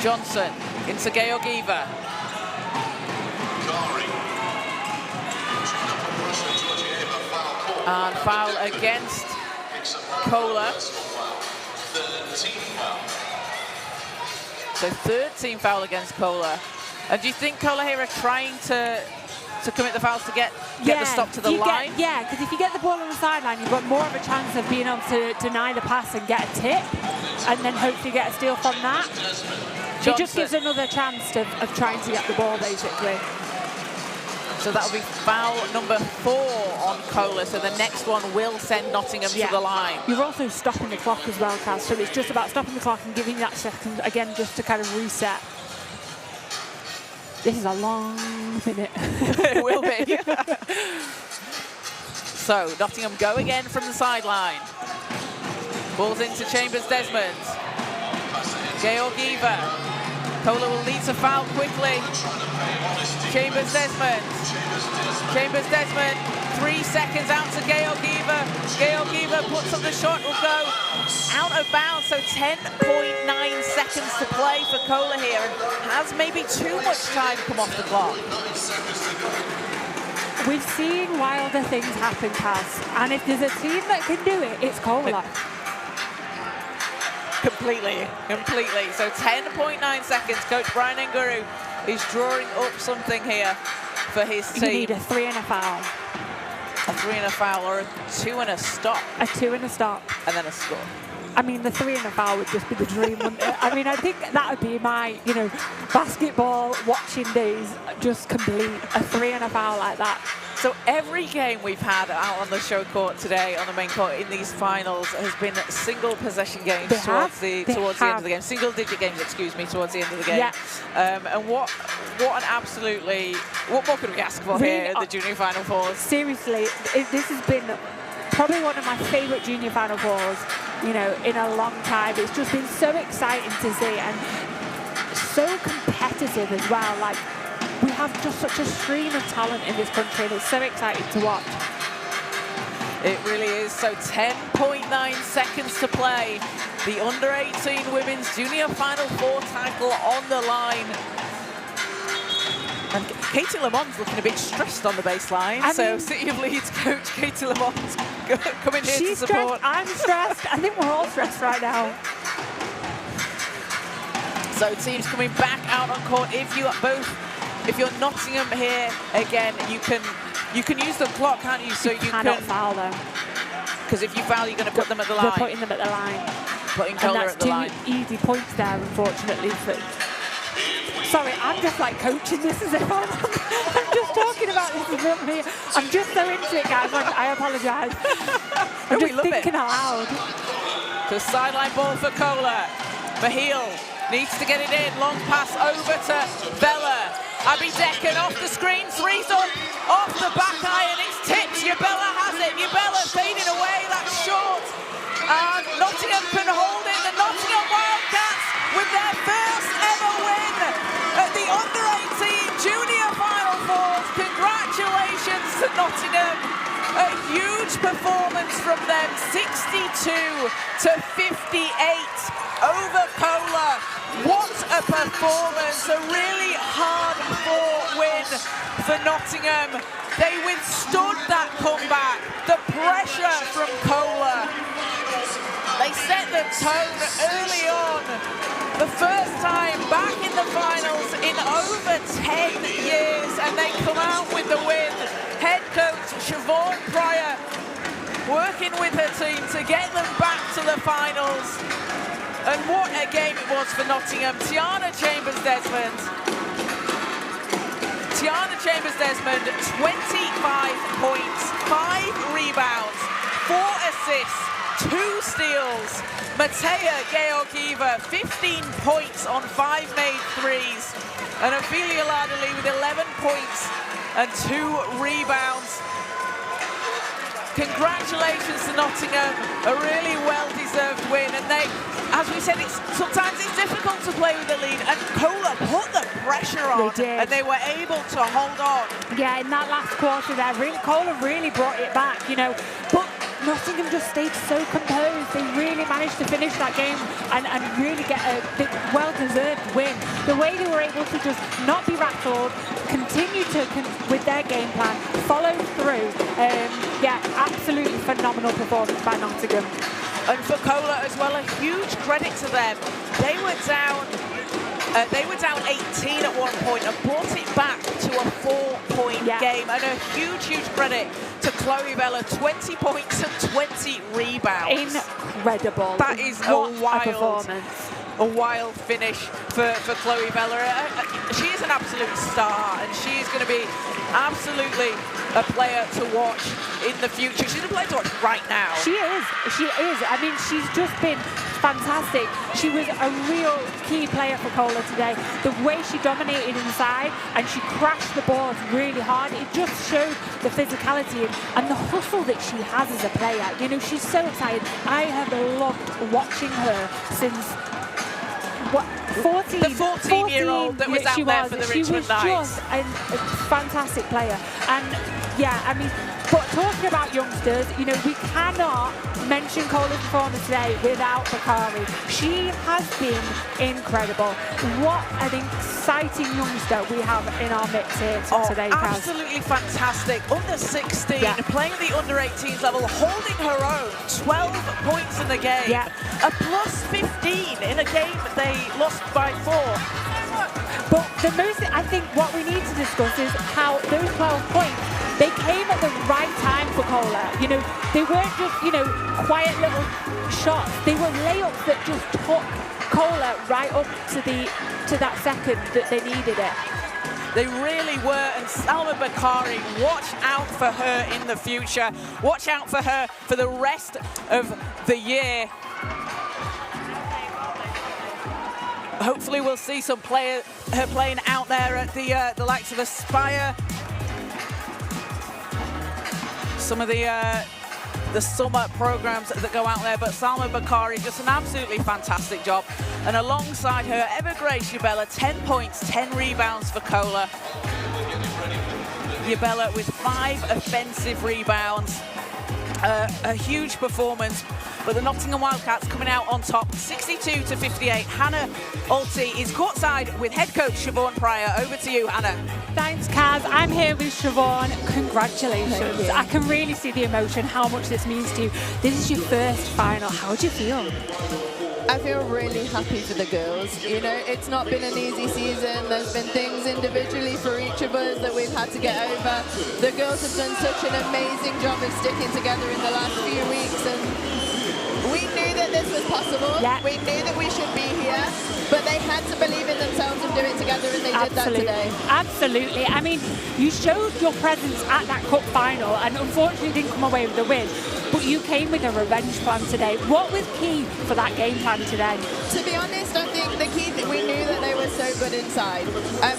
Speaker 1: Johnson into Georgieva. And foul against CoLA. So third team foul against CoLA. And do you think CoLA here are trying to commit the fouls to get the stop to the line?
Speaker 2: Because if you get the ball on the sideline, you've got more of a chance of being able to deny the pass and get a tip, and then hopefully get a steal from that.
Speaker 1: Johnson.
Speaker 2: It just gives another chance of trying to get the ball, basically.
Speaker 1: So that'll be foul number 4 on CoLA. So the next one will send Nottingham to the line.
Speaker 2: You're also stopping the clock as well, Kaz. So it's just about stopping the clock and giving that second again, just to kind of reset. This is a long minute.
Speaker 1: It will be. So Nottingham go again from the sideline. Ball's into Chambers-Desmond. Georgieva. CoLA will need to foul quickly. Chambers-Desmond. Chambers-Desmond. 3 seconds out to Georgieva. Georgieva puts up the shot, will go out of bounds. So 10.9 seconds to play for CoLA here, and has maybe too much time come off the clock.
Speaker 2: We've seen wilder things happen, Kaz, and if there's a team that can do it, it's CoLA.
Speaker 1: Completely. So 10.9 seconds. Coach Brian Nguru is drawing up something here for his team.
Speaker 2: You need a 3 and a foul.
Speaker 1: A 3 and a foul, or a 2 and a stop.
Speaker 2: A 2 and a stop.
Speaker 1: And then a score.
Speaker 2: I mean, the 3 and a foul would just be the dream, wouldn't it? I mean, I think that would be my, basketball watching days, just complete. A 3 and a foul like that.
Speaker 1: So every game we've had out on the show court today, on the main court in these finals, has been single possession games towards the end of the game. Single digit games, excuse me, towards the end of the game.
Speaker 2: Yeah.
Speaker 1: And what more could we ask for here at the Junior Final Fours?
Speaker 2: Seriously, this has been probably one of my favourite Junior Final Fours, in a long time. It's just been so exciting to see, and so competitive as well. Like, we have just such a stream of talent in this country, and it's so exciting to watch.
Speaker 1: It really is. So 10.9 seconds to play. The under-18 Women's Junior Final Four title on the line. And Katie Lamont's looking a bit stressed on the baseline. So City of Leeds coach Katie Lamont's coming here to support.
Speaker 2: Stressed, I'm stressed. I think we're all stressed right now.
Speaker 1: So teams coming back out on court. If you're Nottingham here again, you can use the clock, can't you? So you
Speaker 2: cannot foul them.
Speaker 1: Because if you foul, you're going to put them at the line.
Speaker 2: We're putting them at the line.
Speaker 1: Putting CoLA at the line.
Speaker 2: And that's 2 easy points there, unfortunately. Sorry, I'm just like coaching this as if I'm just talking about this as if me. I'm just so into it, guys. I apologise. I'm just thinking out loud.
Speaker 1: The sideline ball for CoLA. Mahil needs to get it in. Long pass over to Bella. Abby Decken off the screen, 3's up, off the back iron, it's tipped. Yabella has it. Yabella fading away, that's short. And Nottingham can hold it. The Nottingham Wildcats with their first ever win at the under-18 Junior Final Fours. Congratulations to Nottingham. A huge performance from them, 62-58 over CoLA. What a performance, a really hard-fought win for Nottingham. They withstood that comeback, the pressure from CoLA. They set the tone early on. The first time back in the finals in over 10 years, and they come out with the win. Head coach Siobhan Pryor working with her team to get them back to the finals. And what a game it was for Nottingham. Tiana Chambers-Desmond, 25 points, 5 rebounds, 4 assists, 2 steals. Matea Georgieva, 15 points on 5 made threes. And Ophelia Lardley with 11 points and 2 rebounds. Congratulations to Nottingham, a really well-deserved win. And they, as we said, sometimes it's difficult to play with the lead, and CoLA put the pressure on, and they were able to hold on.
Speaker 2: Yeah, in that last quarter there, CoLA really brought it back, you know. But Nottingham just stayed so composed. They really managed to finish that game and really get a big, well-deserved win. The way they were able to just not be rattled, continue to with their game plan, follow through. Yeah, absolutely phenomenal performance by Nottingham.
Speaker 1: And for CoLA as well, a huge credit to them. They were down 18 at one point and brought it back to a 4-point game. And a huge credit to Chloe Vella, 20 points and 20 rebounds.
Speaker 2: Incredible.
Speaker 1: That is a wild finish for Chloe Vella. She is an absolute star, and she is going to be absolutely a player to watch in the future. She's a player to watch right now.
Speaker 2: She is. I mean, she's just been fantastic. She was a real key player for CoLA today. The way she dominated inside and she crashed the balls really hard, it just showed the physicality and the hustle that she has as a player. You know, she's so excited. I have loved watching her since 14.
Speaker 1: The 14-year-old that was out there for the Richmond Knights.
Speaker 2: She was just a fantastic player. And yeah, I mean, but talking about youngsters, you know, we cannot mention CoLA's performance today without Bakari. She has been incredible. What an exciting youngster we have in our mix here today, Kaz.
Speaker 1: Absolutely fantastic. Under 16, playing at the under 18s level, holding her own. 12 points in the game. A plus 15 in a game they lost by 4.
Speaker 2: But the most, I think what we need to discuss is how those 12 points, they came at the right time for CoLA. You know, they weren't just, you know, quiet little shots. They were layups that just took CoLA right up to that second that they needed it.
Speaker 1: They really were, and Salma Bakari, watch out for her in the future. Watch out for her for the rest of the year. Hopefully we'll see her playing out there at the likes of Aspire. Some of the summer programs that go out there, but Salma Bakari, just an absolutely fantastic job. And alongside her, Evergrace Yabella, 10 points, 10 rebounds for CoLA. Yabella with 5 offensive rebounds. A huge performance, but the Nottingham Wildcats coming out on top, 62-58. Hannah Alty is courtside with head coach Siobhan Pryor. Over to you, Hannah.
Speaker 2: Thanks, Kaz. I'm here with Siobhan. Congratulations. I can really see the emotion, how much this means to you. This is your first final. How do you feel?
Speaker 4: I feel really happy for the girls. You know, it's not been an easy season. There's been things individually for each of us that we've had to get over. The girls have done such an amazing job of sticking together in the last few weeks, and we knew that this was possible. We knew that we should be here, but they had to believe in themselves and do it together, and they did that today.
Speaker 2: Absolutely. I mean, you showed your presence at that cup final and unfortunately didn't come away with the win, but you came with a revenge plan today. What was key for that game plan today?
Speaker 4: To be honest, I think the key thing, we knew that they were so good inside.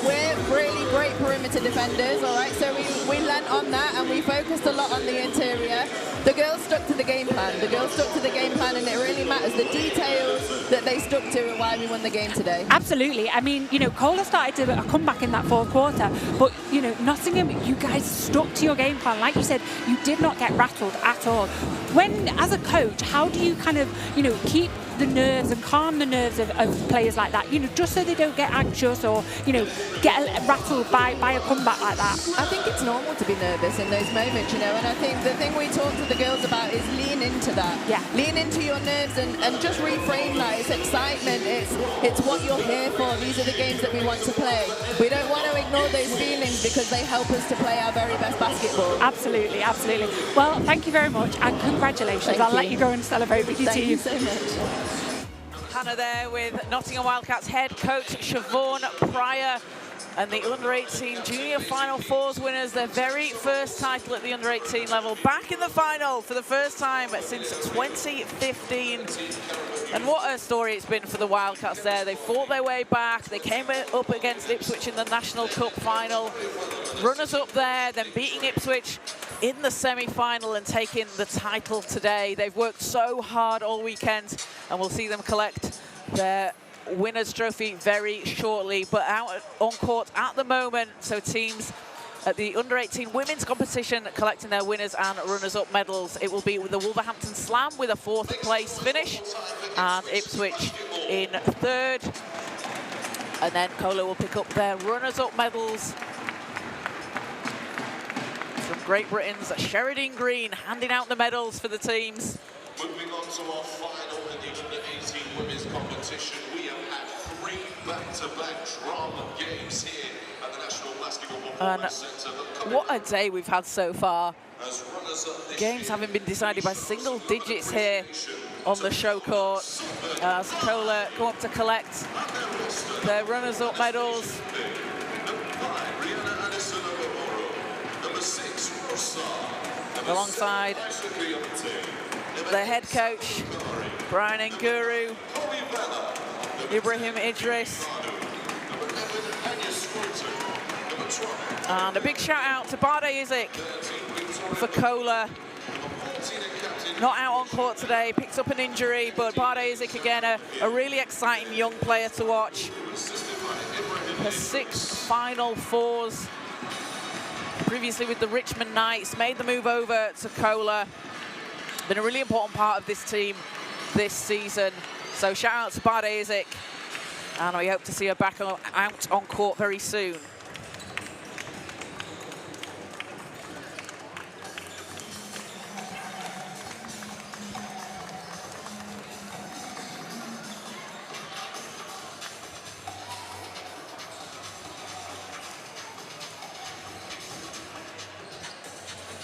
Speaker 4: We're really great perimeter defenders, all right? So we lent on that and we focused a lot on the interior. The girls stuck to the game plan. The girls stuck to the game plan, and it really matters the details that they stuck to and why we won the game today.
Speaker 2: Absolutely. I mean, you know, CoLA started to come back in that fourth quarter, but, you know, Nottingham, you guys stuck to your game plan. Like you said, you did not get rattled at all. When, as a coach, how do you kind of, you know, keep the nerves and calm the nerves of players like that, you know, just so they don't get anxious or, you know, get rattled by a comeback like that?
Speaker 4: I think it's normal to be nervous in those moments, you know, and I think the thing we talk to the girls about is lean into that. Lean into your nerves and just reframe that. It's excitement, it's what you're here for. These are the games that we want to play. We don't want to ignore those feelings because they help us to play our very best basketball.
Speaker 2: Absolutely, absolutely. Well, thank you very much and congratulations. I'll let you go and celebrate with your team.
Speaker 4: Thank you so much.
Speaker 1: Hannah there with Nottingham Wildcats head coach Siobhan Pryor. And the under-18 junior Final Fours winners, their very first title at the under-18 level, back in the final for the first time since 2015. And what a story it's been for the Wildcats there. They fought their way back. They came up against Ipswich in the National Cup final. Runners up there, then beating Ipswich in the semi-final and taking the title today. They've worked so hard all weekend, and we'll see them collect their winner's trophy very shortly. But out on court at the moment, so teams at the under-18 women's competition collecting their winners and runners-up medals. It will be with the Wolverhampton Slam with a 4th place finish, and Ipswich in 3rd. And then CoLA will pick up their runners-up medals from Great Britain's Sheridan Green, handing out the medals for the teams.
Speaker 3: Moving on to our final in the under-18 women's competition, we have had 3 back-to-back drama games here at the National Basketball Performance Centre.
Speaker 1: What a day we've had so far. Games having been decided by single digits here on the show court as CoLA go up to collect their runners-up medals. Alongside their head coach, Brian Nguru, Ibrahim Idris. And a big shout out to Bade Isaac for CoLA. Not out on court today, picks up an injury, but Bade Isaac again, a really exciting young player to watch. Her 6 Final Fours. Previously with the Richmond Knights, made the move over to CoLA. Been a really important part of this team this season. So shout out to Bade Isaac, and we hope to see her back out on court very soon.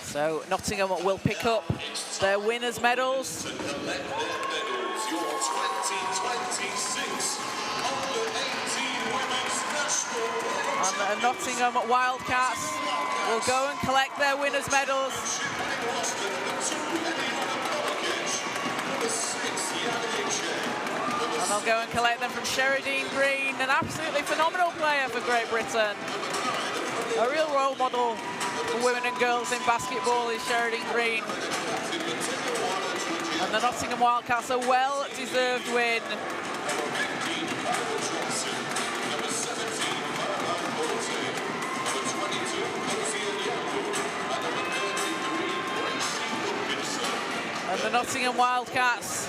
Speaker 1: So Nottingham will pick up their winners' medals.
Speaker 3: Your 2026 under-18 women's national.
Speaker 1: And the Nottingham Wildcats will go and collect their winners' medals. And they'll go and collect them from Sheridan Green, an absolutely phenomenal player for Great Britain. A real role model for women and girls in basketball is Sheridan Green. And the Nottingham Wildcats a well-deserved win. And the Nottingham Wildcats,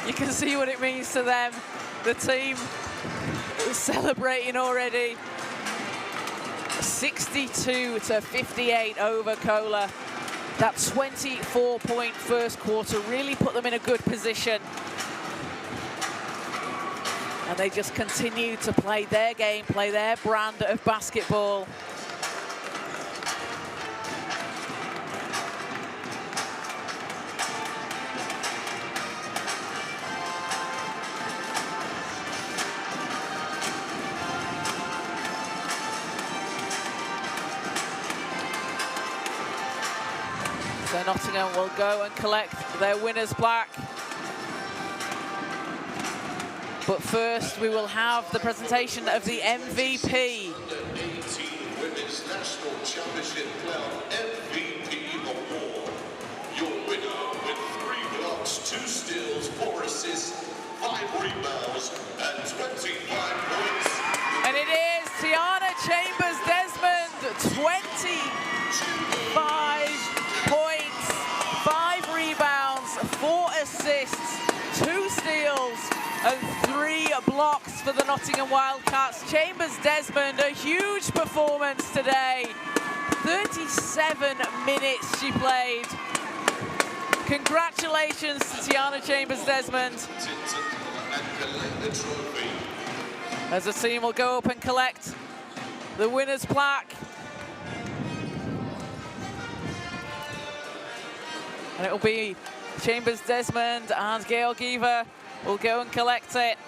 Speaker 1: you can see what it means to them. The team is celebrating already. 62-58 over CoLA. That 24-point first quarter really put them in a good position. And they just continue to play their game, play their brand of basketball. So Nottingham will go and collect their winner's plaque. But first, we will have the presentation of the MVP.
Speaker 3: Under-18 Women's National Championship Club MVP Award. Your winner with 3 blocks, 2 steals, 4 assists, 5 rebounds, and 25 points.
Speaker 1: And it is Tiana Chambers-Desmond, 25 points, 5 rebounds, 4 assists, 2 steals, and 3 blocks for the Nottingham Wildcats. Chambers-Desmond, a huge performance today. 37 minutes she played. Congratulations to Tiana Chambers-Desmond. As the team will go up and collect the winner's plaque. And it will be Chambers-Desmond and Georgieva will go and collect it.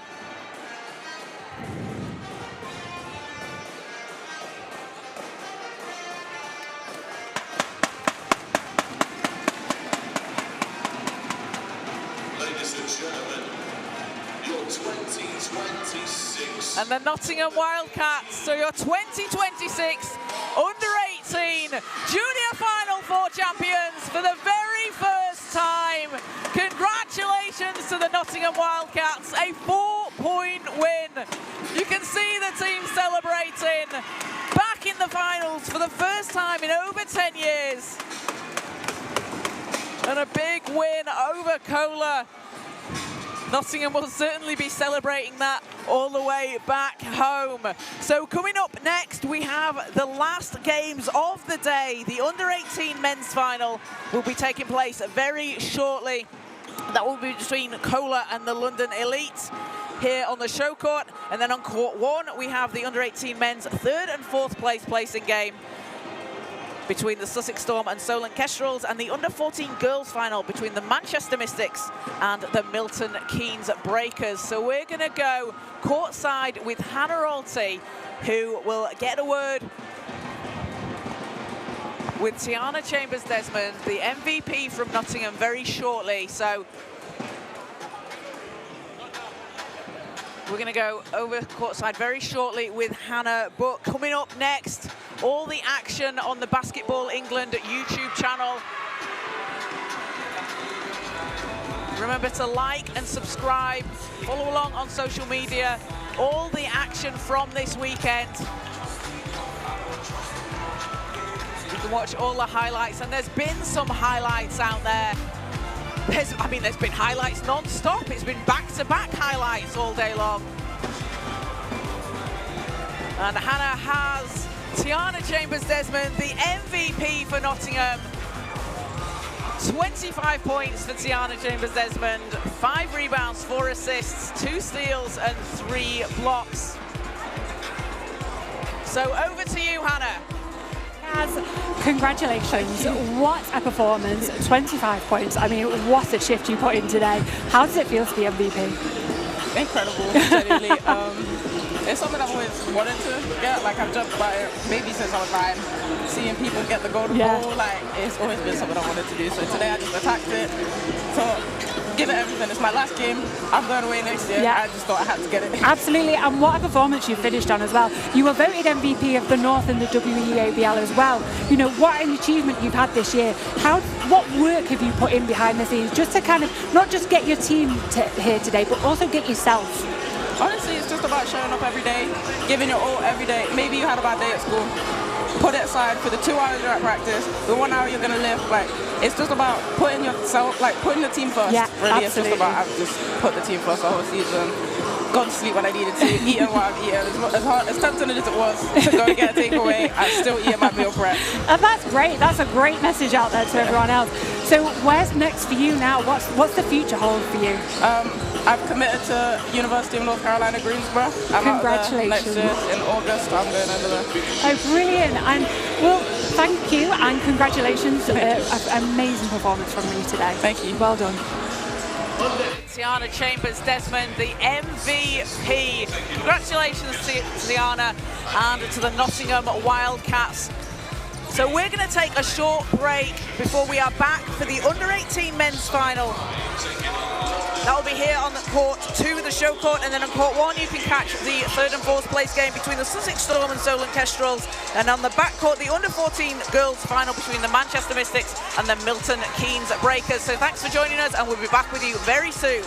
Speaker 1: and the Nottingham Wildcats. So your 2026 under-18 Junior Final Four champions for the very first time. Congratulations to the Nottingham Wildcats, a 4-point win. You can see the team celebrating, back in the finals for the first time in over 10 years. And a big win over CoLA. Nottingham will certainly be celebrating that all the way back home. So coming up next, we have the last games of the day. The under-18 men's final will be taking place very shortly. That will be between CoLA and the London Elite here on the show court. And then on court one, we have the under-18 men's third and fourth place placing game between the Sussex Storm and Solent Kestrels, and the under-14 girls final between the Manchester Mystics and the Milton Keynes Breakers. So we're going to go courtside with Hannah Rolty, who will get a word with Tiana Chambers-Desmond, the MVP from Nottingham, very shortly. So we're going to go over courtside very shortly with Hannah. But coming up next, all the action on the Basketball England YouTube channel. Remember to like and subscribe, follow along on social media. All the action from this weekend. You can watch all the highlights, and there's been some highlights out there. There's been highlights non-stop. It's been back-to-back highlights all day long. And Hannah has Tiana Chambers-Desmond, the MVP for Nottingham. 25 points for Tiana Chambers-Desmond, 5 rebounds, 4 assists, 2 steals and 3 blocks. So over to you, Hannah.
Speaker 2: Congratulations. What a performance. 25 points. I mean, what a shift you put in today. How does it feel to be MVP?
Speaker 5: Incredible, genuinely. It's something I've always wanted to get. Like, I've jumped about it maybe since I was 9. Seeing people get the golden ball, like, it's always been something I wanted to do. So today I just attacked it. So give it everything. It's my last game. I'm going away next year. I just thought I had to get it.
Speaker 2: Absolutely, and what a performance you finished on as well. You were voted MVP of the North and the WEABL as well. You know, what an achievement you've had this year. What work have you put in behind the scenes just to kind of not just get your team here today, but also get yourself?
Speaker 5: Honestly, it's just about showing up every day, giving your all every day. Maybe you had a bad day at school. Put it aside for the 2 hours you're at practice, the 1 hour you're going to live. Like, it's just about putting yourself, like, putting the team first.
Speaker 2: Yeah,
Speaker 5: really,
Speaker 2: absolutely.
Speaker 5: It's just about, I've just put the team first the whole season. Gone to sleep when I needed to, eating while I'm eating. As tempting as it was to go and get a takeaway, I'm still eating my meal prep.
Speaker 2: And that's great. That's a great message out there to everyone else. So where's next for you now? What's the future hold for you?
Speaker 5: I've committed to University of North Carolina, Greensboro.
Speaker 2: Congratulations.
Speaker 5: Next year in August, I'm going over there.
Speaker 2: Oh, brilliant. And, well, thank you and congratulations. Amazing performance from you today.
Speaker 5: Thank you.
Speaker 2: Well done.
Speaker 1: Tiana Chambers-Desmond, the MVP. Congratulations to Tiana and to the Nottingham Wildcats. So we're going to take a short break before we are back for the under-18 men's final. That will be here on court 2, the show court, and then on court 1 you can catch the 3rd and 4th place game between the Sussex Storm and Solent Kestrels, and on the back court the under-14 girls final between the Manchester Mystics and the Milton Keynes Breakers. So thanks for joining us, and we'll be back with you very soon.